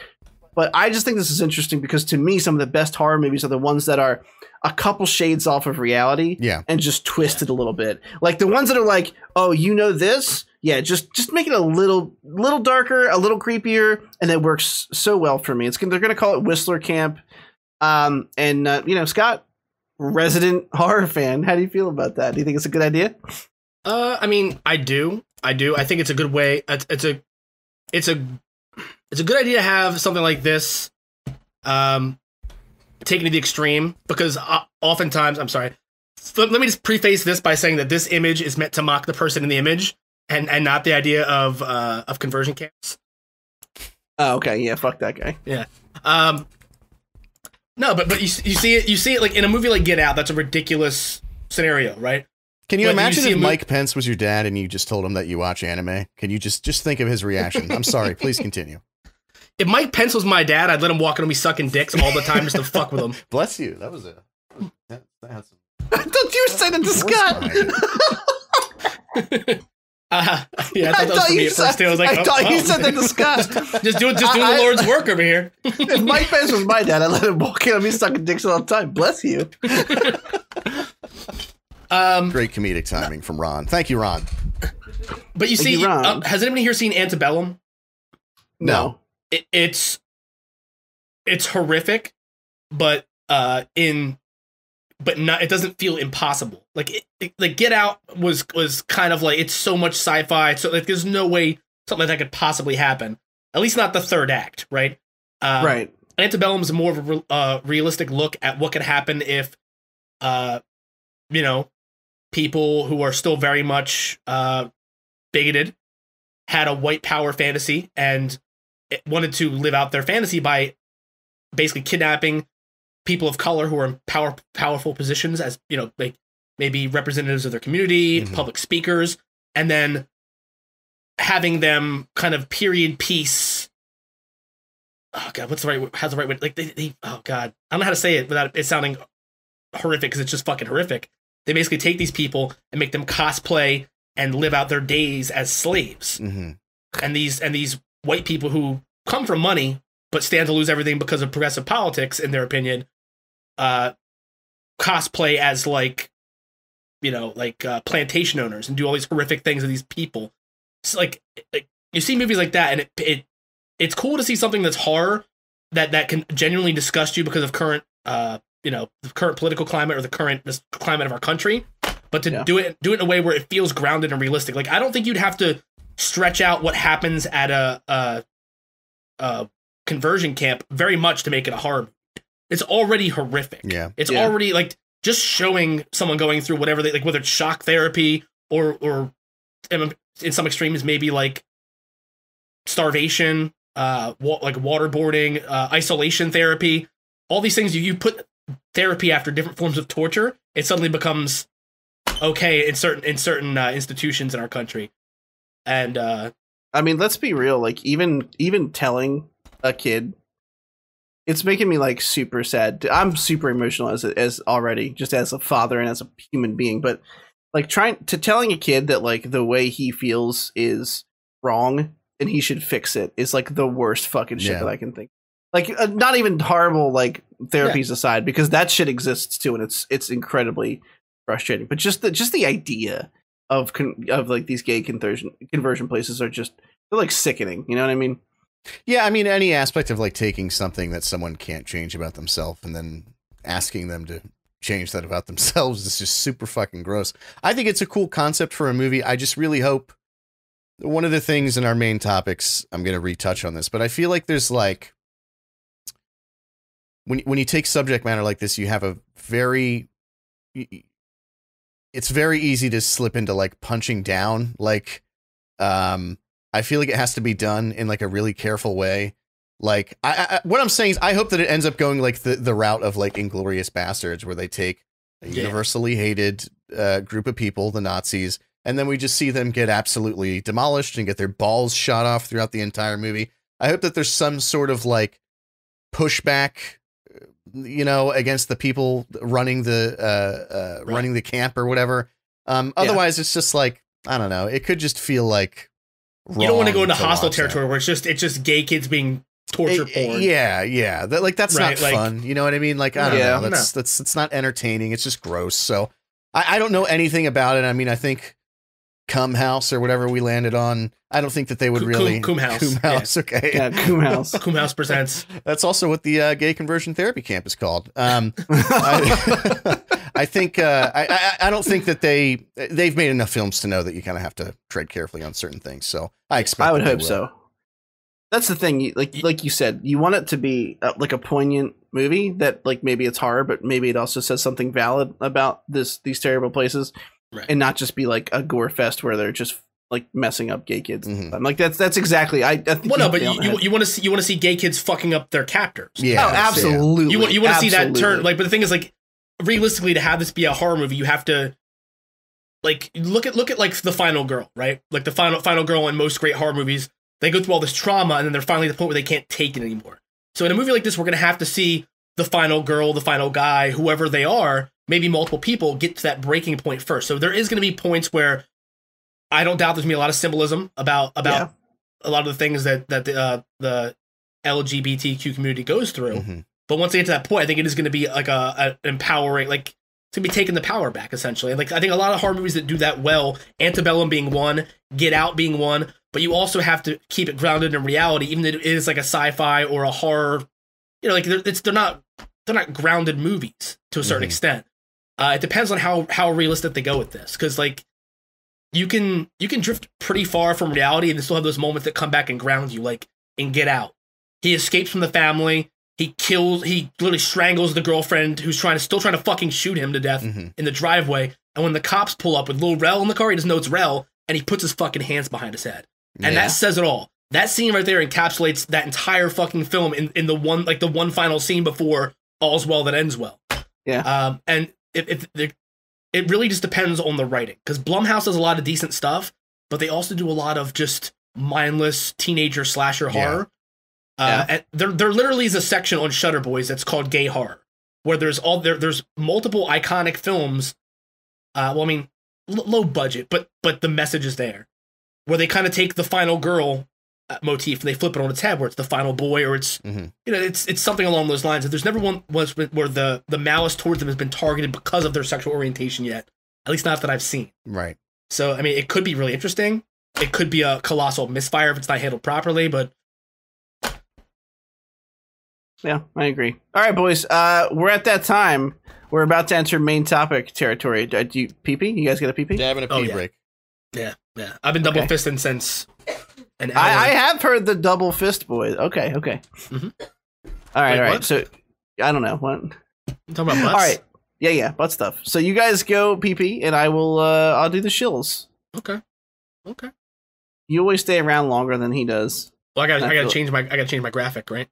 but I just think this is interesting because to me, some of the best horror movies are the ones that are a couple shades off of reality, and just twisted a little bit. Like the ones that are like, oh, this? Yeah, just make it a little darker, a little creepier, and it works so well for me. They're going to call it Whistler Camp, Scott, resident horror fan, how do you feel about that? Do you think it's a good idea?
I mean, I do. I think it's a good way. It's a good idea to have something like this taken to the extreme, because oftentimes, I'm sorry, let me just preface this by saying that this image is meant to mock the person in the image and not the idea of conversion camps.
Oh, okay. Yeah, fuck that guy.
Yeah. No, but you see it like in a movie like Get Out. That's a ridiculous scenario, right?
Can you imagine if Mike Pence was your dad and you just told him that you watch anime? Can you just think of his reaction? I'm sorry, please continue.
If Mike Pence was my dad, I'd let him walk into me sucking dicks all the time just to fuck with him.
Bless you. That was it.
I thought you were saying it to Scott.
Yeah, I thought you said
that to Scott.
just doing the Lord's work over here.
If Mike Pence was my dad, I'd let him walk in on me sucking dicks all the time. Bless you.
Great comedic timing from Ron. Thank you, Ron.
But you see, has anybody here seen Antebellum?
No.
It's horrific, but it doesn't feel impossible. Like Get Out was kind of like, it's so much sci-fi, so like there's no way something like that could possibly happen. At least not the third act, right?
Right.
Antebellum is more of a realistic look at what could happen if, people who are still very much bigoted had a white power fantasy and wanted to live out their fantasy by basically kidnapping people of color who are in powerful positions as, like maybe representatives of their community, public speakers, and then having them kind of period piece. Oh God, how's the right way? Like oh God, I don't know how to say it without it sounding horrific, because it's just fucking horrific. They basically take these people and make them cosplay and live out their days as slaves. And these white people who come from money but stand to lose everything because of progressive politics, in their opinion, cosplay as plantation owners and do all these horrific things to these people. It's like you see movies like that, and it's cool to see something that's horror that can genuinely disgust you because of current the current political climate or the current climate of our country, but to do it in a way where it feels grounded and realistic. Like, I don't think you'd have to stretch out what happens at a conversion camp very much to make it a horror movie. It's already horrific.
Yeah.
It's already like just showing someone going through whatever they like, whether it's shock therapy or in some extremes, maybe like starvation, like waterboarding, isolation therapy, all these things. You put therapy after different forms of torture, it suddenly becomes okay in certain institutions in our country. And
I mean, let's be real. Like even telling a kid, it's making me like super sad. I'm super emotional as already, just as a father and as a human being. But like telling a kid that like the way he feels is wrong and he should fix it is like the worst fucking shit that I can think. Like not even horrible like therapies aside, because that shit exists too, and it's incredibly frustrating. But just the idea of like these gay conversion places are just, they're like sickening. You know what I mean?
Yeah, I mean, any aspect of like taking something that someone can't change about themselves and then asking them to change that about themselves is just super fucking gross. I think it's a cool concept for a movie. I just really hope one of the things in our main topics, I'm going to retouch on this, but I feel like there's like, when you take subject matter like this, you have it's very easy to slip into like punching down. Like, I feel like it has to be done in like a really careful way. Like, what I'm saying is I hope that it ends up going like the route of like Inglourious Bastards, where they take a universally hated group of people, the Nazis, and then we just see them get absolutely demolished and get their balls shot off throughout the entire movie. I hope that there's some sort of like pushback, you know, against the people running the camp or whatever. Otherwise, it's just like, I don't know. It could just feel like
you don't want to go into hostile territory where it's just gay kids being torture porn.
Yeah. That's
right,
not
like,
fun. You know what I mean? Like, I don't know. That's it's not entertaining. It's just gross. So I don't know anything about it. I mean, I think Cum House or whatever we landed on, I don't think that they would really.
Cum House.
Cum House, okay.
Yeah, Cum House.
Cum House presents.
That's also what the gay conversion therapy camp is called. I think I don't think that they've made enough films to know that you kind of have to tread carefully on certain things. So I expect.
I would hope so. That's the thing. Like you said, you want it to be like a poignant movie that like maybe it's horror, but maybe it also says something valid about these terrible places, right, and not just be like a gore fest where they're just like messing up gay kids. Mm-hmm. I'm like that's exactly. I think
well, no, but you want to see gay kids fucking up their captors.
Yeah, absolutely.
You want to see that turn. Like, but the thing is, like, realistically, to have this be a horror movie, you have to like look at like the final girl, right? Like the final girl in most great horror movies, they go through all this trauma and then they're finally at the point where they can't take it anymore. So in a movie like this, we're gonna have to see the final girl, the final guy, whoever they are, maybe multiple people, get to that breaking point first. So there is gonna be points where I don't doubt there's gonna be a lot of symbolism about a lot of the things that the LGBTQ community goes through. Mm-hmm. But once they get to that point, I think it is going to be like a empowering, like it's going to be taking the power back, essentially. Like, I think a lot of horror movies that do that well, Antebellum being one, Get Out being one, but you also have to keep it grounded in reality, even if it is like a sci-fi or a horror. You know, like they're not grounded movies to a certain extent. It depends on how realistic they go with this, because like you can drift pretty far from reality and still have those moments that come back and ground you, like in Get Out. He escapes from the family. He literally strangles the girlfriend who's still trying to fucking shoot him to death in the driveway. And when the cops pull up with Lil Rel in the car, he doesn't know it's Rel, and he puts his fucking hands behind his head. And that says it all. That scene right there encapsulates that entire fucking film in the one final scene before All's Well That Ends Well.
Yeah.
And it really just depends on the writing, because Blumhouse does a lot of decent stuff, but they also do a lot of just mindless teenager slasher horror. And there literally is a section on Shudder Boys that's called gay horror, where there's multiple iconic films. Well, I mean, low budget, but the message is there, where they kind of take the final girl motif and they flip it on its head, where it's the final boy, or it's it's something along those lines. And there's never one where the malice towards them has been targeted because of their sexual orientation yet, at least not that I've seen.
Right.
So I mean, it could be really interesting. It could be a colossal misfire if it's not handled properly, but.
Yeah, I agree. All right, boys. We're at that time. We're about to enter main topic territory. Do you pee-pee? You guys get a pee-pee?
Yeah, having a pee break.
Yeah. I've been double fisting since an hour.
I have heard the double fist, boys. Okay. Mm-hmm. All right. What? So, I don't know. What?
You talking about butts?
All right. Yeah, butt stuff. So you guys go pee-pee, and I'll do the shills.
Okay.
You always stay around longer than he does.
Well, I gotta change my graphic, right?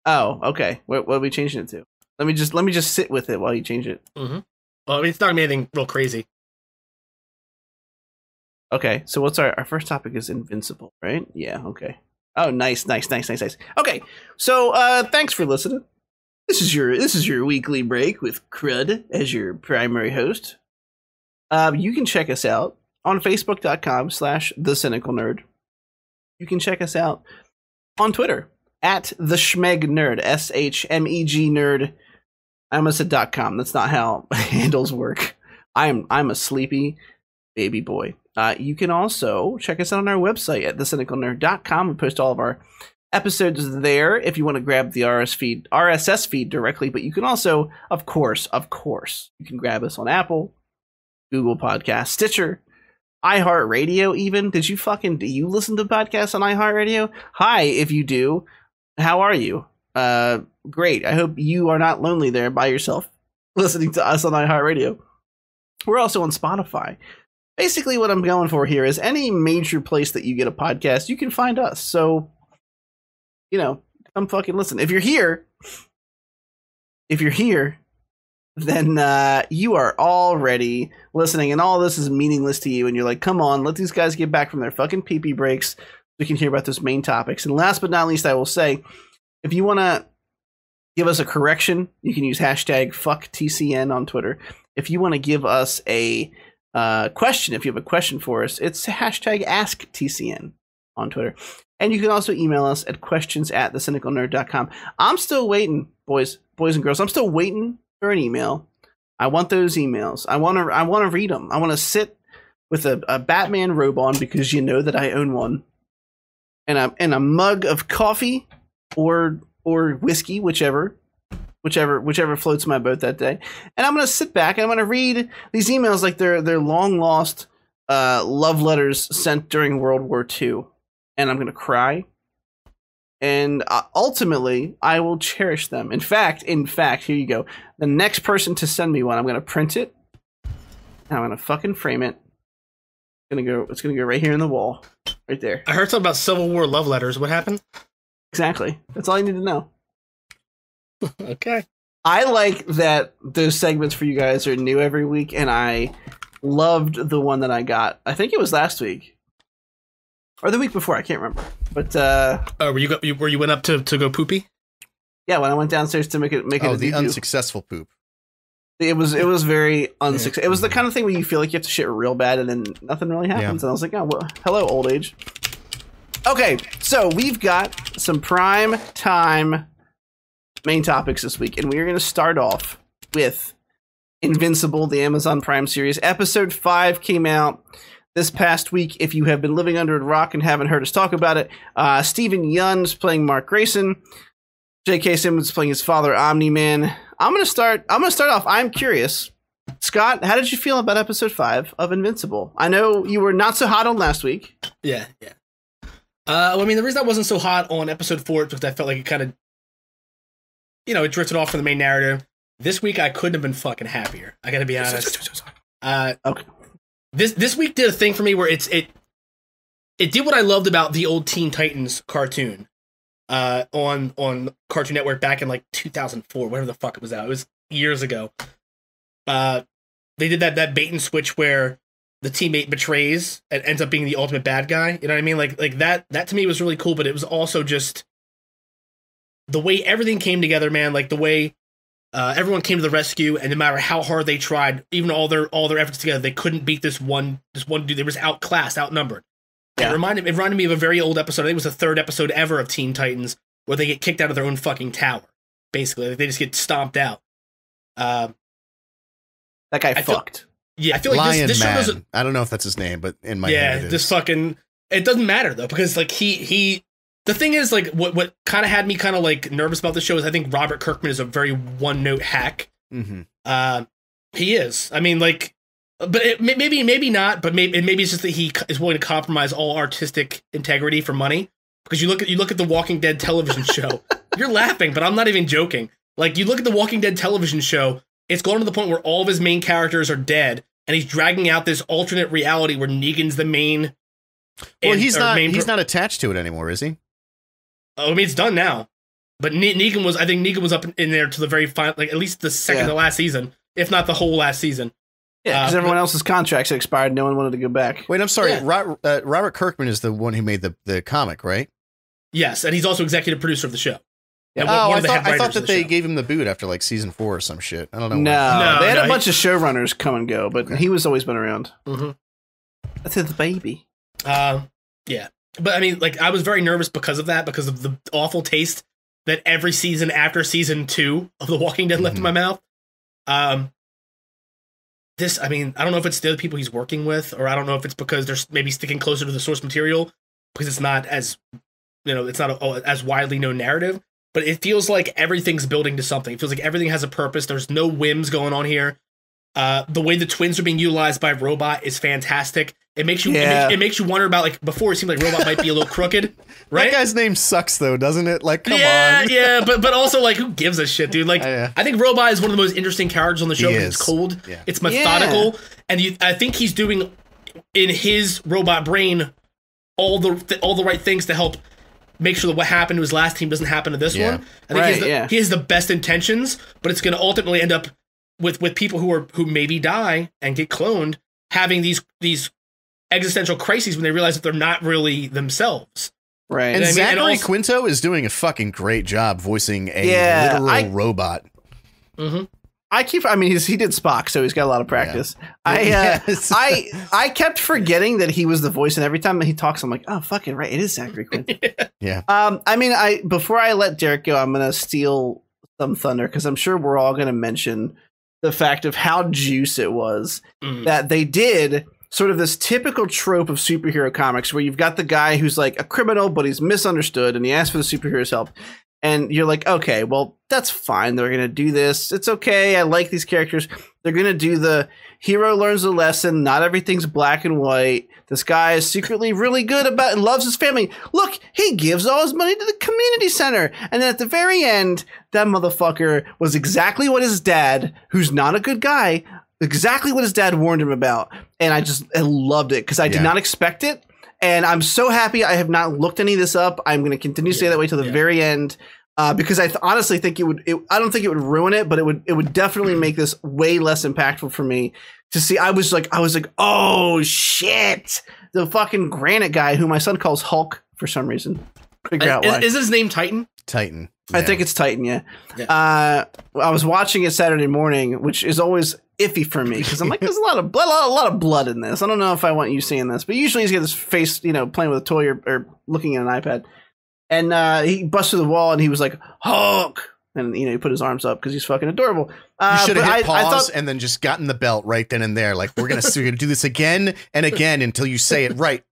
Oh, okay. What are we changing it to? Let me just sit with it while you change it.
Mm-hmm. Well, I mean, it's not gonna be anything real crazy.
Okay, so what's our first topic is Invincible, right? Yeah, okay. Oh, nice. Okay, so thanks for listening. This is your weekly break with Crud as your primary host. You can check us out on Facebook.com/TheCynicalNerd. You can check us out on Twitter at the Schmeg Nerd, SHMEG Nerd. I almost said .com. That's not how handles work. I'm a sleepy baby boy. You can also check us out on our website at thecynicalnerd.com. We post all of our episodes there if you want to grab the RSS feed directly. But you can also, of course, you can grab us on Apple, Google Podcasts, Stitcher, iHeartRadio even. Do you listen to podcasts on iHeartRadio? Hi, if you do. How are you? Great. I hope you are not lonely there by yourself listening to us on iHeartRadio. We're also on Spotify. Basically, what I'm going for here is any major place that you get a podcast, you can find us. So, come fucking listen. If you're here, then you are already listening, and all this is meaningless to you, and you're like, come on, let these guys get back from their fucking pee-pee breaks so we can hear about those main topics. And last but not least, I will say, if you want to give us a correction, you can use hashtag #FuckTCN on Twitter. If you want to give us a question, if you have a question for us, it's hashtag AskTCN on Twitter. And you can also email us at questions@thecynicalnerd.com. I'm still waiting, boys and girls. I'm still waiting for an email. I want those emails. I want to read them. I want to sit with a Batman robe on, because you know that I own one, and a mug of coffee or whiskey, whichever floats my boat that day. And I'm going to sit back and I'm going to read these emails like they're long lost love letters sent during World War II. And I'm going to cry. And ultimately, I will cherish them. In fact, here you go. The next person to send me one, I'm going to print it. And I'm going to fucking frame it. It's going to go right here in the wall. Right there.
I heard something about Civil War love letters. What happened?
Exactly. That's all you need to know.
Okay.
I like that those segments for you guys are new every week, and I loved the one that I got. I think it was last week. Or the week before, I can't remember. But
where you went up to go poopy?
Yeah, when I went downstairs to make it.
Oh, the unsuccessful poop.
It was very unsuccessful. It was the kind of thing where you feel like you have to shit real bad, and then nothing really happens. Yeah. And I was like, oh, well, hello, old age. Okay, so we've got some prime time main topics this week, and we are going to start off with Invincible, the Amazon Prime series. Episode 5 came out this past week. If you have been living under a rock and haven't heard us talk about it, Stephen Yeun's playing Mark Grayson. J.K. Simmons playing his father, Omni-Man. I'm going to start off. I'm curious. Scott, how did you feel about episode 5 of Invincible? I know you were not so hot on last week.
Yeah. Well, I mean, the reason I wasn't so hot on episode 4 is because I felt like it kind of, it drifted off from the main narrative. This week, I couldn't have been fucking happier. I gotta be honest.
Okay.
This week did a thing for me where it did what I loved about the old Teen Titans cartoon on Cartoon Network back in like 2004, whatever the fuck it was out. It was years ago. They did that bait and switch where the teammate betrays and ends up being the ultimate bad guy. You know what I mean? Like that to me was really cool, but it was also just the way everything came together, man. Like the way everyone came to the rescue, and no matter how hard they tried, even all their efforts together, they couldn't beat this one dude. They was outclassed, outnumbered. Yeah. It reminded me of a very old episode. I think it was the 3rd episode ever of Teen Titans, where they get kicked out of their own fucking tower. Basically, like they just get stomped out.
That guy fucked.
I feel like
Lion
this show
Man.
doesn't.
I don't know if that's his name, but in my head it is.
This fucking. It doesn't matter though, because like he. The thing is, like, what kind of had me kind of like nervous about the show is I think Robert Kirkman is a very one-note hack.
Mm-hmm.
He is. I mean, like, but maybe not. But maybe it's just that he is willing to compromise all artistic integrity for money. Because you look at the Walking Dead television show. You're laughing, but I'm not even joking. Like, you look at the Walking Dead television show. It's gone to the point where all of his main characters are dead, and he's dragging out this alternate reality where Negan's the main.
Well, he's not attached to it anymore, is he?
I mean, it's done now, but Negan was up in there to the very final, like at least the second to last season, if not the whole last season.
Yeah, because everyone else's contracts had expired. No one wanted to go back.
Wait, I'm sorry. Yeah. Robert Kirkman is the one who made the comic, right?
Yes, and he's also executive producer of the show.
Yeah, I thought that they gave him the boot after like season 4 or some shit. I don't know.
No, they had a bunch of showrunners come and go, but he was always been around.
Mm-hmm.
That's his baby.
Yeah. But I mean, like, I was very nervous because of that, because of the awful taste that every season after season 2 of The Walking Dead left in my mouth. this, I mean, I don't know if it's the other people he's working with, or I don't know if it's because they're maybe sticking closer to the source material because it's not as, it's not as widely known narrative, but it feels like everything's building to something. It feels like everything has a purpose. There's no whims going on here. The way the twins are being utilized by Robot is fantastic. It makes you it makes you wonder about, like, before it seemed like Robot might be a little crooked, right?
That guy's name sucks though, doesn't it? Like, come on.
Yeah, but also, like, who gives a shit, dude? Like, I think Robot is one of the most interesting characters on the show because it's cold, it's methodical, and I think he's doing in his robot brain all the right things to help make sure that what happened to his last team doesn't happen to this one. I think he has the best intentions, but it's going to ultimately end up with people who maybe die and get cloned having these existential crises when they realize that they're not really themselves.
Right. And Zachary Quinto is doing a fucking great job voicing a literal robot.
Mm-hmm.
He did Spock, so he's got a lot of practice. Yeah. I kept forgetting that he was the voice, and every time he talks, I'm like, oh, fucking right, it is Zachary Quinto.
Yeah.
Before I let Derek go, I'm gonna steal some thunder because I'm sure we're all gonna mention the fact of how juice it was that they did sort of this typical trope of superhero comics where you've got the guy who's like a criminal, but he's misunderstood and he asks for the superhero's help. And you're like, okay, well, that's fine. They're going to do this. It's okay. I like these characters. They're going to do the hero learns a lesson. Not everything's black and white. This guy is secretly really good about and loves his family. Look, he gives all his money to the community center. And then at the very end, that motherfucker was exactly what his dad, who's not a good guy, exactly what his dad warned him about. And I loved it because I did not expect it. And I'm so happy I have not looked any of this up. I'm going to continue to say that way till the very end because I honestly think I don't think it would ruin it, but it would definitely make this way less impactful for me to see. I was like, oh shit, the fucking granite guy who my son calls Hulk for some reason. Figure out why.
Is his name Titan?
Titan.
I think it's Titan. Yeah. I was watching it Saturday morning, which is always iffy for me because I'm like, there's a lot of blood in this. I don't know if I want you seeing this, but usually he's got his face, playing with a toy or looking at an iPad, and he busts through the wall and he was like, Hulk, and he put his arms up because he's fucking adorable.
You should have hit pause and then just gotten the belt right then and there. Like, we're gonna do this again and again until you say it right.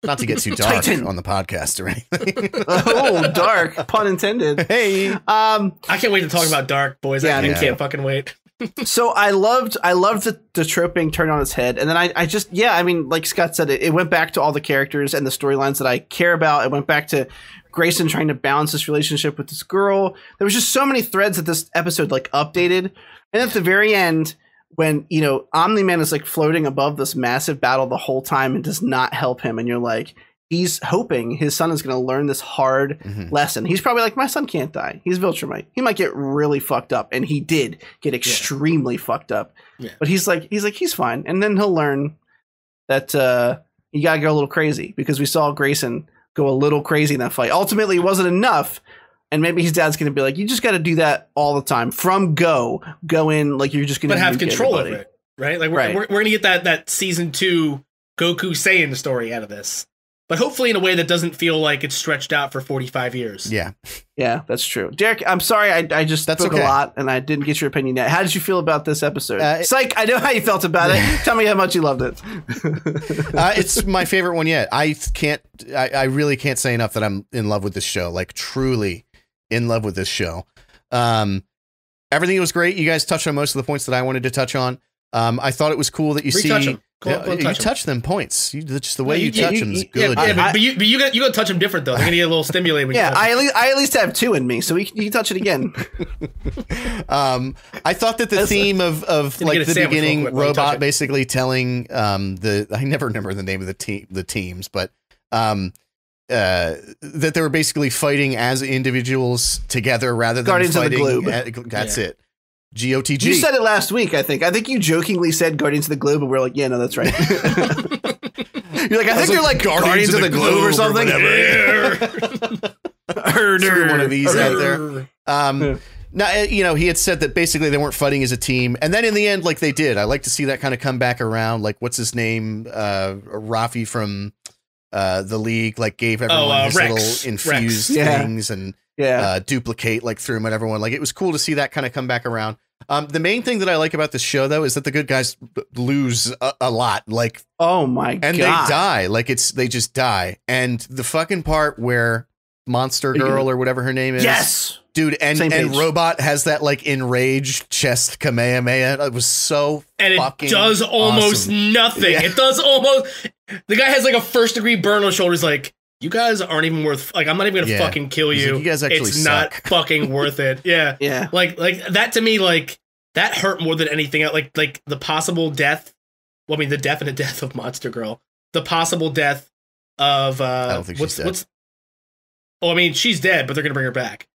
Not to get too dark on the podcast or anything.
Oh, dark, pun intended.
Hey,
I can't wait to talk about dark, boys. I can't fucking wait.
So I loved the trope being turned on its head, and then I just like Scott said, it went back to all the characters and the storylines that I care about. It went back to Grayson trying to balance this relationship with this girl. There was just so many threads that this episode updated, and at the very end, when Omni-Man is floating above this massive battle the whole time and does not help him, and you're like, he's hoping his son is going to learn this hard lesson. He's probably like, my son can't die. He's Viltrumite. He might get really fucked up. And he did get extremely fucked up. Yeah. But he's like, he's fine. And then he'll learn that you got to go a little crazy because we saw Grayson go a little crazy in that fight. Ultimately, it wasn't enough. And maybe his dad's going to be like, you just got to do that all the time. From go in like you're just going to
have control of it. Right? Like we're going to get that season 2 Goku Saiyan story out of this. But hopefully in a way that doesn't feel like it's stretched out for 45 years.
Yeah.
Yeah, that's true. Derek, I'm sorry. I just spoke a lot and I didn't get your opinion yet. How did you feel about this episode? Psych, I know how you felt about it. Tell me how much you loved it.
It's my favorite one yet. I really can't say enough that I'm in love with this show. Like, truly in love with this show. Everything was great. You guys touched on most of the points that I wanted to touch on. I thought it was cool that you you touch them points. Just the way you touch them is good.
But you got to touch them different though. They're gonna get a little stimulated. When
I at least have 2 in me, so you can touch it again.
I thought that the theme of the beginning, Robot basically telling I never remember the name of the teams, but that they were basically fighting as individuals together rather than
Guardians
fighting.
Of the Globe.
That's it. GOTG.
You said it last week, I think. I think you jokingly said Guardians of the Globe, and we're like, yeah, no, that's right. You're like, I think they're like Guardians of the Globe or something.
One of these out there. Now, he had said that basically they weren't fighting as a team. And then in the end, like they did. I like to see that kind of come back around. Like, what's his name? Rafi from the League, like, gave everyone his little infused things and duplicate, like, threw them at everyone. Like, it was cool to see that kind of come back around. The main thing that I like about this show, though, is that the good guys lose a lot. Like,
oh my god,
and they die. Like they just die. And the fucking part where Monster Girl or whatever her name is,
yes,
dude, and Robot has that like enraged chest Kamehameha. It was so
and
fucking
it does almost
awesome.
nothing.
Yeah.
It does almost. The guy has like a 1st-degree burn on his shoulders. Like, you guys aren't even worth. Like, I'm not even gonna fucking kill you.
Like, you guys actually
it's
suck.
not fucking worth it. Yeah,
yeah.
Like that to me, like that hurt more than anything. Like the possible death. Well, I mean, the definite death of Monster Girl. The possible death of
I don't think she's dead.
Oh, I mean, she's dead, but they're gonna bring her back.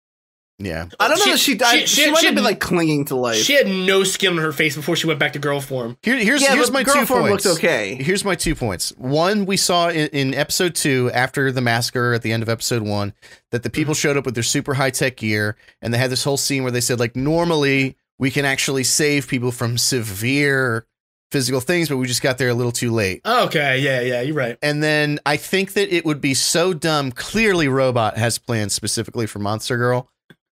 Yeah, I don't know that she died. She might have been like clinging to life.
She had no skin on her face before she went back to girl form.
Here's my
girl
2
form
points.
Looked okay.
Here's my 2 points. One, we saw in episode 2, after the massacre at the end of episode 1, that the people showed up with their super high tech gear, and they had this whole scene where they said, like, normally we can actually save people from severe physical things, but we just got there a little too late.
Okay, yeah, you're right.
And then I think that it would be so dumb. Clearly, Robot has plans specifically for Monster Girl.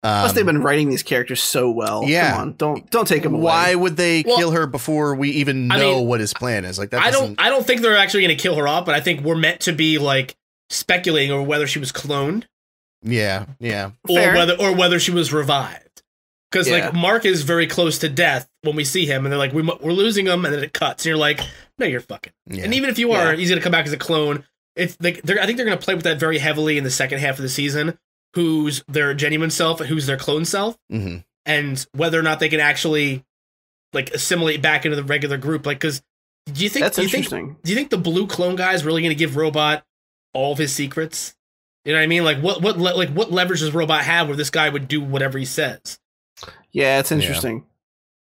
Plus, they've been writing these characters so well.
Yeah,
come on, don't take them away.
Why would they kill her before we even know what his plan is? Like that.
I don't think they're actually going to kill her off, but I think we're meant to be like speculating over whether she was cloned.
Yeah.
Or whether she was revived. Because like Mark is very close to death when we see him, and they're like, we're losing him, and then it cuts, and you're like, no, you're fucking. Yeah. And even if you are, he's going to come back as a clone. It's like I think they're going to play with that very heavily in the second half of the season. Who's their genuine self and who's their clone self, and whether or not they can actually like assimilate back into the regular group. Like, because do you think
that's interesting?
Do you think the blue clone guy is really going to give Robot all of his secrets? You know what I mean? Like, what leverage does Robot have where this guy would do whatever he says?
Yeah, it's interesting.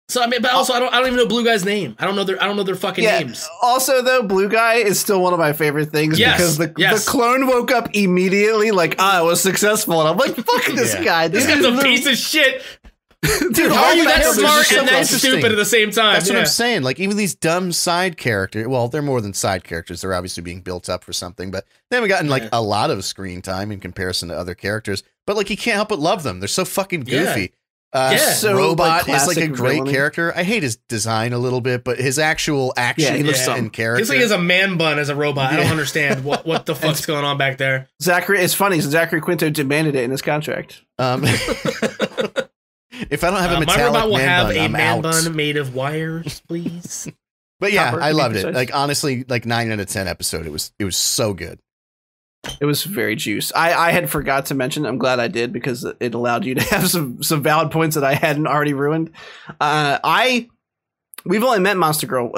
So I mean, but also I don't even know Blue Guy's name. I don't know their fucking names.
Also, though, Blue Guy is still one of my favorite things because the clone woke up immediately like, I was successful, and I'm like, fuck this guy.
This guy's a piece of shit.
Dude,
how are you that smart and that stupid at the same time?
That's what I'm saying. Like, even these dumb side characters, well, they're more than side characters. They're obviously being built up for something, but they haven't gotten like a lot of screen time in comparison to other characters. But like, you can't help but love them. They're so fucking goofy. So Robot is like a great character. I hate his design a little bit, but his actual action and character.
He's like he has a man bun as a robot. I don't understand what the fuck's going on back there.
It's funny. Zachary Quinto demanded it in his contract.
If I don't have a metallic
my robot will
man
have
bun,
a
I'm
man
out.
bun made of wires, please.
But yeah, I loved it. Like, honestly, like 9 out of 10 episode. It was so good.
It was very juice. I had forgot to mention. I'm glad I did because it allowed you to have some valid points that I hadn't already ruined. We've only met Monster Girl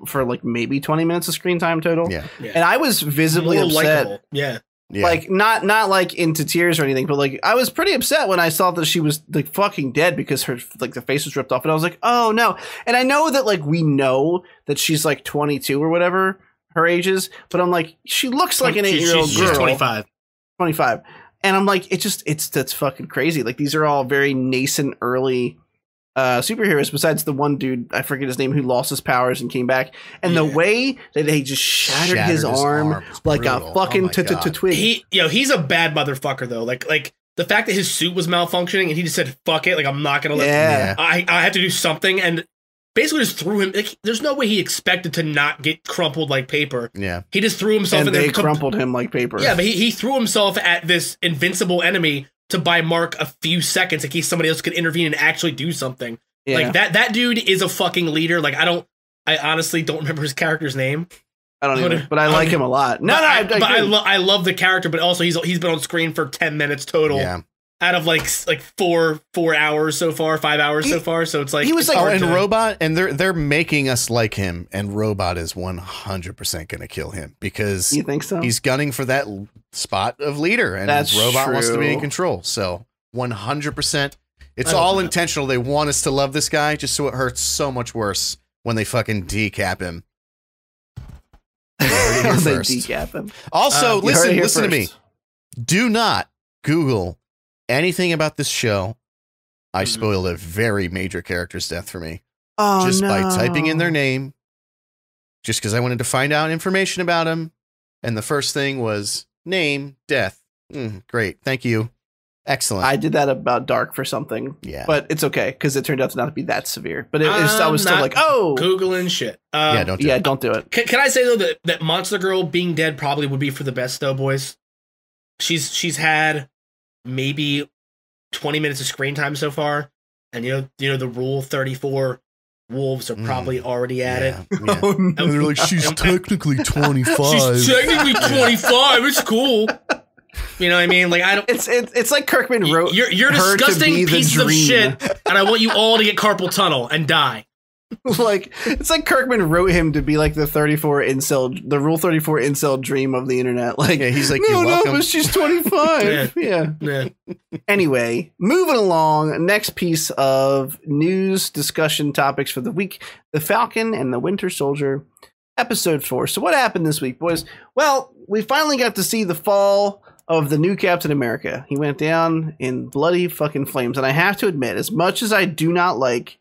for like maybe 20 minutes of screen time total.
Yeah.
And I was visibly upset.
Likeable. Yeah.
Like not like into tears or anything, but like I was pretty upset when I saw that she was like fucking dead because her like the face was ripped off, and I was like, oh no. And I know that like we know that she's like 22 or whatever her age is, but I'm like, she looks like an 8-year-old girl.
She's 25.
25. And I'm like, that's fucking crazy. Like, these are all very nascent early superheroes, besides the one dude, I forget his name, who lost his powers and came back. And the way that they just shattered his arm like a fucking twig.
He's a bad motherfucker, though. Like the fact that his suit was malfunctioning and he just said, fuck it, like, I'm not gonna let I have to do something, and basically just threw him. Like, there's no way he expected to not get crumpled like paper.
Yeah,
he just threw himself in there.
They crumpled him like paper.
Yeah, but he threw himself at this invincible enemy to buy Mark a few seconds in case somebody else could intervene and actually do something. Yeah. Like that dude is a fucking leader. Like, I honestly don't remember his character's name.
I don't either, but I like him a lot.
I love the character, but also he's been on screen for 10 minutes total.
Yeah.
Out of like 4 hours so far, 5 hours so far, so it's like
he was like,
and Robot, and they're making us like him, and Robot is 100% going to kill him because
you think so?
He's gunning for that spot of leader, and Robot wants to be in control. So 100%, it's all intentional. They want us to love this guy, just so it hurts so much worse when they fucking decap him.
They decap him.
Also, listen to me. Do not Google anything about this show. I spoiled a very major character's death for me. By typing in their name, just because I wanted to find out information about him. And the first thing was name, death. Great. Thank you. Excellent.
I did that about Dark for something.
Yeah.
But it's okay because it turned out to not be that severe. But I was still like, oh.
Googling shit.
Don't do it.
Can I say, though, that Monster Girl being dead probably would be for the best, though, boys? She's had maybe 20 minutes of screen time so far. And, you know the Rule 34 wolves are probably already at it.
Yeah. Oh, no. They're like, she's technically 25.
She's technically 25. It's cool. You know what I mean? Like, I don't.
It's like Kirkman wrote.
You're
her
disgusting
to be
pieces
the
of
dream.
shit, and I want you all to get carpal tunnel and die.
Like, it's like Kirkman wrote him to be like the Rule 34 incel dream of the internet. Like,
he's like,
no, but she's 25. yeah. Anyway, moving along. Next piece of news discussion topics for the week: The Falcon and the Winter Soldier, episode 4. So, what happened this week, boys? Well, we finally got to see the fall of the new Captain America. He went down in bloody fucking flames. And I have to admit, as much as I do not like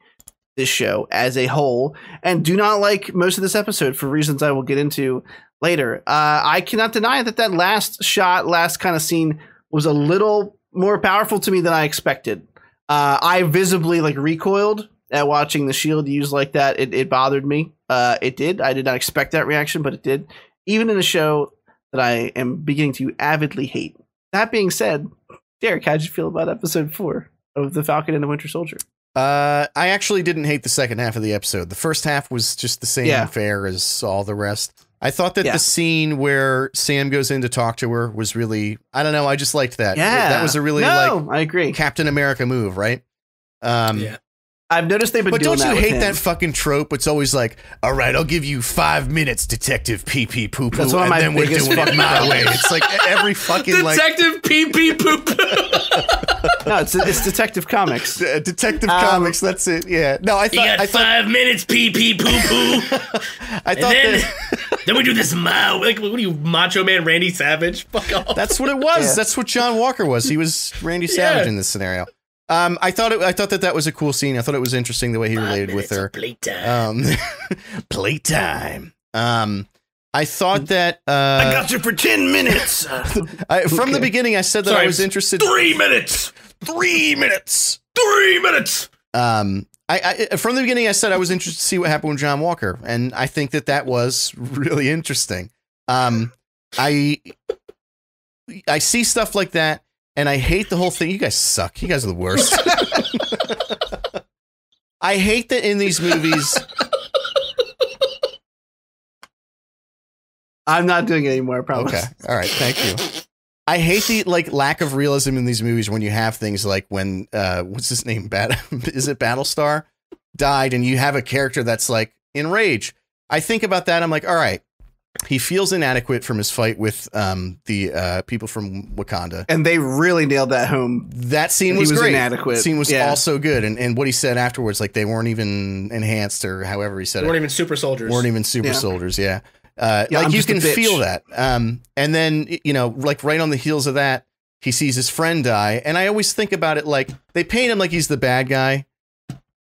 this show as a whole, and do not like most of this episode for reasons I will get into later, I cannot deny that last kind of scene was a little more powerful to me than I expected. I visibly recoiled at watching the shield used like that. It bothered me. It did. I did not expect that reaction, but it did. Even in a show that I am beginning to avidly hate. That being said, Derek, how'd you feel about episode 4 of The Falcon and the Winter Soldier?
I actually didn't hate the second half of the episode. The first half was just the same fare as all the rest. I thought that the scene where Sam goes in to talk to her was really, I don't know, I just liked that.
Yeah.
That was a really
I agree.
Captain America move, right?
I've noticed they've been doing that.
But don't you hate
him.
that fucking trope? It's always like, all right, I'll give you 5 minutes, Detective Pee Pee Poo Poo, and then we're doing it my way. It's like every fucking
Detective Pee Pee Poo Poo.
No, it's Detective Comics.
Detective Comics. That's it. Yeah. No, I thought
you got 5 minutes, Pee Pee Poo Poo.
I thought
then we do this. What are you, Macho Man Randy Savage? Fuck off.
That's what it was. Yeah. That's what John Walker was. He was Randy Savage in this scenario. I thought that was a cool scene. I thought it was interesting the way he related with her.
Playtime.
Playtime. I thought that
I got you for 10 minutes.
From the beginning, I said that I was interested.
3 minutes.
3 minutes.
3 minutes.
I from the beginning, I said I was interested to see what happened with John Walker, and I think that was really interesting. I see stuff like that. And I hate the whole thing. You guys suck. You guys are the worst. I hate that in these movies.
I'm not doing it anymore, I promise.
Okay. All right. Thank you. I hate the lack of realism in these movies when you have things like when what's his name? Is it Battlestar died and you have a character that's like in rage. I think about that. I'm like, all right. He feels inadequate from his fight with the people from Wakanda.
And they really nailed that home.
That scene was great.
Inadequate.
That scene was also good. And what he said afterwards, like they weren't even enhanced or however he said it.
Weren't even super soldiers.
Yeah. Like you can feel that. And then, like right on the heels of that, he sees his friend die. And I always think about it like they paint him like he's the bad guy.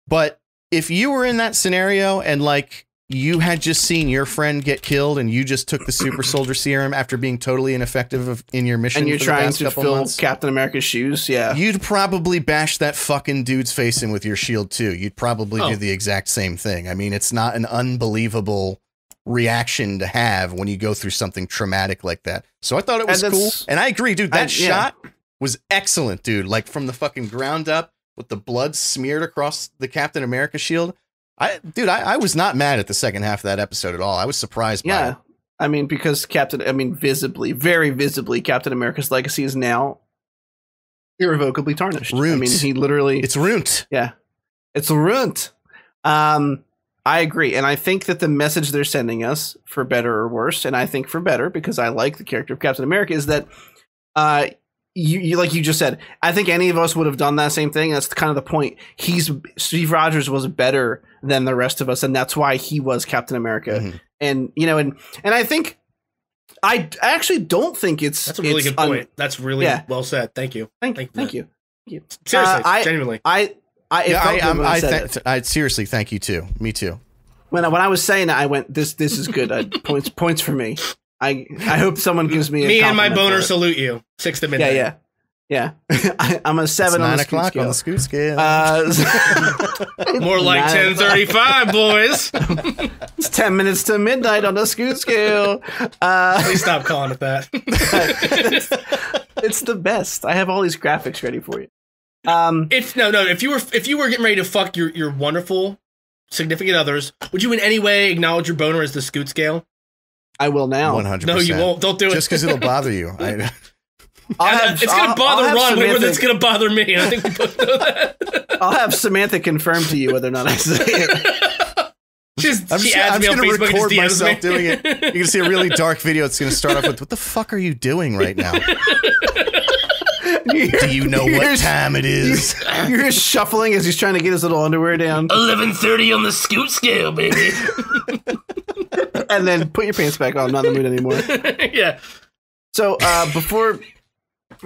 But if you were in that scenario and like, you had just seen your friend get killed and you just took the super soldier serum after being totally ineffective in your mission.
And you're trying to fill
months,
Captain America's shoes. Yeah.
You'd probably bash that fucking dude's face in with your shield too. You'd probably do the exact same thing. I mean, it's not an unbelievable reaction to have when you go through something traumatic like that. So I thought it was cool. And I agree, dude, that shot was excellent, dude. Like from the fucking ground up with the blood smeared across the Captain America shield. I was not mad at the second half of that episode at all. I was surprised by it.
I mean, because very visibly, Captain America's legacy is now irrevocably tarnished.
Ruined.
I mean, he literally...
It's ruined.
Yeah. It's ruined. I agree. And I think that the message they're sending us, for better or worse, and I think for better, because I like the character of Captain America, is that you like you just said, I think any of us would have done that same thing. That's kind of the point. Steve Rogers was better than the rest of us, and that's why he was Captain America. Mm-hmm. And and I think I actually don't think
that's a really good point. That's really well said. Thank you.
Thank you.
Seriously, genuinely.
I seriously thank you too. Me too.
When I was saying that, I went, this is good. Points for me. I hope someone gives me a
and my boner salute you. 6 to midnight.
Yeah, I'm a 7 on the Scoot scale.
On the Scoot scale.
More like 10:35, boys.
It's 10 minutes to midnight on the Scoot scale.
Please stop calling it that.
It's the best. I have all these graphics ready for you.
If you were getting ready to fuck your wonderful significant others, would you in any way acknowledge your boner as the Scoot scale?
I will now.
100%.
No, you won't. Don't do it.
Just because it'll bother you.
It's going to bother Ron more than it's going to bother me. I think we both know that.
I'll have Samantha confirm to you whether or not I say it.
She adds me on Facebook and just DMs
myself
me.
doing it. You're going to see a really dark video. It's going to start off with, what the fuck are you doing right now? Do you know what time it is?
You're just shuffling as he's trying to get his little underwear down.
11:30 on the Scoot scale, baby.
And then put your pants back on. I'm not in the mood anymore.
Yeah.
So before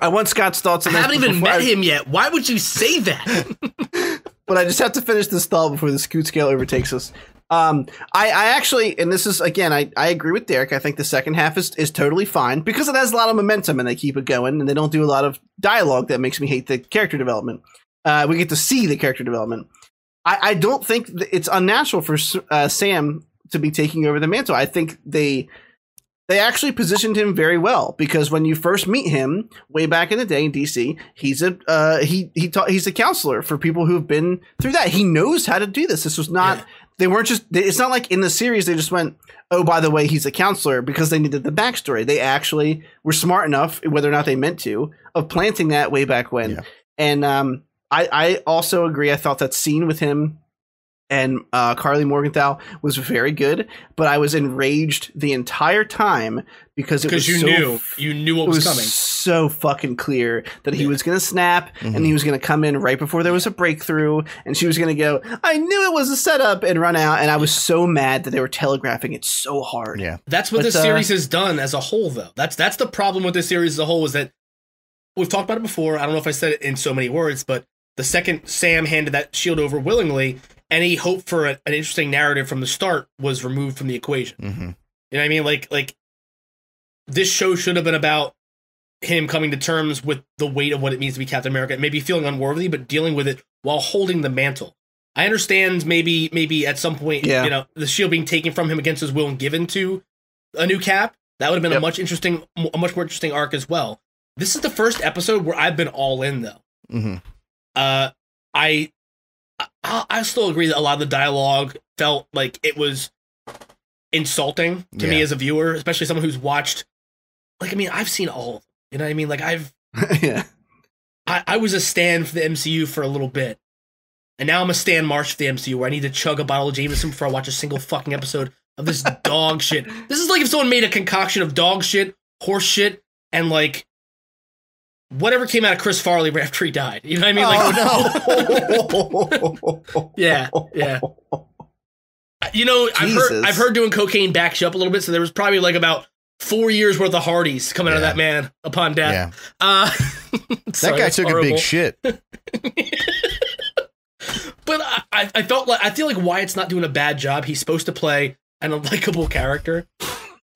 I want Scott's thoughts on this.
I haven't even met him yet. Why would you say that?
But I just have to finish this thought before the Scoot scale overtakes us. I actually, and this is, again, I agree with Derek. I think the second half is totally fine because it has a lot of momentum and they keep it going and they don't do a lot of dialogue that makes me hate the character development. We get to see the character development. I don't think it's unnatural for Sam to be taking over the mantle. I think they actually positioned him very well because when you first meet him way back in the day in DC, he's a counselor for people who've been through that. He knows how to do this. This was not. Yeah. They weren't just. It's not like in the series they just went, oh, by the way, he's a counselor because they needed the backstory. They actually were smart enough, whether or not they meant to, of planting that way back when. Yeah. And I also agree. I thought that scene with him and Carly Morgenthau was very good, but I was enraged the entire time because you knew what was coming. So fucking clear that he was going to snap and he was going to come in right before there was a breakthrough, and she was going to go, I knew it was a setup, and run out. And I was so mad that they were telegraphing it so hard.
Yeah,
that's what this series has done as a whole, though. That's the problem with this series as a whole, is that we've talked about it before. I don't know if I said it in so many words, but the second Sam handed that shield over willingly, any hope for an interesting narrative from the start was removed from the equation. You know what I mean? Like this show should have been about him coming to terms with the weight of what it means to be Captain America, maybe feeling unworthy, but dealing with it while holding the mantle. I understand maybe at some point, you know, the shield being taken from him against his will and given to a new Cap. That would have been a much more interesting arc as well. This is the first episode where I've been all in, though. I still agree that a lot of the dialogue felt like it was insulting to me as a viewer, especially someone who's watched. Like, I mean, I've seen all of them. You know what I mean? Like, I was a stan for the MCU for a little bit, and now I'm a Stan Marsh for the MCU, where I need to chug a bottle of Jameson before I watch a single fucking episode of this dog shit. This is like if someone made a concoction of dog shit, horse shit, and like whatever came out of Chris Farley right after he died. You know what I mean? Like, yeah. You know, I've heard doing cocaine backs you up a little bit, so there was probably like about 4 years worth of Hardys coming out of that man upon death.
Yeah.
Sorry,
that guy took horrible. A big shit.
But I feel like Wyatt's not doing a bad job. He's supposed to play an unlikable character.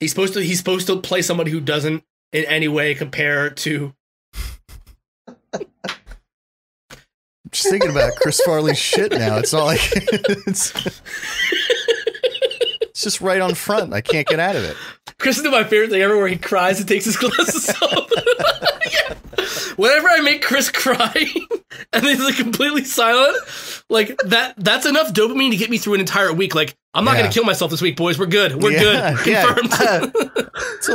He's supposed to play somebody who doesn't in any way compare to.
I'm just thinking about Chris Farley's shit now. It's not like it's just right on front. I can't get out of it.
Chris is my favorite thing ever, where he cries and takes his glasses off. Whenever I make Chris cry and he's like completely silent, like that's enough dopamine to get me through an entire week. Like, I'm not going to kill myself this week, boys. We're good. We're good. Confirmed.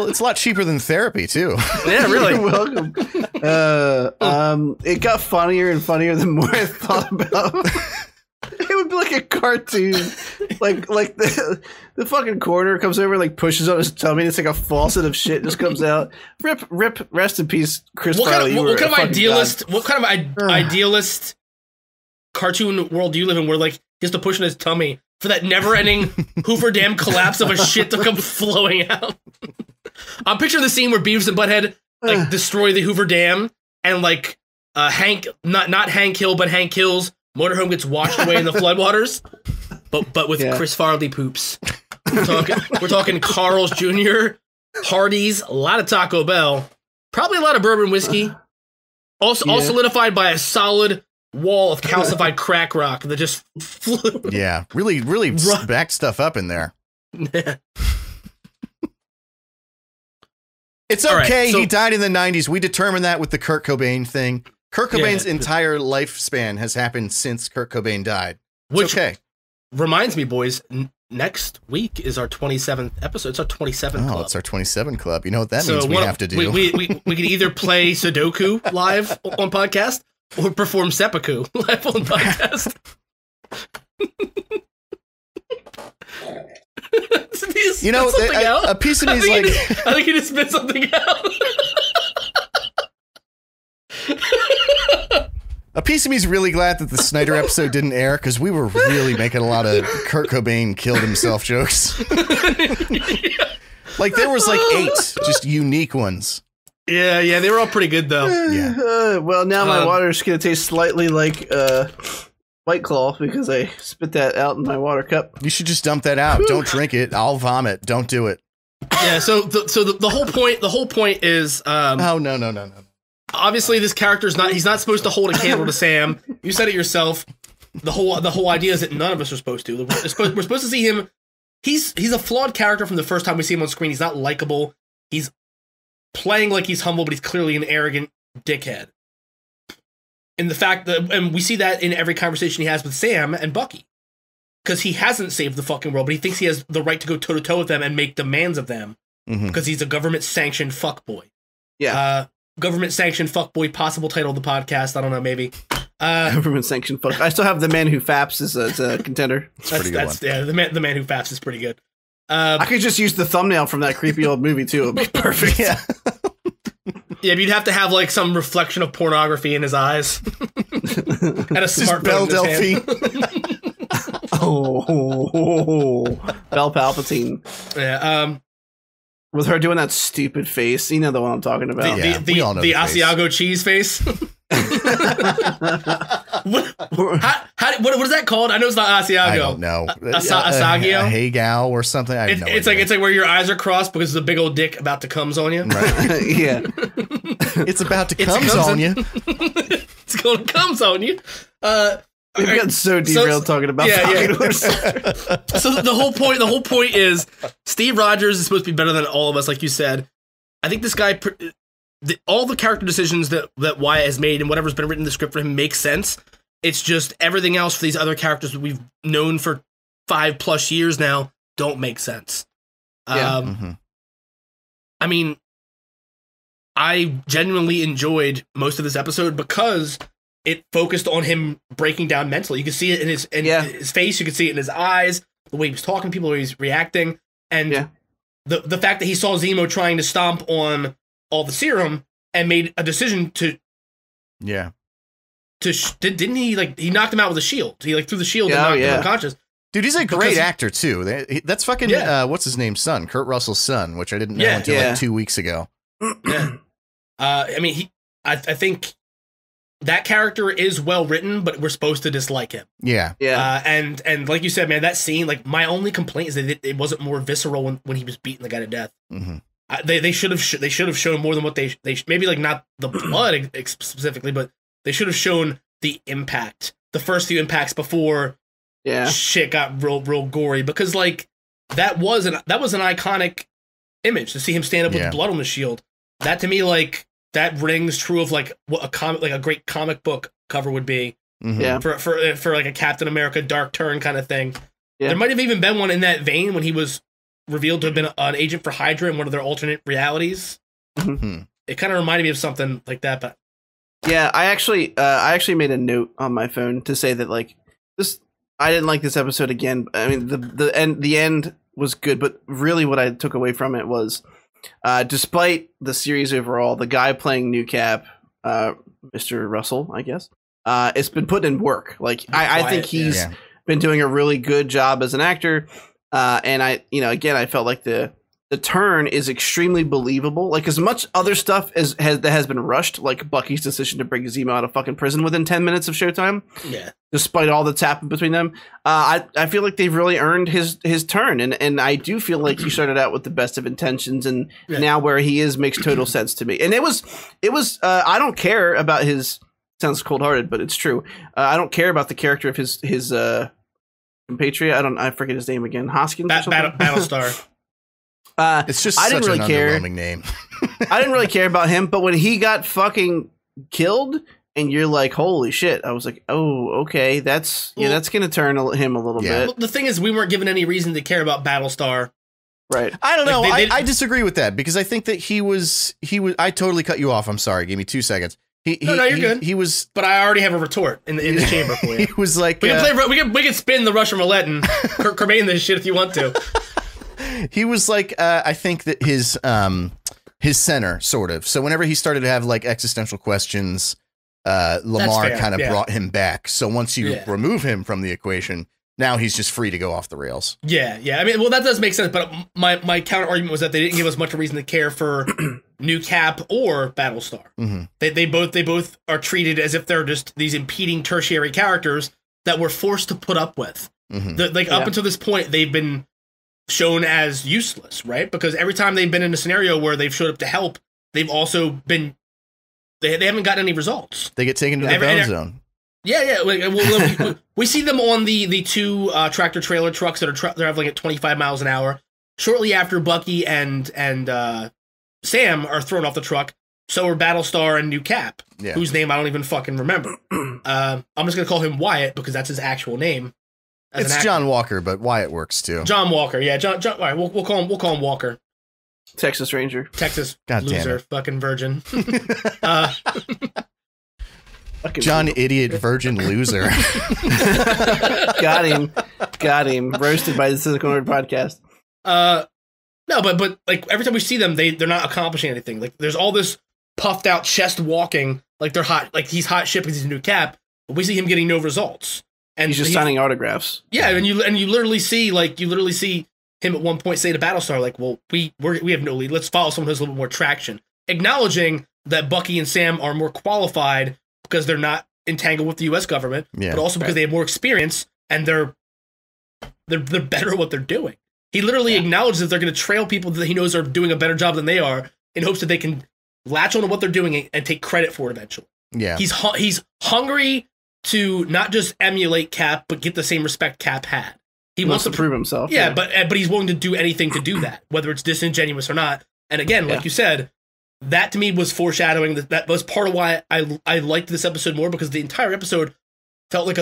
It's a lot cheaper than therapy, too.
Yeah, really.
You're welcome. It got funnier and funnier the more I thought about it. It would be like a cartoon. Like the fucking coroner comes over and like pushes on his tummy and it's like a faucet of shit just comes out. Rip, rest in peace, Chris Farley.
What kind of idealist cartoon world do you live in where like he has to push in his tummy for that never-ending Hoover Dam collapse of a shit to come flowing out? I'm picturing the scene where Beavis and Butthead like destroy the Hoover Dam and like Hank, not Hank Hill, but Hank Hill's motorhome gets washed away in the floodwaters, but with Chris Farley poops. We're talking Carl's Jr., Hardee's, a lot of Taco Bell, probably a lot of bourbon whiskey. all solidified by a solid wall of calcified crack rock that just flew.
Yeah, really backed stuff up in there. It's okay. Right, so, he died in the 90s. We determined that with the Kurt Cobain thing. Kurt Cobain's entire lifespan has happened since Kurt Cobain died. It's okay.
Reminds me, boys, next week is our 27th episode. It's our 27 club.
Oh, it's our 27 club. You know what that means we have to do?
We can either play Sudoku live on podcast or perform seppuku live on podcast.
You know, a piece of me is like...
I think he just spit something out.
A piece of me is really glad that the Snyder episode didn't air, because we were really making a lot of Kurt Cobain killed himself jokes. Like, there was like 8 just unique ones.
Yeah, they were all pretty good, though.
Yeah.
Well, now my water's going to taste slightly like White Claw, because I spit that out in my water cup.
You should just dump that out. Don't drink it. I'll vomit. Don't do it.
Yeah, so the whole point is...
oh, no.
Obviously, this character's he's not supposed to hold a candle to Sam. You said it yourself. The whole idea is that none of us are supposed to. We're supposed to see him. He's a flawed character from the first time we see him on screen. He's not likable. He's playing like he's humble, but he's clearly an arrogant dickhead. And the fact that, and we see that in every conversation he has with Sam and Bucky. Because he hasn't saved the fucking world, but he thinks he has the right to go toe-to-toe with them and make demands of them. Because he's a government-sanctioned fuckboy.
Yeah.
Government-sanctioned fuckboy, possible title of the podcast. I don't know, maybe.
Government-sanctioned fuck. I still have the Man Who Faps as a contender.
That's a pretty good one.
Yeah, the Man Who Faps is pretty good.
I could just use the thumbnail from that creepy old movie, too. It would be perfect.
Yeah.
Yeah, but you'd have to have like some reflection of pornography in his eyes. And a smartphone in his hand.
Oh, Belle Palpatine.
Yeah.
With her doing that stupid face. You know the one I'm talking about.
The Asiago cheese face. What is that called? I know it's not Asiago.
I don't know.
Asagio?
A Hagao or something? I have no idea.
It's like where your eyes are crossed because there's a big old dick about to comes on you.
Right.
Yeah.
It's about to comes on you.
It's going to comes on you.
We've gotten so derailed talking about
So the whole point is Steve Rogers is supposed to be better than all of us, like you said. I think this guy, all the character decisions that Wyatt has made and whatever's been written in the script for him makes sense. It's just everything else for these other characters that we've known for 5+ years now don't make sense.
Yeah.
I mean, I genuinely enjoyed most of this episode because it focused on him breaking down mentally. You could see it in his face. You could see it in his eyes, the way he was talking to people, the way he's reacting. And the fact that he saw Zemo trying to stomp on all the serum and made a decision to...
Yeah.
Didn't he, like, he knocked him out with a shield. He, like, threw the shield and knocked him unconscious.
Dude, he's a great actor, too. That's fucking, what's his name, son? Kurt Russell's son, which I didn't know until like 2 weeks ago.
Yeah. I mean, I think that character is well written, but we're supposed to dislike him.
Yeah.
Yeah.
And like you said, man, that scene, like, my only complaint is that it wasn't more visceral when he was beating the guy to death. They should have shown more than what they maybe, like, not the blood specifically, but they should have shown the impact, the first few impacts before shit got real gory, because like that was an iconic image to see him stand up with blood on the shield. That to me, like, that rings true of like what a great comic book cover would be. For like a Captain America Dark Turn kind of thing. There might have even been one in that vein when he was revealed to have been an agent for Hydra in one of their alternate realities. It kind of reminded me of something like that, but
yeah, I actually made a note on my phone to say that, like, this, I didn't like this episode again. I mean, the end was good, but really what I took away from it was, despite the series overall, the guy playing New Cap, Mr. Russell, I guess, it's been put in work. Like, I think he's been doing a really good job as an actor. And I felt like the the turn is extremely believable. Like, as much other stuff that has been rushed, like Bucky's decision to bring Zemo out of fucking prison within 10 minutes of showtime.
Yeah.
Despite all that's happened between them. I feel like they've really earned his turn. And I do feel like he started out with the best of intentions, and now where he is makes total sense to me. And it was I don't care about his, sounds cold-hearted, but it's true. I don't care about the character of his compatriot. I forget his name again. Hoskins or something?
Battlestar.
It's just such an underwhelming name.
I didn't really care about him, but when he got fucking killed, and you're like, holy shit, I was like, oh, okay, that's gonna turn him a little bit.
Well, the thing is, we weren't given any reason to care about Battlestar.
Right.
I don't know. I disagree with that, because I think that he was. I totally cut you off. I'm sorry. Give me 2 seconds.
No, you're good.
He was,
but I already have a retort in the chamber for you.
He was like,
we can spin the Russian roulette and Kermain this shit if you want to.
He was like, I think that his center, sort of. So whenever he started to have like existential questions, Lamar kind of brought him back. So once you remove him from the equation, now he's just free to go off the rails.
Yeah. I mean, well, that does make sense. But my counter argument was that they didn't give us much reason to care for New Cap or Battlestar. Mm-hmm. They both are treated as if they're just these impeding tertiary characters that we're forced to put up with. Mm-hmm. Up until this point, they've been shown as useless, right? Because every time they've been in a scenario where they've showed up to help, they've also been they haven't gotten any results.
They get taken to the bone zone.
Yeah. We see them on the two tractor trailer trucks that are traveling at 25 miles an hour. Shortly after Bucky and Sam are thrown off the truck, so are Battlestar and New Cap, whose name I don't even fucking remember. I'm just gonna call him Wyatt because that's his actual name.
It's John Walker, but Wyatt works too.
John Walker, yeah. John. All right, we'll call him Walker.
Texas Ranger.
Texas loser, fucking virgin.
John Idiot Virgin Loser.
Got him. Roasted by the Cynical Nerd podcast.
No, but like every time we see them, they're not accomplishing anything. Like there's all this puffed out chest walking, like they're hot, like he's hot shit because he's a New Cap, but we see him getting no results. And
he's just signing autographs.
Yeah, and you literally see him at one point say to Battlestar, like, well, we have no lead. Let's follow someone who has a little bit more traction. Acknowledging that Bucky and Sam are more qualified because they're not entangled with the US government, but also because they have more experience and they're better at what they're doing. He literally acknowledges that they're going to trail people that he knows are doing a better job than they are in hopes that they can latch on to what they're doing and take credit for it eventually.
Yeah.
He's hungry to not just emulate Cap, but get the same respect Cap had.
He wants to prove himself.
Yeah, but he's willing to do anything to do that, whether it's disingenuous or not. And again, like you said, that to me was foreshadowing. That was part of why I liked this episode more, because the entire episode felt like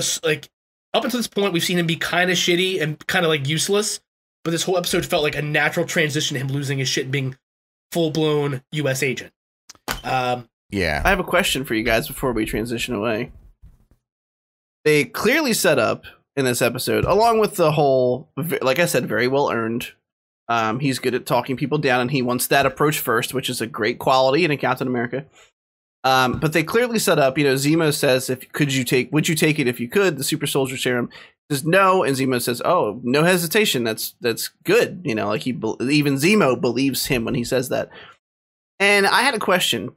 up until this point we've seen him be kind of shitty and kind of like useless, but this whole episode felt like a natural transition to him losing his shit and being full blown US agent.
I have a question for you guys before we transition away. They clearly set up in this episode, along with the whole, like I said, very well earned. He's good at talking people down, and he wants that approach first, which is a great quality in a Captain America. But they clearly set up, Zemo says, would you take it if you could? The super soldier serum says no, and Zemo says, oh, no hesitation. That's good. Even Zemo believes him when he says that. And I had a question.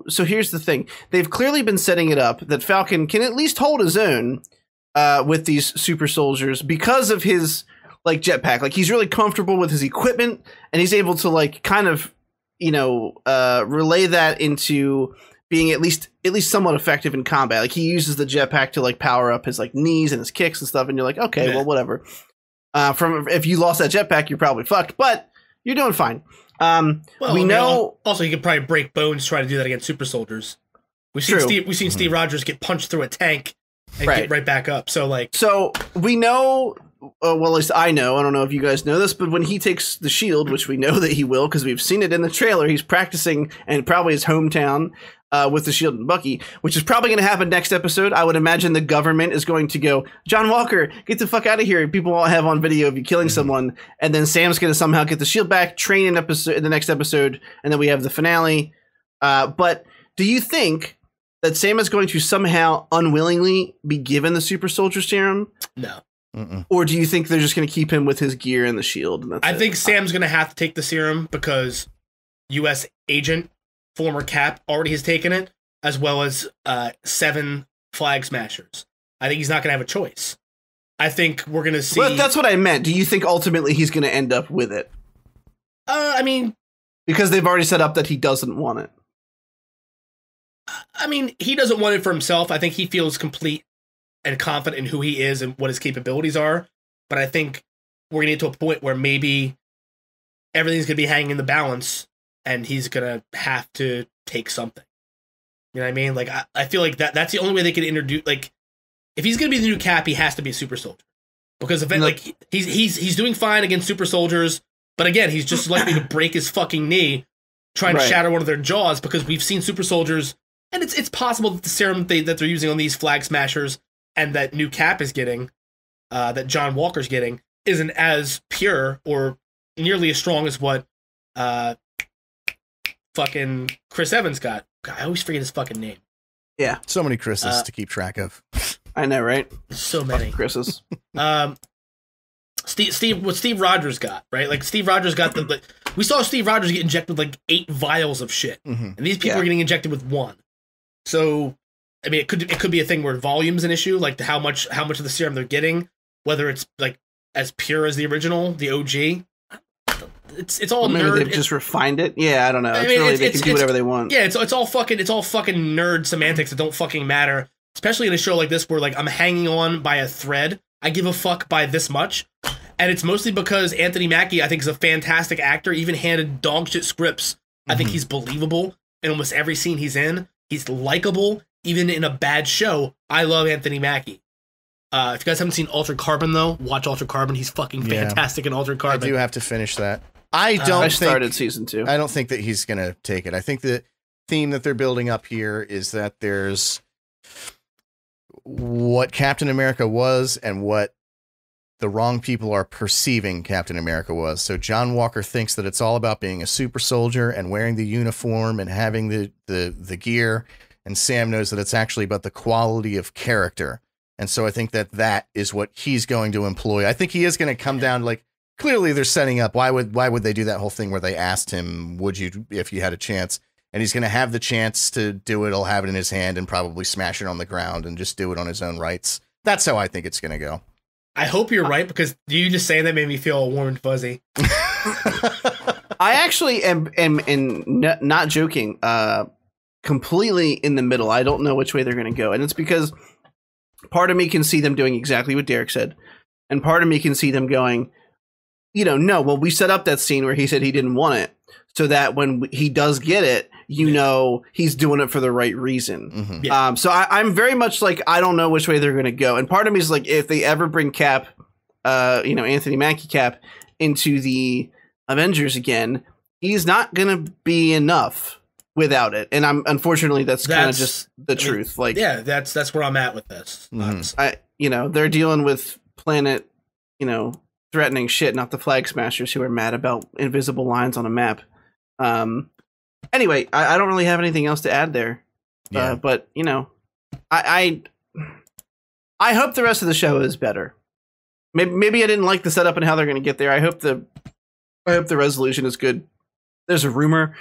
So here's the thing. They've clearly been setting it up that Falcon can at least hold his own with these super soldiers because of his jetpack. Like, he's really comfortable with his equipment, and he's able to kind of, relay that into being at least somewhat effective in combat. Like, he uses the jetpack to power up his knees and his kicks and stuff. And you're like, okay, well, whatever. If you lost that jetpack, you're probably fucked, but you're doing fine. We know
also he could probably break bones trying to do that against super soldiers. We've seen Steve Rogers get punched through a tank and get right back up. So
we know, well, at least I know, I don't know if you guys know this, but when he takes the shield, which we know that he will because we've seen it in the trailer, he's practicing in probably his hometown with the shield and Bucky, which is probably going to happen next episode. I would imagine the government is going to go, John Walker, get the fuck out of here. People won't have on video of you killing someone. And then Sam's going to somehow get the shield back, train in the next episode, and then we have the finale. But do you think that Sam is going to somehow unwillingly be given the super soldier serum?
No.
Or do you think they're just going to keep him with his gear and the shield? And
I think Sam's going to have to take the serum because U.S. agent, former Cap, already has taken it, as well as 7 Flag Smashers. I think he's not going to have a choice. I think we're going to see...
Well, that's what I meant. Do you think ultimately he's going to end up with it?
I mean...
Because they've already set up that he doesn't want it.
I mean, he doesn't want it for himself. I think he feels complete and confident in who he is and what his capabilities are. But I think we're going to get to a point where maybe everything's going to be hanging in the balance and he's going to have to take something. You know what I mean? Like, I feel like that's the only way they can introduce, like, if he's going to be the new Cap, he has to be a super soldier. Because if like he's doing fine against super soldiers, but again, he's just likely to break his fucking knee trying to shatter one of their jaws, because we've seen super soldiers, and it's possible that the serum that they're using on these Flag Smashers and that new Cap is getting, that John Walker's getting, isn't as pure or nearly as strong as what fucking Chris Evans got. God, I always forget his fucking name.
Yeah.
So many Chris's to keep track of.
I know, right?
So many
Chris's.
What Steve Rogers got, right? Like, Steve Rogers got we saw Steve Rogers get injected with like 8 vials of shit. And these people are getting injected with 1. So, I mean, it could be a thing where volume's an issue, like how much of the serum they're getting, whether it's like as pure as the original, the OG. It's all
maybe
nerd.
They've just refined it. Yeah, I don't know. They can do whatever they want.
Yeah, it's all fucking nerd semantics that don't fucking matter. Especially in a show like this where like I'm hanging on by a thread. I give a fuck by this much. And it's mostly because Anthony Mackie, I think, is a fantastic actor, even handed dog shit scripts. I think he's believable in almost every scene he's in. He's likable, even in a bad show. I love Anthony Mackie. If you guys haven't seen Altered Carbon, though, watch Altered Carbon. He's fucking fantastic in Altered Carbon.
I do have to finish that. I
started season 2.
I don't think that he's going to take it. I think the theme that they're building up here is that there's what Captain America was and what the wrong people are perceiving Captain America was. So John Walker thinks that it's all about being a super soldier and wearing the uniform and having the gear. And Sam knows that it's actually about the quality of character. And so I think that is what he's going to employ. I think he is going to come down, like, clearly they're setting up. Why would they do that whole thing where they asked him, would you, if you had a chance? And he's going to have the chance to do it. He'll have it in his hand and probably smash it on the ground and just do it on his own rights. That's how I think it's going to go.
I hope you're right, because you just saying that made me feel warm and fuzzy.
I actually am not joking, completely in the middle. I don't know which way they're going to go. And it's because part of me can see them doing exactly what Derek said. And part of me can see them going, no, well, we set up that scene where he said he didn't want it, so that when he does get it, he's doing it for the right reason. So I'm very much like, I don't know which way they're going to go. And part of me is like, if they ever bring Cap, Anthony Mackie Cap into the Avengers again, he's not going to be enough without it. And unfortunately, that's kind of just the truth. Like,
yeah, that's where I'm at with this.
They're dealing with planet, threatening shit, not the Flag Smashers who are mad about invisible lines on a map. Anyway, I don't really have anything else to add there. But I hope the rest of the show is better. Maybe I didn't like the setup and how they're going to get there. I hope the resolution is good. There's a rumor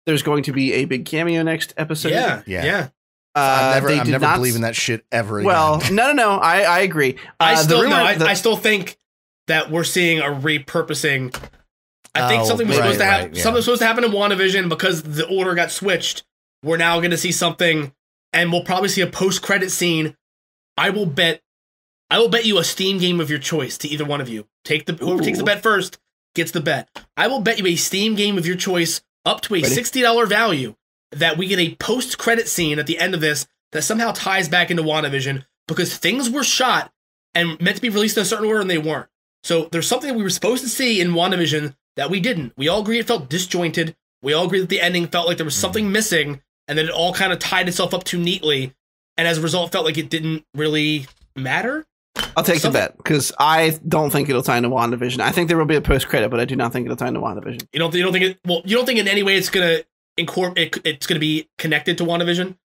there's going to be a big cameo next episode.
Yeah.
I'm never believing that shit ever again.
Well, no. I agree.
I still think that we're seeing a repurposing. I think something was supposed to happen. Something was supposed to happen in WandaVision because the order got switched. We're now going to see something, and we'll probably see a post-credit scene. I will bet you a Steam game of your choice to either one of you. Whoever takes the bet first gets the bet. I will bet you a Steam game of your choice up to a $60 value that we get a post-credit scene at the end of this that somehow ties back into WandaVision, because things were shot and meant to be released in a certain order and they weren't. So there's something that we were supposed to see in WandaVision that we didn't. We all agree it felt disjointed. We all agree that the ending felt like there was something missing, and that it all kind of tied itself up too neatly, and as a result felt like it didn't really matter.
I'll take the bet, because I don't think it'll tie into WandaVision. I think there will be a post-credit, but I do not think it'll tie into WandaVision.
You don't think in any way it's gonna it's gonna be connected to WandaVision?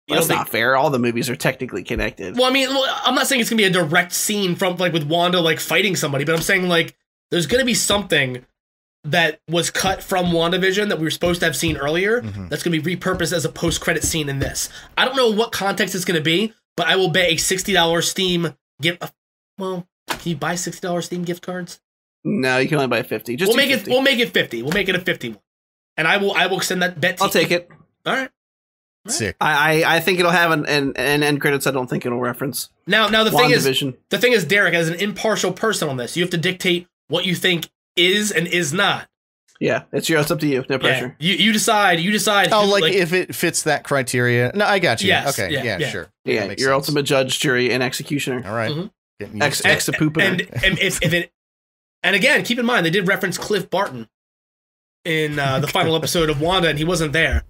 That's not fair. All the movies are technically connected.
Well, I mean, I'm not saying it's gonna be a direct scene from like with Wanda like fighting somebody, but I'm saying like there's gonna be something that was cut from WandaVision that we were supposed to have seen earlier. That's gonna be repurposed as a post-credit scene in this. I don't know what context it's gonna be, but I will bet a $60 Steam gift. Well, can you buy $60 Steam gift cards?
No, you can only buy 50.
We'll make it 50. We'll make it a 50 one. And I will extend that bet to
I'll take it.
All right.
Sick.
I think it'll have an end credits. I don't think it'll reference.
Now the thing is, Derek, as an impartial person on this, you have to dictate what you think is and is not.
Yeah, it's up to you. No pressure.
Yeah. You decide.
Oh, like if it fits that criteria. No, I got you.
Yes,
okay. Yeah, sure.
Yeah, your sense. Ultimate judge, jury, and executioner.
All right.
Ex-a-pooper.
And if it, and again, keep in mind they did reference Cliff Barton in the final episode of Wanda, and he wasn't there.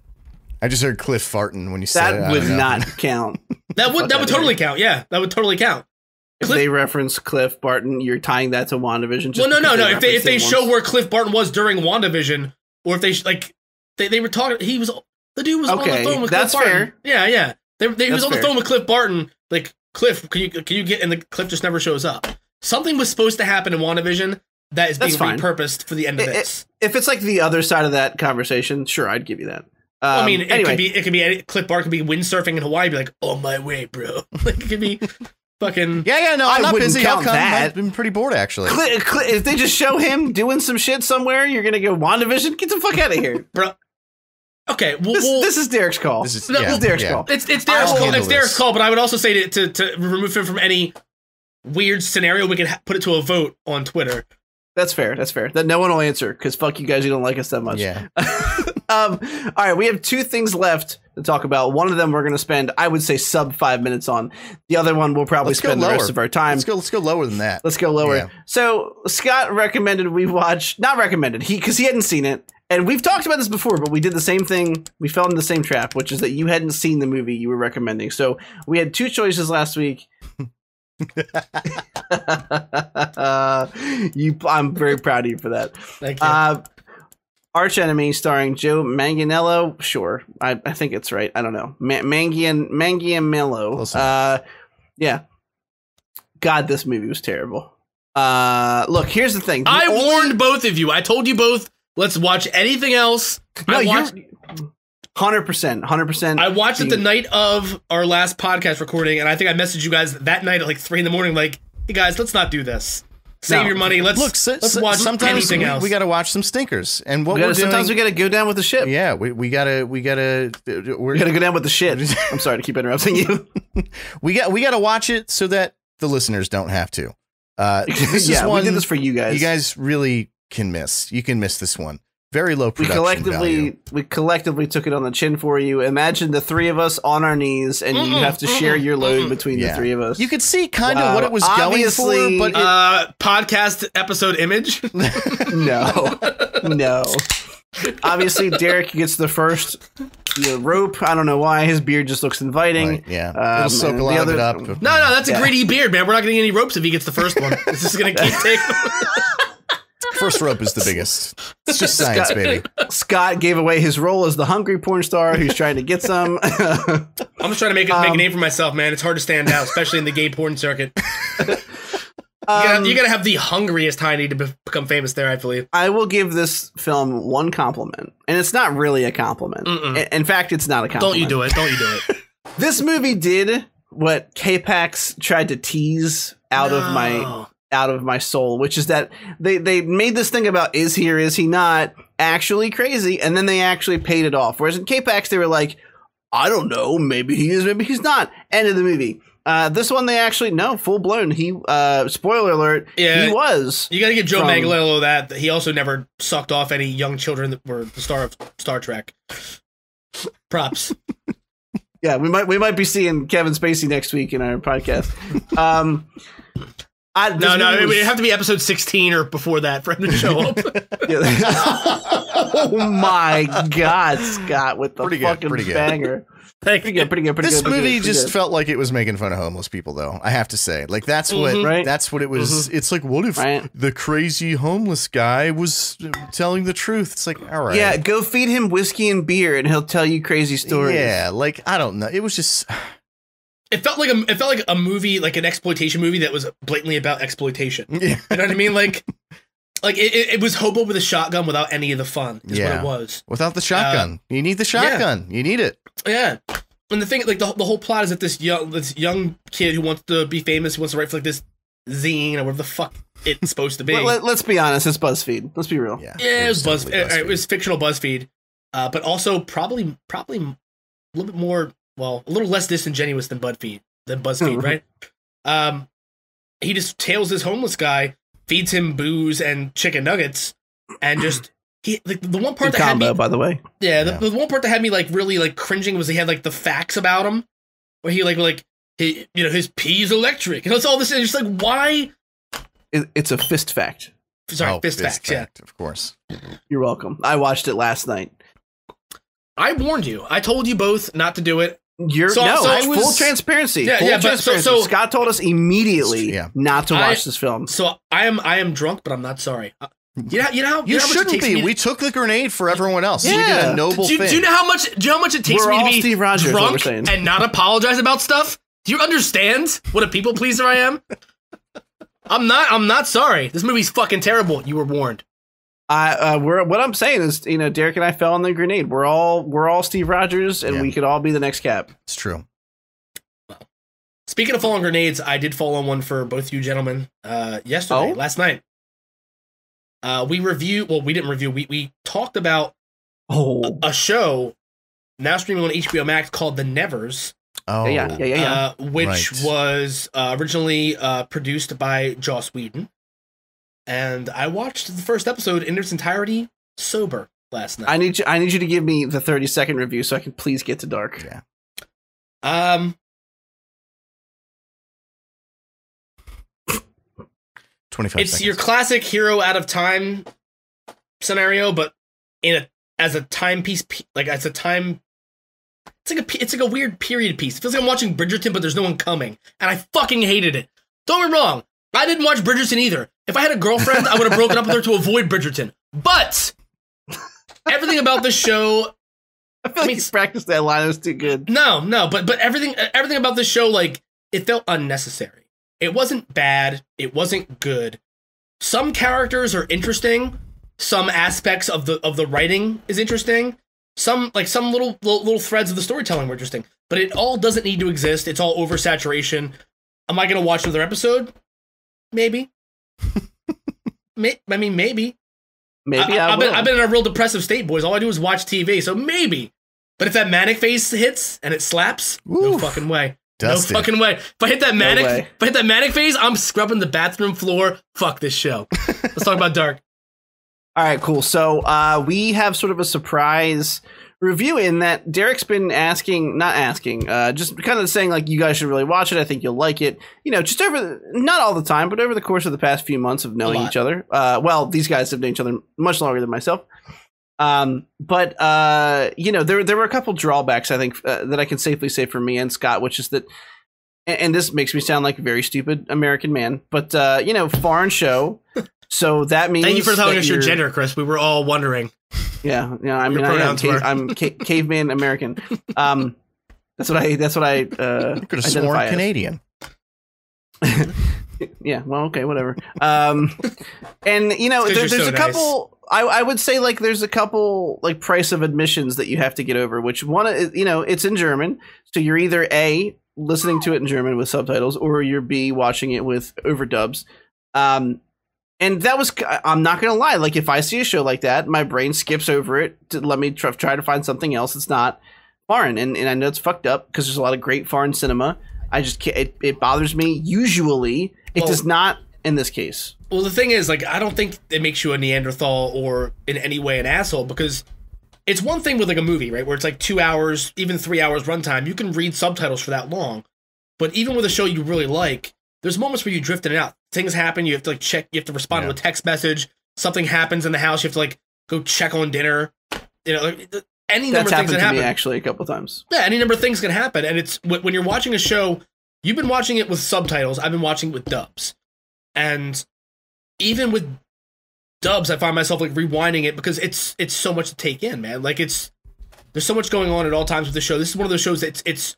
I just heard Cliff farting when you said
that would not count.
That would totally count. Yeah, that would totally count.
If they reference Cliff Barton, you're tying that to WandaVision.
Well, no. If they show where Cliff Barton was during WandaVision, or if they were talking, the dude was on the phone with Cliff Barton. Fair. Yeah. He was on the phone with Cliff Barton. Like, Cliff, can you get? And the Cliff just never shows up. Something was supposed to happen in WandaVision that is being repurposed for the end of this.
If it's like the other side of that conversation, sure, I'd give you that.
I mean, it could be Cliff Barton could be windsurfing in Hawaii, be like, on my way, bro. Like, it could be fucking.
Yeah. No, I'm not busy. I'll come. I've been pretty bored actually.
If they just show him doing some shit somewhere, you're gonna go WandaVision. Get the fuck out of here,
bro. Okay,
this is Derek's call. This is Derek's call.
It's Derek's call. It's Derek's call. But I would also say to remove him from any weird scenario, we could put it to a vote on Twitter.
That's fair. That no one will answer because fuck you guys. You don't like us that much.
Yeah.
All right, we have two things left to talk about. One of them we're going to spend, I would say, sub 5 minutes on. The other one we'll probably spend the rest of our time.
Let's go lower than that.
Let's go lower. Yeah. So Scott recommended we watch, not recommended, because he hadn't seen it. And we've talked about this before, but we did the same thing. We fell into the same trap, which is that you hadn't seen the movie you were recommending. So we had two choices last week. I'm very proud of you for that.
Thank you.
Arch Enemy starring Joe Manganiello. Sure, I think it's right. I don't know. Manganiello. Yeah. God, this movie was terrible. Look, here's the thing.
I warned both of you. I told you both. Let's watch anything else.
No, I watched 100%.
I watched it the night of our last podcast recording, and I think I messaged you guys that night at like 3 a.m. like, hey guys, let's not do this. Save your money. Let's watch
sometimes
anything else.
We got to watch some stinkers, and what we're doing.
Sometimes we got to go down with the ship.
Yeah, we gotta
go down with the shit. I'm sorry to keep interrupting you.
we got to watch it so that the listeners don't have to. This is one
we did this for you guys.
You guys really can miss. You can miss this one. Very low production value.
We collectively took it on the chin for you. Imagine the three of us on our knees, and you have to share your load between the three of us.
You could see kind of what it was going for, but
podcast episode image.
No. Obviously, Derek gets the first rope. I don't know why. His beard just looks inviting.
Right, yeah, it'll soak a lot of it up.
No, that's a greedy beard, man. We're not getting any ropes if he gets the first one. This is going to keep taking.
First rope is the biggest. It's just science, baby.
Scott gave away his role as the hungry porn star who's trying to get some.
I'm just trying to make a name for myself, man. It's hard to stand out, especially in the gay porn circuit. You gotta have the hungriest hiney to become famous there, I believe.
I will give this film one compliment, and it's not really a compliment. In fact, it's not a compliment.
Don't you do it.
This movie did what K-Pax tried to tease out of my soul, which is that they made this thing about is he or is he not actually crazy, and then they actually paid it off. Whereas in K-Pax, they were like, I don't know, maybe he is, maybe he's not. End of the movie. This one, they actually, no, full blown. He, spoiler alert, he was.
You gotta give Joe Manganiello that he also never sucked off any young children that were the star of Star Trek. Props.
Yeah, we might be seeing Kevin Spacey next week in our podcast.
It would have to be episode 16 or before that for him to show up.
Oh my God, Scott, with the fucking banger. Pretty good.
This movie just felt like it was making fun of homeless people, though. I have to say, like that's what it was. It's like, what if the crazy homeless guy was telling the truth? It's like, all right,
yeah, go feed him whiskey and beer, and he'll tell you crazy stories.
Yeah, like I don't know. It was just.
It felt like a movie, like an exploitation movie that was blatantly about exploitation.
Yeah.
You know what I mean? Like it was hobo with a shotgun without any of the fun. Is what it was.
Without the shotgun, you need the shotgun. Yeah. You need it.
Yeah. And the thing, like the whole plot is that this young kid who wants to be famous, who wants to write for like this zine or whatever the fuck it's supposed to be.
Let's be honest, it's BuzzFeed. Let's be real.
Yeah, it was BuzzFeed. It was fictional BuzzFeed, but also probably a little bit more. Well, a little less disingenuous than BuzzFeed, right? He just tails this homeless guy, feeds him booze and chicken nuggets, and just the one part
that had me, by the way,
the one part that had me like really like cringing was he had like the facts about him, where he his pee is electric, and it's all this, and just like why?
It's a fist fact.
Sorry, fist fact,
of course.
You're welcome. I watched it last night.
I warned you. I told you both not to do it.
Full transparency. So Scott told us immediately not to watch this film.
So I am drunk, but I'm not sorry.
You shouldn't be. We took the grenade for everyone else. Yeah. We did a noble thing.
Do you know how much it takes me to be
Steve Rogers,
drunk and not apologize about stuff? Do you understand what a people pleaser I am? I'm not sorry. This movie's fucking terrible. You were warned.
What I'm saying is, Derek and I fell on the grenade. We're all Steve Rogers, and we could all be the next Cap.
It's true.
Well, speaking of falling grenades, I did fall on one for both you gentlemen last night. We didn't review. We talked about a show now streaming on HBO Max called The Nevers.
Oh, yeah.
Which was originally produced by Joss Whedon. And I watched the first episode in its entirety sober last night.
I need you to give me the 30-second review so I can please get to dark.
Yeah. 25
it's
seconds.
Your classic hero out of time scenario, but as a timepiece, like as a time. It's like a weird period piece. It feels like I'm watching Bridgerton, but there's no one coming, and I fucking hated it. Don't get me wrong. I didn't watch Bridgerton either. If I had a girlfriend, I would have broken up with her to avoid Bridgerton. But everything about this show,
I feel like you practiced that line. It was too good.
No, but everything about this show, like, it felt unnecessary. It wasn't bad. It wasn't good. Some characters are interesting. Some aspects of the writing is interesting. Some little threads of the storytelling were interesting. But it all doesn't need to exist. It's all oversaturation. Am I going to watch another episode? Maybe. Maybe.
Maybe
I've been in a real depressive state, boys. All I do is watch TV, so maybe. But if that manic phase hits and it slaps, no fucking way.
Dusty.
No fucking way. If I hit that manic phase, I'm scrubbing the bathroom floor. Fuck this show. Let's talk about Dark.
All right, cool. So we have sort of a surprise review in that Derek's been just kind of saying like, you guys should really watch it. I think you'll like it. Just not all the time, but over the course of the past few months of knowing each other. Well, these guys have known each other much longer than myself. But there were a couple drawbacks, I think, that I can safely say for me and Scott, which is that, and this makes me sound like a very stupid American man, but foreign show. So that means
thank you for telling us your gender, Chris. We were all wondering.
Yeah. I mean, I'm caveman American. That's what I
could have sworn Canadian.
Yeah. Well, okay, whatever. And there's a couple. I would say like there's a couple like price of admissions that you have to get over. Which one? It's in German, so you're either A, listening to it in German with subtitles, or you're B, watching it with overdubs. And that was, I'm not going to lie, like if I see a show like that, my brain skips over it to let me try to find something else that's not foreign. And I know it's fucked up because there's a lot of great foreign cinema. I just can't, it bothers me. Usually it does not in this case.
Well, the thing is, like, I don't think it makes you a Neanderthal or in any way an asshole, because it's one thing with like a movie, right, where it's like 2 hours, even 3 hours runtime. You can read subtitles for that long. But even with a show you really like, there's moments where you drift in and out. Things happen. You have to like check. You have to respond to a text message. Something happens in the house. You have to like go check on dinner. any number of things can happen.
Me actually a couple times.
Yeah, any number of things can happen, and it's when you're watching a show. You've been watching it with subtitles. I've been watching it with dubs, and even with dubs, I find myself like rewinding it because it's so much to take in, man. Like there's so much going on at all times with the show. This is one of those shows that it's.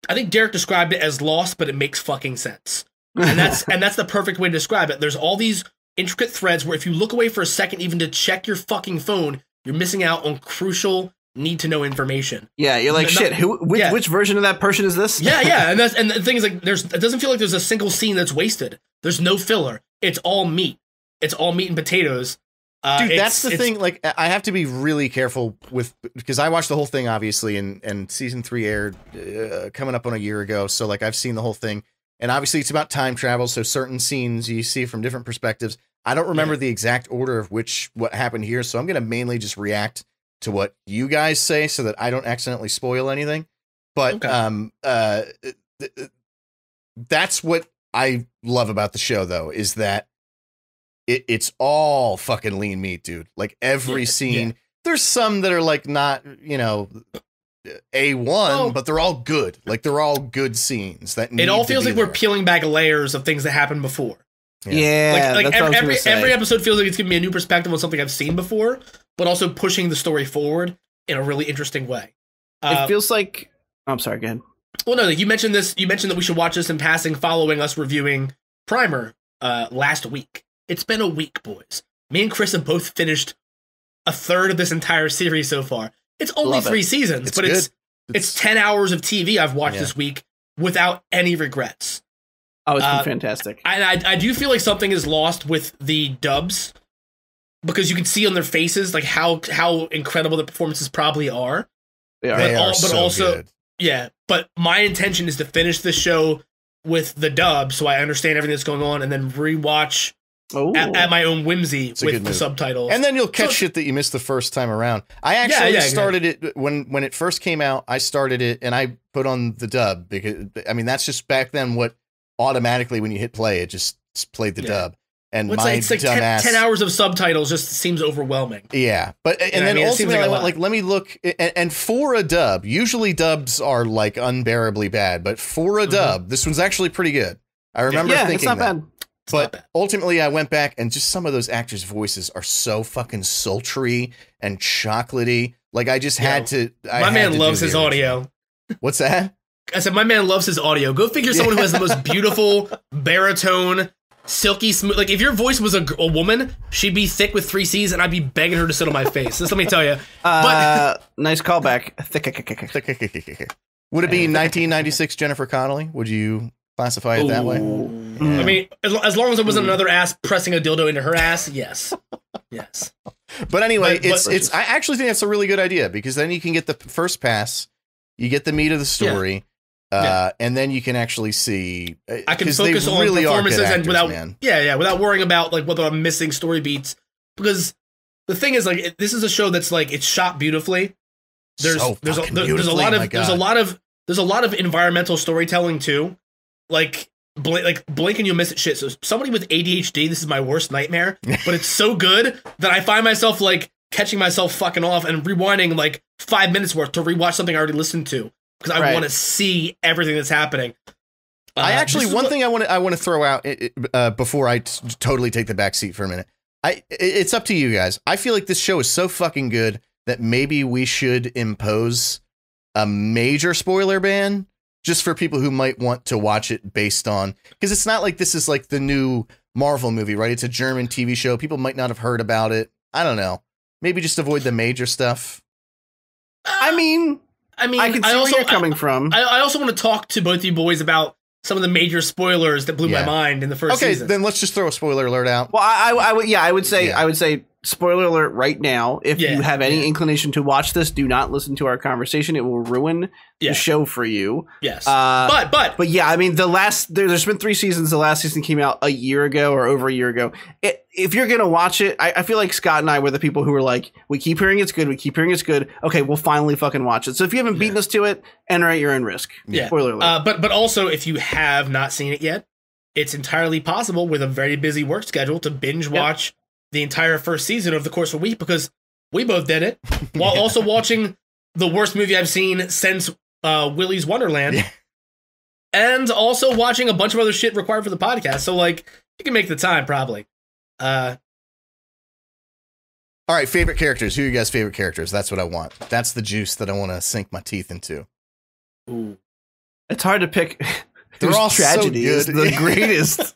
I think Derek described it as lost, but it makes fucking sense, and that's the perfect way to describe it. There's all these intricate threads where if you look away for a second, even to check your fucking phone, you're missing out on crucial need to know information.
Yeah, you're like, shit, which version of that person is this?
Yeah, and the thing is, like, it doesn't feel like there's a single scene that's wasted. There's no filler. It's all meat. It's all meat and potatoes.
Dude, that's the thing. Like, I have to be really careful with, because I watched the whole thing, obviously, and season 3 aired coming up on a year ago. So, like, I've seen the whole thing, and obviously it's about time travel. So certain scenes you see from different perspectives. I don't remember the exact order of what happened here. So I'm going to mainly just react to what you guys say so that I don't accidentally spoil anything. But that's what I love about the show, though, is that it's all fucking lean meat, dude. Like every scene, there's some that are like not, A1, but they're all good. Like they're all good scenes. It
all feels like we're peeling back layers of things that happened before.
Yeah,
like every episode feels like it's giving me a new perspective on something I've seen before, but also pushing the story forward in a really interesting way.
It feels like I'm sorry, go ahead.
Well, no, you mentioned this. You mentioned that we should watch this in passing, following us reviewing Primer last week. It's been a week, boys. Me and Chris have both finished a third of this entire series so far. It's only 3 seasons, but it's 10 hours of TV I've watched this week without any regrets.
Oh, it's been fantastic.
I do feel like something is lost with the dubs because you can see on their faces like how incredible the performances probably are.
They are so good.
Yeah, but my intention is to finish the show with the dub so I understand everything that's going on and then rewatch at my own whimsy with the subtitles.
And then you'll catch shit that you missed the first time around. I actually started it when it first came out. I started it and I put on the dub because, I mean, that's just back then what automatically when you hit play, it just played the dub. And
it's like 10 hours of subtitles just seems overwhelming.
Yeah. But and then ultimately I went like, let me look. And for a dub, usually dubs are like unbearably bad. But for a dub, this one's actually pretty good. I remember thinking
it's not bad.
But ultimately I went back and just some of those actors' voices are so fucking sultry and chocolatey. Like I just had to.
My man loves his audio.
What's that?
I said, my man loves his audio. Go figure someone who has the most beautiful baritone, silky smooth. Like if your voice was a woman, she'd be thick with 3 C's and I'd be begging her to sit on my face. Just let me tell you.
Nice callback.
Would it be 1996 Jennifer Connelly? Would you classify it that way?
Yeah. I mean, as long as it wasn't another ass pressing a dildo into her ass, yes. Yes.
But anyway, it's I actually think that's a really good idea because then you can get the first pass, you get the meat of the story. And then you can actually see.
I can focus on really performances actors, and without worrying about like whether I'm missing story beats. Because the thing is, like, this is a show that's like it's shot beautifully. There's a lot of environmental storytelling too. Like blink and you'll miss it shit. So somebody with ADHD, this is my worst nightmare. But it's so good that I find myself like catching myself fucking off and rewinding like 5 minutes worth to rewatch something I already listened to. Because I want to see everything that's happening.
I actually one thing I want to throw out before I totally take the back seat for a minute. It's up to you guys. I feel like this show is so fucking good that maybe we should impose a major spoiler ban just for people who might want to watch it based on, because it's not like this is like the new Marvel movie, right? It's a German TV show. People might not have heard about it. I don't know. Maybe just avoid the major stuff.
I mean, I can see where you're coming from.
I also want to talk to both you boys about some of the major spoilers that blew my mind in the first season.
Okay, then let's just throw a spoiler alert out.
Well, I would say spoiler alert right now. If you have any inclination to watch this, do not listen to our conversation. It will ruin the show for you.
Yes.
But yeah, I mean, there's been 3 seasons. The last season came out a year ago or over a year ago. If you're going to watch it, I feel like Scott and I were the people who were like, we keep hearing it's good. We keep hearing it's good. Okay, we'll finally fucking watch it. So if you haven't beaten us to it, enter at your own risk.
Yeah.
Spoiler alert.
But also, if you have not seen it yet, it's entirely possible with a very busy work schedule to binge watch the entire first season over the course of a week, because We both did it while also watching the worst movie I've seen since Willy's Wonderland, and also watching a bunch of other shit required for the podcast. So like, you can make the time probably. All
right, favorite characters. Who are you guys' favorite characters? That's what I want. That's the juice that I want to sink my teeth into.
Ooh. It's hard to pick.
They're all
tragedy
so
is the greatest.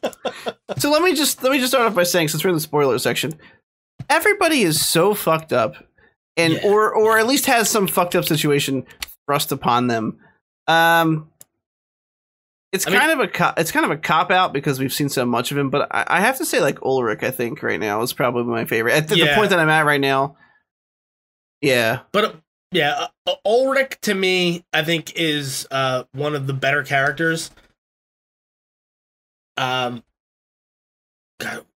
So let me just start off by saying, since we're in the spoiler section, everybody is so fucked up, and or at least has some fucked up situation thrust upon them. It's kind of a cop out because we've seen so much of him, but I have to say, like, Ulrich, I think right now is probably my favorite at the point that I'm at right now. Yeah,
but Ulrich to me, I think, is one of the better characters. God,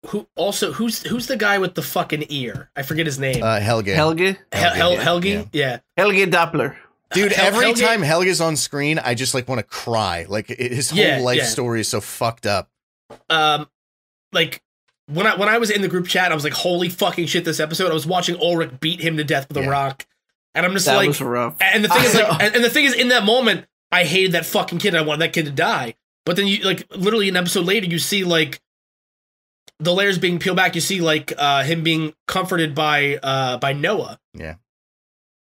who's the guy with the fucking ear? I forget his name.
Helge.
Helge. Yeah.
Helge Doppler.
Dude, every time Helge's on screen, I just like want to cry. Like his whole life story is so fucked up.
Like when I was in the group chat, I was like, "Holy fucking shit!" This episode, I was watching Ulrich beat him to death with a rock, and I'm just
that
like,
was rough.
And the thing is, like, and the thing is, in that moment, I hated that fucking kid. I wanted that kid to die. But then you like literally an episode later, you see like the layers being peeled back. You see like him being comforted by Noah.
Yeah.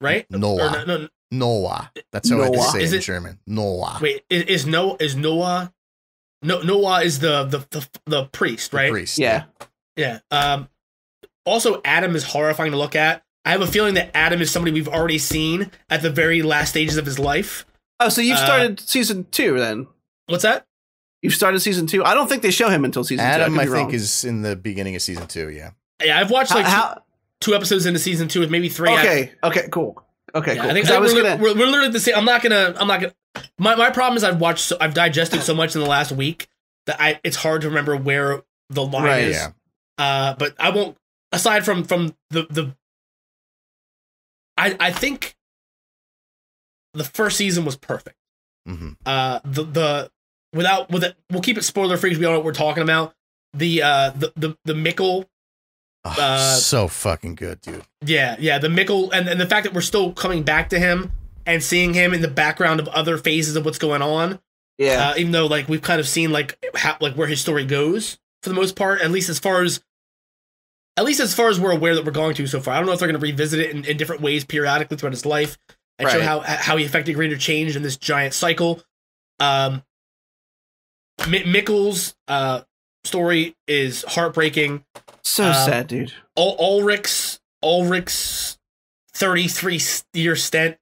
Right.
Noah. Noah. That's how I just say it in German. Noah.
Wait, is Noah? No, Noah is the priest, right?
The priest.
Yeah.
Yeah. Also, Adam is horrifying to look at. I have a feeling that Adam is somebody we've already seen at the very last stages of his life.
Oh, so you've started season 2 then?
What's that?
You've started season 2? I don't think they show him until season 2.
Adam, I think, is in the beginning of season 2, yeah.
Yeah, I've watched like two episodes into season 2 with maybe 3.
Okay, cool. Okay,
yeah,
cool.
I think we're literally the same. I'm not gonna. My problem is I've digested so much in the last week that it's hard to remember where the line is. Yeah. But I won't. Aside from the I think the first season was perfect.
Mm-hmm.
We'll keep it spoiler free because we all know what we're talking about. The Mikkel.
So fucking good, dude.
Yeah, the Mikkel and the fact that we're still coming back to him and seeing him in the background of other phases of what's going on.
Yeah.
Even though like we've kind of seen like where his story goes for the most part, at least as far as we're aware that we're going to so far. I don't know if they're going to revisit it in different ways periodically throughout his life and show how he affected greater change in this giant cycle. Mikkel's story is heartbreaking.
So sad, dude.
Ulrich's 33-year stint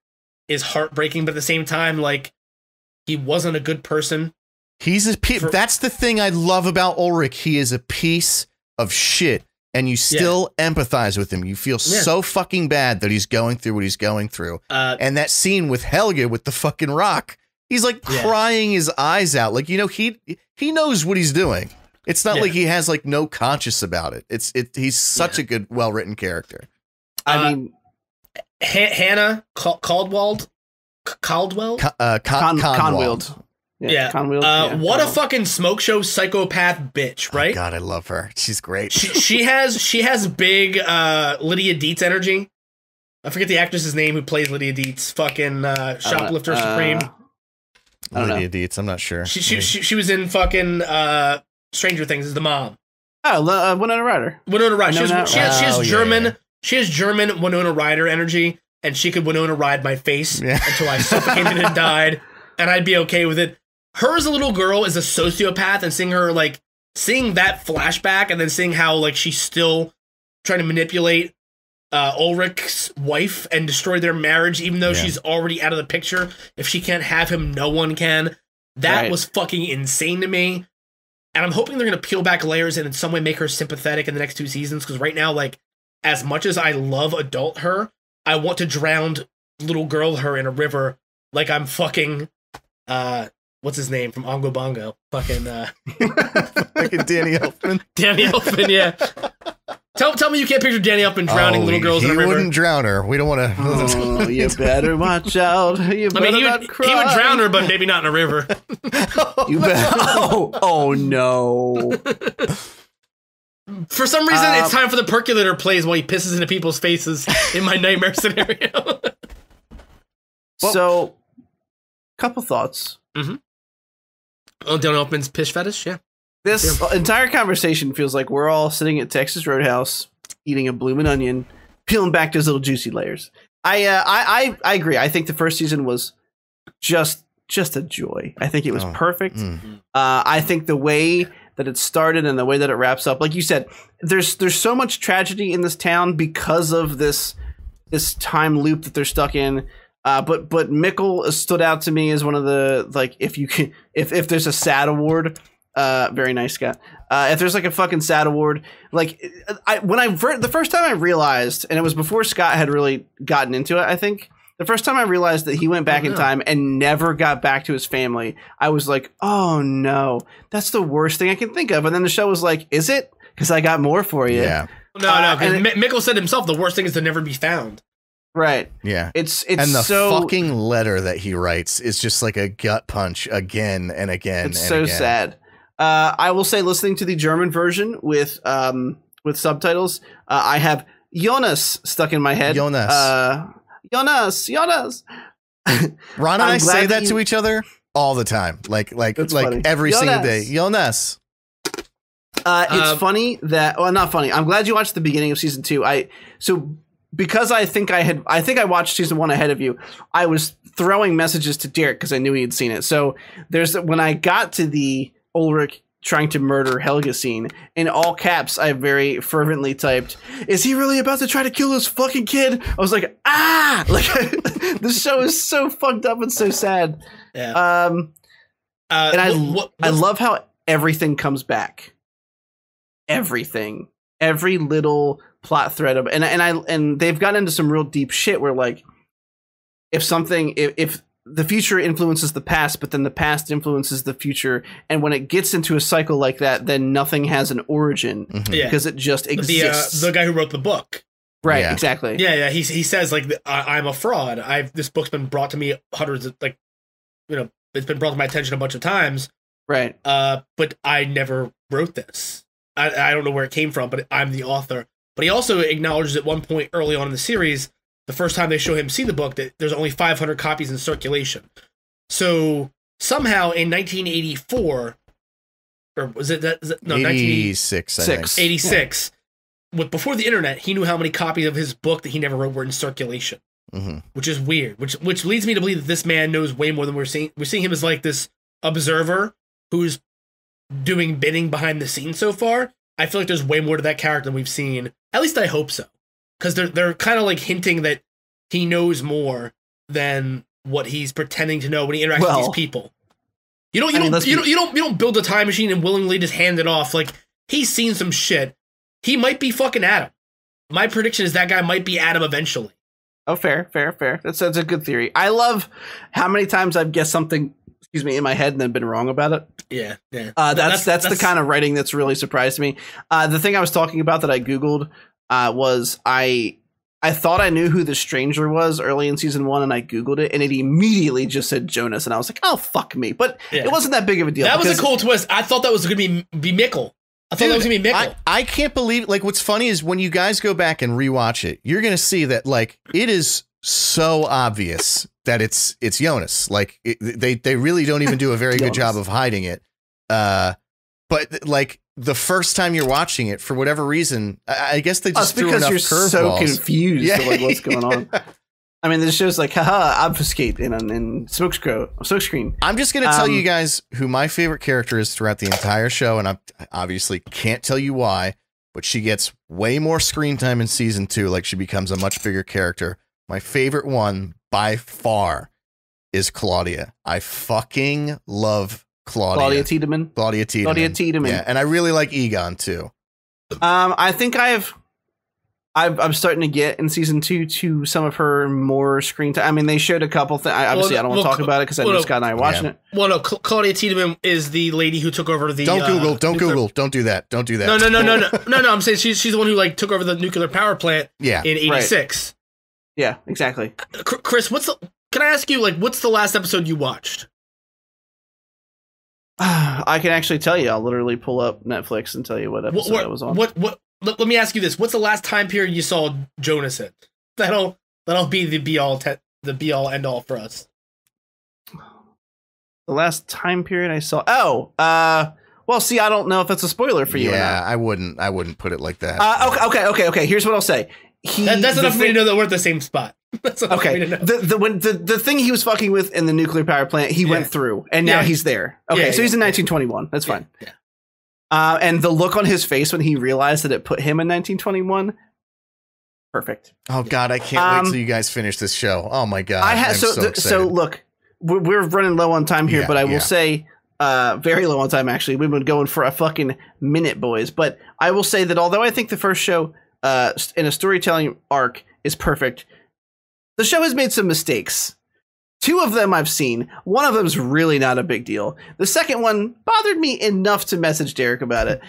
is heartbreaking, but at the same time, like, he wasn't a good person.
That's the thing I love about Ulrich. He is a piece of shit, and you still empathize with him. You feel so fucking bad that he's going through what he's going through. And that scene with Helge with the fucking rock, he's like crying his eyes out. Like, you know, he knows what he's doing. It's not like he has like no conscience about it. He's such a good, well-written character.
I mean,
Hannah Caldwell.
Conwild.
Yeah.
Conwild.
What a fucking smoke show psychopath bitch, right?
Oh God, I love her. She's great.
She has big Lydia Dietz energy. I forget the actress's name who plays Lydia Dietz. Fucking Shoplifter Supreme.
Lydia Dietz. I'm not sure.
She was in fucking Stranger Things as the mom.
Oh, Winona Ryder.
Winona Ryder. She has German. Yeah. She has German Winona Ryder energy, and she could Winona ride my face until I suffocated and died, and I'd be okay with it. Her as a little girl is a sociopath, and seeing that flashback, and then seeing how like she's still trying to manipulate Ulrich's wife and destroy their marriage, even though she's already out of the picture. If she can't have him, no one can. That was fucking insane to me. And I'm hoping they're going to peel back layers and in some way make her sympathetic in the next 2 seasons. Because right now, like, as much as I love adult her, I want to drown little girl her in a river like I'm fucking, what's his name from Ongo Bongo? Fucking,
fucking Danny Elfman.
Danny Elfman, yeah. Tell me you can't picture Danny Elfman drowning little girls in a river.
He wouldn't drown her. We don't want to.
Oh, you better watch out. You better not cry.
He would drown her, but maybe not in a river.
You better. Oh no.
For some reason, it's time for the percolator plays while he pisses into people's faces in my nightmare scenario.
So, couple thoughts.
Mm-hmm. Oh, Don Elfman's piss fetish, yeah.
This entire conversation feels like we're all sitting at Texas Roadhouse, eating a bloomin' onion, peeling back those little juicy layers. I agree. I think the first season was just a joy. I think it was perfect. I think the way that it started and the way that it wraps up, like you said, there's so much tragedy in this town because of this time loop that they're stuck in. But Mikkel stood out to me as one of the, like, if there's a sad award, very nice, Scott. If there's like a fucking sad award, like the first time I realized, and it was before Scott had really gotten into it, I think the first time I realized that he went back in time and never got back to his family, I was like, oh no, that's the worst thing I can think of. And then the show was like, is it? Because I got more for you.
Yeah.
No, because Mikkel said himself, the worst thing is to never be found.
Right.
Yeah.
It's
and the fucking letter that he writes is just like a gut punch again and again.
It's so sad. I will say, listening to the German version with subtitles, I have Jonas stuck in my head.
Jonas.
Jonas.
Ron and I say that to each other all the time. Like funny. Every single day. Jonas.
It's funny that, well, not funny. I'm glad you watched the beginning of season 2. Because I think I watched season 1 ahead of you, I was throwing messages to Derek because I knew he had seen it. So when I got to the Ulrich trying to murder Helga scene, in all caps, I very fervently typed, "Is he really about to try to kill this fucking kid?" I was like, ah! Like, this show is so fucked up and so sad.
Yeah.
And I love how everything comes back. Everything. Every little plot thread of, and they've gotten into some real deep shit where, like, if the future influences the past, but then the past influences the future, and when it gets into a cycle like that, then nothing has an origin because it just exists.
The guy who wrote the book,
right? Yeah. Exactly.
Yeah. He says, like, I'm a fraud. This book's been brought to me hundreds of, like, it's been brought to my attention a bunch of times,
right?
But I never wrote this. I don't know where it came from, but I'm the author. But he also acknowledges at one point early on in the series, the first time they show him see the book, that there's only 500 copies in circulation. So somehow in 1984, or was it that? No,
86.
86. Before the internet, he knew how many copies of his book that he never wrote were in circulation, which is weird. Which leads me to believe that this man knows way more than we're seeing. We're seeing him as like this observer who's doing bidding behind the scenes so far. I feel like there's way more to that character than we've seen. At least I hope so, because they're kind of like hinting that he knows more than what he's pretending to know when he interacts with these people. You don't build a time machine and willingly just hand it off. Like, he's seen some shit. He might be fucking Adam. My prediction is that guy might be Adam eventually.
Oh, fair. That's a good theory. I love how many times I've guessed something, in my head and then been wrong about it.
Yeah.
That's the kind of writing that's really surprised me. The thing I was talking about that I Googled was I thought I knew who the stranger was early in season 1, and I Googled it, and it immediately just said Jonas, and I was like, oh, fuck me. But it wasn't that big of a deal.
That was a cool twist. I thought that was going to be Mikkel. I thought that was going to be Mikkel.
I can't believe, like, what's funny is when you guys go back and rewatch it, you're going to see that, like, it is so obvious that it's Jonas. Like, they really don't even do a very good job of hiding it. But, like, the first time you're watching it, for whatever reason, I guess they just threw enough curveballs.
Because you're so confused of, like, what's going on. I mean, this show's like, haha, obfuscate in smokescreen.
I'm just going to tell you guys who my favorite character is throughout the entire show, and I obviously can't tell you why, but she gets way more screen time in season 2. Like, she becomes a much bigger character. My favorite one, by far, is Claudia. I fucking love Claudia.
Claudia Tiedemann.
Yeah, and I really like Egon, too.
I think I'm starting to get in season 2 to some of her more screen time. I mean, they showed a couple things. Obviously, I don't want to talk about it because I know Scott and I are watching it.
Well, no, Claudia Tiedemann is the lady who took over the.
Don't Google. Don't do that.
No. I'm saying she's the one who, like, took over the nuclear power plant.
Yeah.
In 86.
Right. Yeah, exactly.
Chris, can I ask you, like, what's the last episode you watched?
I can actually tell you. I'll literally pull up Netflix and tell you what episode I was on.
Let me ask you this: what's the last time period you saw Jonas in? That'll be the be all end all for us.
The last time period I saw. Well, see, I don't know if that's a spoiler for you.
Yeah, I wouldn't put it like that.
Okay. Here's what I'll say.
That's enough for me to know that we're at the same spot.
Okay. The thing he was fucking with in the nuclear power plant, he went through, and now he's there. Okay, so he's in 1921. That's fine.
Yeah.
And the look on his face when he realized that it put him in 1921, perfect.
Oh God, I can't wait till you guys finish this show. Oh my God,
so look, we're running low on time here, but I will say, very low on time actually. We've been going for a fucking minute, boys. But I will say that although I think the first show, in a storytelling arc, is perfect, the show has made some mistakes. 2 of them I've seen. One of them is really not a big deal. The second one bothered me enough to message Derek about it.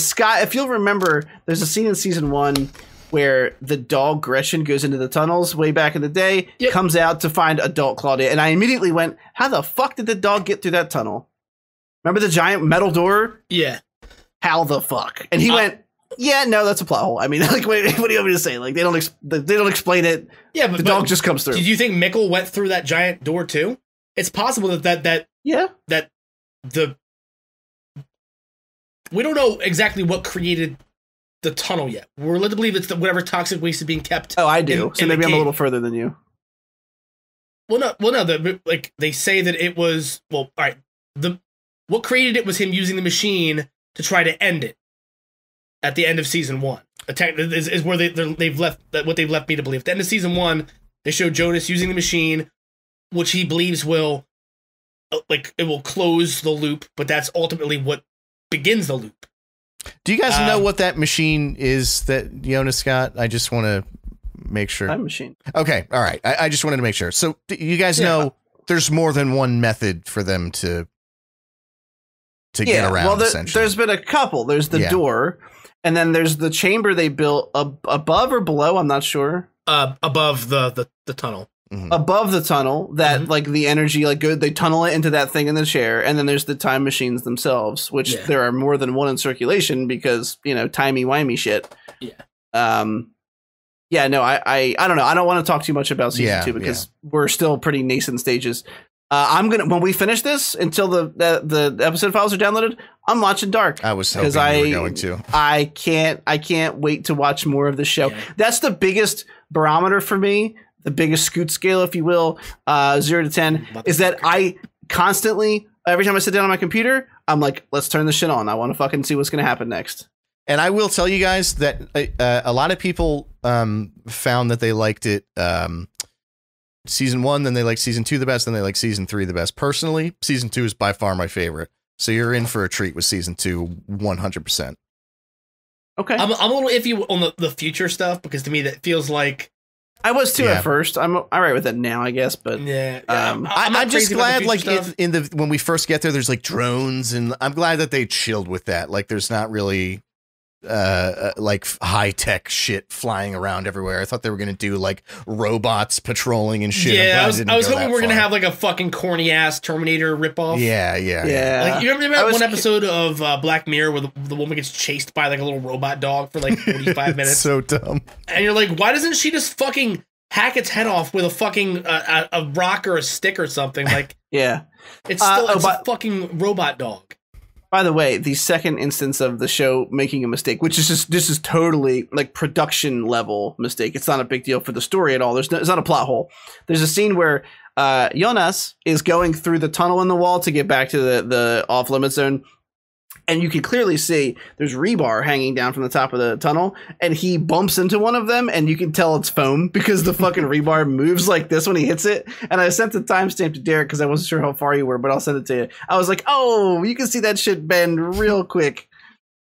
Scott, if you'll remember, there's a scene in season 1 where the dog Gretchen goes into the tunnels way back in the day, comes out to find adult Claudia. And I immediately went, how the fuck did the dog get through that tunnel? Remember the giant metal door?
Yeah.
How the fuck? And he went, yeah, no, that's a plot hole. I mean, like, what do you want me to say? Like, they don't explain it.
Yeah, but
the dog just comes through.
Do you think Mikkel went through that giant door too? It's possible that we don't know exactly what created the tunnel yet. We're led to believe it's whatever toxic waste is being kept.
Oh, I do. So maybe I'm a little further than you.
Well, no. Like they say that it was. Well, all right. What created it was him using the machine to try to end it. At the end of season 1, is where they've left what they've left me to believe. At the end of season 1, they show Jonas using the machine, which he believes will, it will close the loop, but that's ultimately what begins the loop.
Do you guys know what that machine is that Jonas got? I just want to make sure.
Time machine.
Okay, all right. I just wanted to make sure. So you guys know there's more than one method for them to get around. Well,
there's been a couple. There's the door. And then there's the chamber they built above or below. I'm not sure.
Above the tunnel.
Mm-hmm.
Above the tunnel, that like the energy, they tunnel it into that thing in the chair. And then there's the time machines themselves, which there are more than one in circulation because timey-wimey shit.
Yeah.
No, I don't know. I don't want to talk too much about season 2 because we're still pretty nascent stages. When we finish this, until the episode files are downloaded, I'm watching Dark.
I was hoping you were going to.
I can't wait to watch more of the show. Yeah. That's the biggest barometer for me, the biggest scoot scale, if you will, 0 to 10, is that I constantly, every time I sit down on my computer, I'm like, let's turn this shit on. I want to fucking see what's going to happen next.
And I will tell you guys that a lot of people found that they liked it. Season 1, then they like season 2 the best, then they like season 3 the best. Personally, season 2 is by far my favorite. So you're in for a treat with season 2, 100%.
Okay.
I'm a little iffy on the future stuff because to me that feels like
I was too at first. I'm all right with it now, I guess. But
I'm just glad when we first get there, there's like drones, and I'm glad that they chilled with that. Like there's not really high tech shit flying around everywhere. I thought they were gonna do like robots patrolling and shit.
Yeah, I was hoping we were gonna have like a fucking corny ass Terminator ripoff.
Yeah.
Like you remember one episode of Black Mirror where the woman gets chased by like a little robot dog for like 45 minutes?
So dumb.
And you're like, why doesn't she just fucking hack its head off with a fucking a rock or a stick or something? Like,
yeah,
it's still a fucking robot dog.
By the way, the second instance of the show making a mistake, which is this is totally like production level mistake. It's not a big deal for the story at all. It's not a plot hole. There's a scene where Jonas is going through the tunnel in the wall to get back to the off limit zone. And you can clearly see there's rebar hanging down from the top of the tunnel, and he bumps into one of them, and you can tell it's foam because the fucking rebar moves like this when he hits it. And I sent the timestamp to Derek because I wasn't sure how far you were, but I'll send it to you. I was like, oh, you can see that shit bend real quick.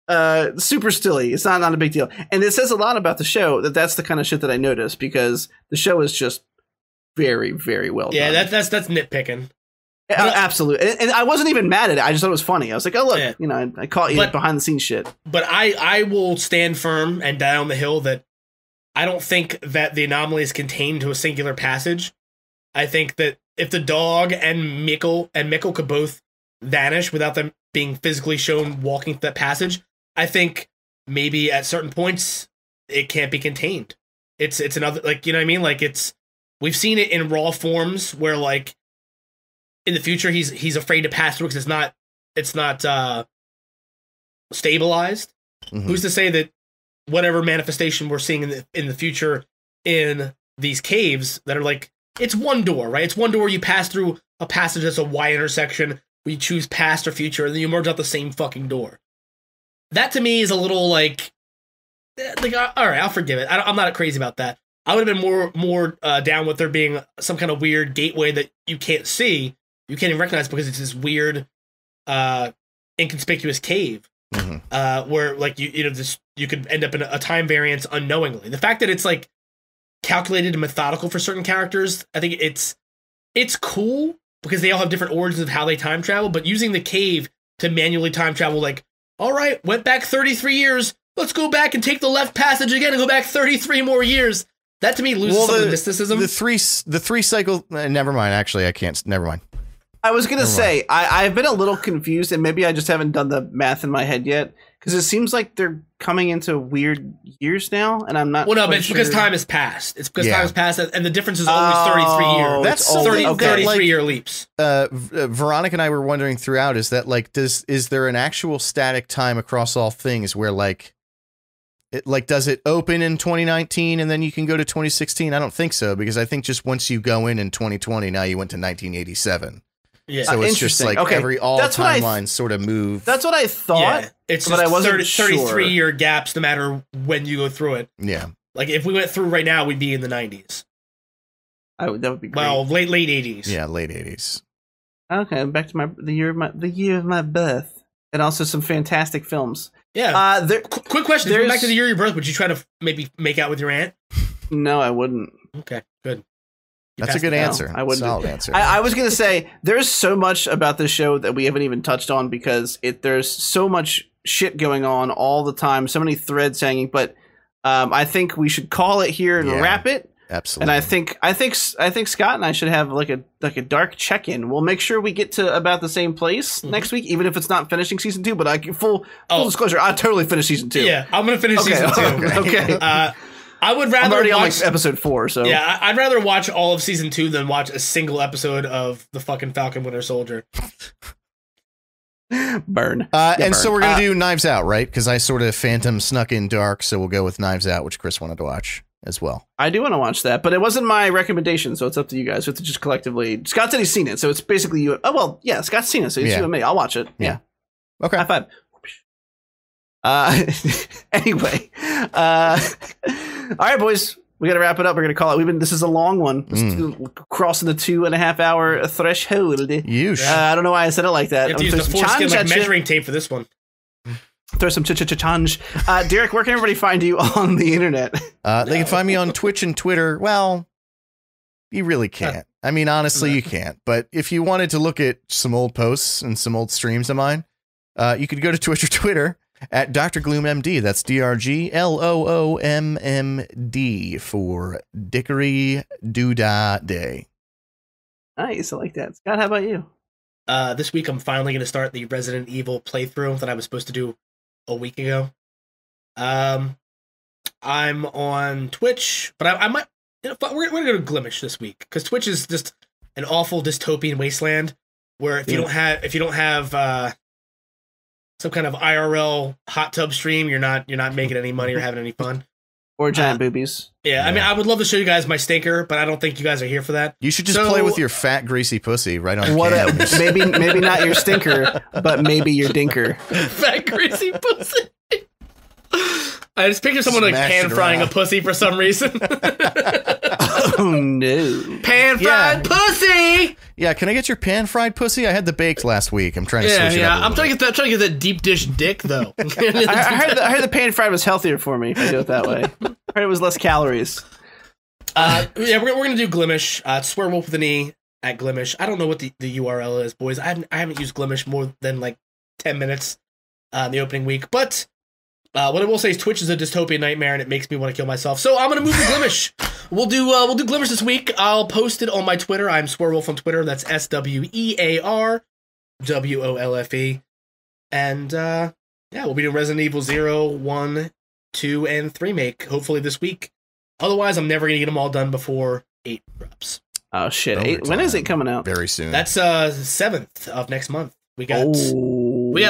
Super stilly. It's not a big deal. And it says a lot about the show that's the kind of shit that I noticed because the show is just very, very well done.
Yeah, that's nitpicking.
Absolutely. And I wasn't even mad at it. I just thought it was funny. I was like, oh, look, I caught you behind the scenes shit.
But I will stand firm and die on the hill that I don't think that the anomaly is contained to a singular passage. I think that if the dog and Mikkel could both vanish without them being physically shown walking that passage. I think maybe at certain points it can't be contained. It's another, like, you know what I mean? Like, we've seen it in raw forms where, like, in the future he's afraid to pass through because it's not stabilized. Mm-hmm. Who's to say that whatever manifestation we're seeing in the future in these caves that are like, it's one door, right? It's one door. You pass through a passage that's a Y intersection where you choose past or future, and then you merge out the same fucking door. That to me is a little like all right, I'll forgive it. I'm not crazy about that. I would have been more down with there being some kind of weird gateway that you can't see, you can't even recognize because it's this weird, inconspicuous cave. Mm-hmm. Where like you could end up in a time variance unknowingly. The fact that it's like calculated and methodical for certain characters, I think it's cool because they all have different origins of how they time travel. But using the cave to manually time travel, like, all right, went back 33 years. Let's go back and take the left passage again and go back 33 more years. That to me loses some of the mysticism.
The three cycle. Never mind. Actually, I can't. Never mind.
I was going to say, I've been a little confused, and maybe I just haven't done the math in my head yet, because it seems like they're coming into weird years now, and I'm not.
Well, no, but it's because time has passed. It's because time has passed, and the difference is always 33 years.
That's
33-year leaps.
Veronica and I were wondering throughout, is that like, is there an actual static time across all things where like, does it open in 2019 and then you can go to 2016? I don't think so, because I think just once you go in 2020, now you went to 1987. Yeah, so it's just like all timelines sort of move.
That's what I thought. Yeah,
it's but I wasn't 33-year gaps no matter when you go through it.
Yeah,
like if we went through right now, we'd be in the 90s.
That would be great.
Well, late 80s.
Yeah, late 80s.
Okay, back to the year of my birth, and also some fantastic films.
Yeah. Quick question: back to the year of your birth, would you try to maybe make out with your aunt?
No, I wouldn't.
Okay, good.
That's a good answer.
I wouldn't.
Solid answer.
I was going to say, there's so much about this show that we haven't even touched on because there's so much shit going on all the time, so many threads hanging. But I think we should call it here and wrap it.
Absolutely.
And I think Scott and I should have like a dark check-in. We'll make sure we get to about the same place next week, even if it's not finishing season 2. But full disclosure, I totally finished season 2.
Yeah, I'm going to finish season 2.
Okay.
I would rather
I'm already on like episode 4, so
yeah, I'd rather watch all of season 2 than watch a single episode of the fucking Falcon Winter Soldier.
Burn.
And so we're gonna do Knives Out, right? Because I sort of phantom snuck in dark, so we'll go with Knives Out, which Chris wanted to watch as well.
I do want to watch that, but it wasn't my recommendation, so it's up to you guys. We have to just collectively. Scott said he's seen it, so it's basically you. Oh well, yeah, Scott's seen it, so it's you and me. I'll watch it. Yeah.
Okay.
High five. Anyway, all right, boys, we got to wrap it up. We're going to call it. This is a long one. Crossing the 2.5 hour threshold. I don't know why I said it like that.
You have to use the foreskin like measuring tape for this one.
Throw some change. Derek, where can everybody find you on the internet?
They can find me on Twitch and Twitter. Well, you really can't. I mean, honestly, you can't. But if you wanted to look at some old posts and some old streams of mine, you could go to Twitch or Twitter at Dr. Gloom MD. That's DRGLOOMMD for Dickory Doodah Day.
Nice, I like that. Scott, how about you?
This week I'm finally going to start the Resident Evil playthrough that I was supposed to do a week ago. I'm on Twitch, but I might. We're going to go to Glimish this week because Twitch is just an awful dystopian wasteland where if you don't have some kind of IRL hot tub stream, you're not making any money or having any fun.
Or giant boobies.
Yeah, I mean, I would love to show you guys my stinker, but I don't think you guys are here for that.
You should just play with your fat, greasy pussy right on camera.
Maybe not your stinker, but maybe your dinker.
Fat, greasy pussy. I just picture someone like pan frying a pussy for some reason.
Oh no!
Pan fried pussy.
Yeah, can I get your pan fried pussy? I had the baked last week. I'm trying to switch it up.
I'm trying to get that deep dish dick though.
I heard the pan fried was healthier for me if I do it that way. I heard it was less calories.
Yeah, we're gonna do Glimish. Swearwolf with an E at Glimish. I don't know what the URL is, boys. I haven't used Glimish more than like 10 minutes in the opening week, but. What I will say is Twitch is a dystopian nightmare and it makes me want to kill myself. So I'm gonna move to Glimish. We'll do Glimish this week. I'll post it on my Twitter. I'm Swearwolf on Twitter. That's SWEAR. WOLFE. And yeah, we'll be doing Resident Evil 0, 1, 2, and 3 make, hopefully this week. Otherwise, I'm never going to get them all done before 8 drops.
Oh, shit. 8? When is it coming out?
Very soon.
That's 7th of next month. We got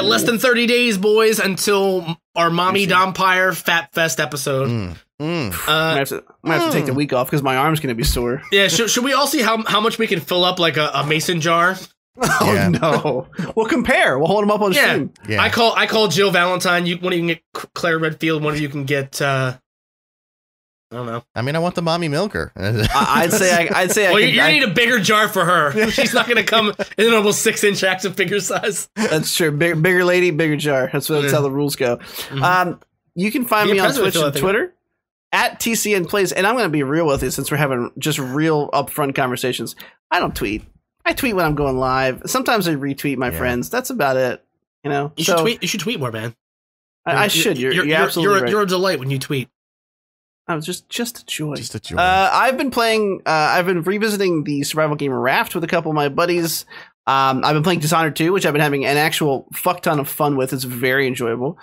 less than 30 days, boys, until our Mommy Dompire Fap Fest episode.
I'm gonna have to take the week off because my arm's gonna be sore.
Yeah, should we all see how much we can fill up like a mason jar?
Oh no! We'll compare. We'll hold them up on stream.
Yeah. I call Jill Valentine. One of you can get Claire Redfield. One of you can get. I don't know.
I mean, I want the mommy milker.
I'd say.
Well, you need a bigger jar for her. She's not gonna come in an almost 6-inch action figure size.
That's true. Bigger lady, bigger jar. That's how the rules go. Mm-hmm. You can find me on Twitch and Twitter at TCN Plays, and I'm going to be real with you since we're having just real upfront conversations. I don't tweet. I tweet when I'm going live. Sometimes I retweet my friends. That's about it. You know,
you should tweet more, man.
I should. You're absolutely right.
You're a delight when you tweet.
I was just a joy.
Just a joy.
I've been playing. I've been revisiting the survival game Raft with a couple of my buddies. I've been playing Dishonored 2, which I've been having an actual fuck ton of fun with. It's very enjoyable.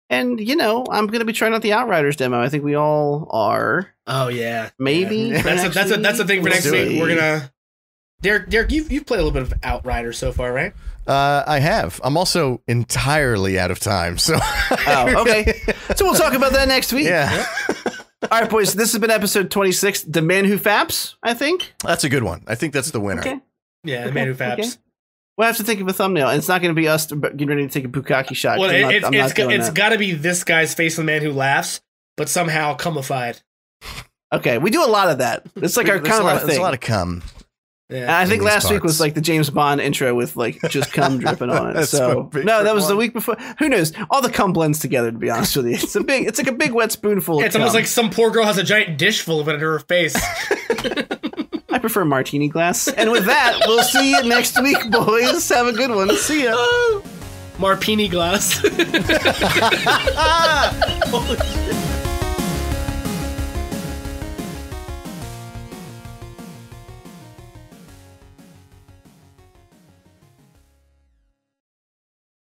And, you know, I'm going to be trying out the Outriders demo. I think we all are.
Oh, yeah.
Maybe.
Yeah. That's the thing for next week. We're going to... Derek, you've played a little bit of Outriders so far, right?
I have. I'm also entirely out of time, so...
Oh, okay. So we'll talk about that next week.
Yeah.
All right, boys. This has been episode 26. The Man Who Faps, I think.
That's a good one. I think that's the winner.
Okay.
Yeah, The Man Who Faps. Okay.
We'll have to think of a thumbnil, and it's not going to be us getting ready to take a bukkake shot.
Well, it's got to be this guy's face of the man who laughs, but somehow cummified.
Okay, we do a lot of that. It's like our thing.
There's a lot of cum.
Yeah. And I think last week was like the James Bond intro with like just cum dripping on it. So no, that was the week before. Who knows? All the cum blends together. To be honest with you, it's like a big wet spoonful.
It's almost like some poor girl has a giant dish full of it under her face.
I prefer martini glass. And with that, we'll see you next week, boys. Have a good one. See ya.
Marpini glass.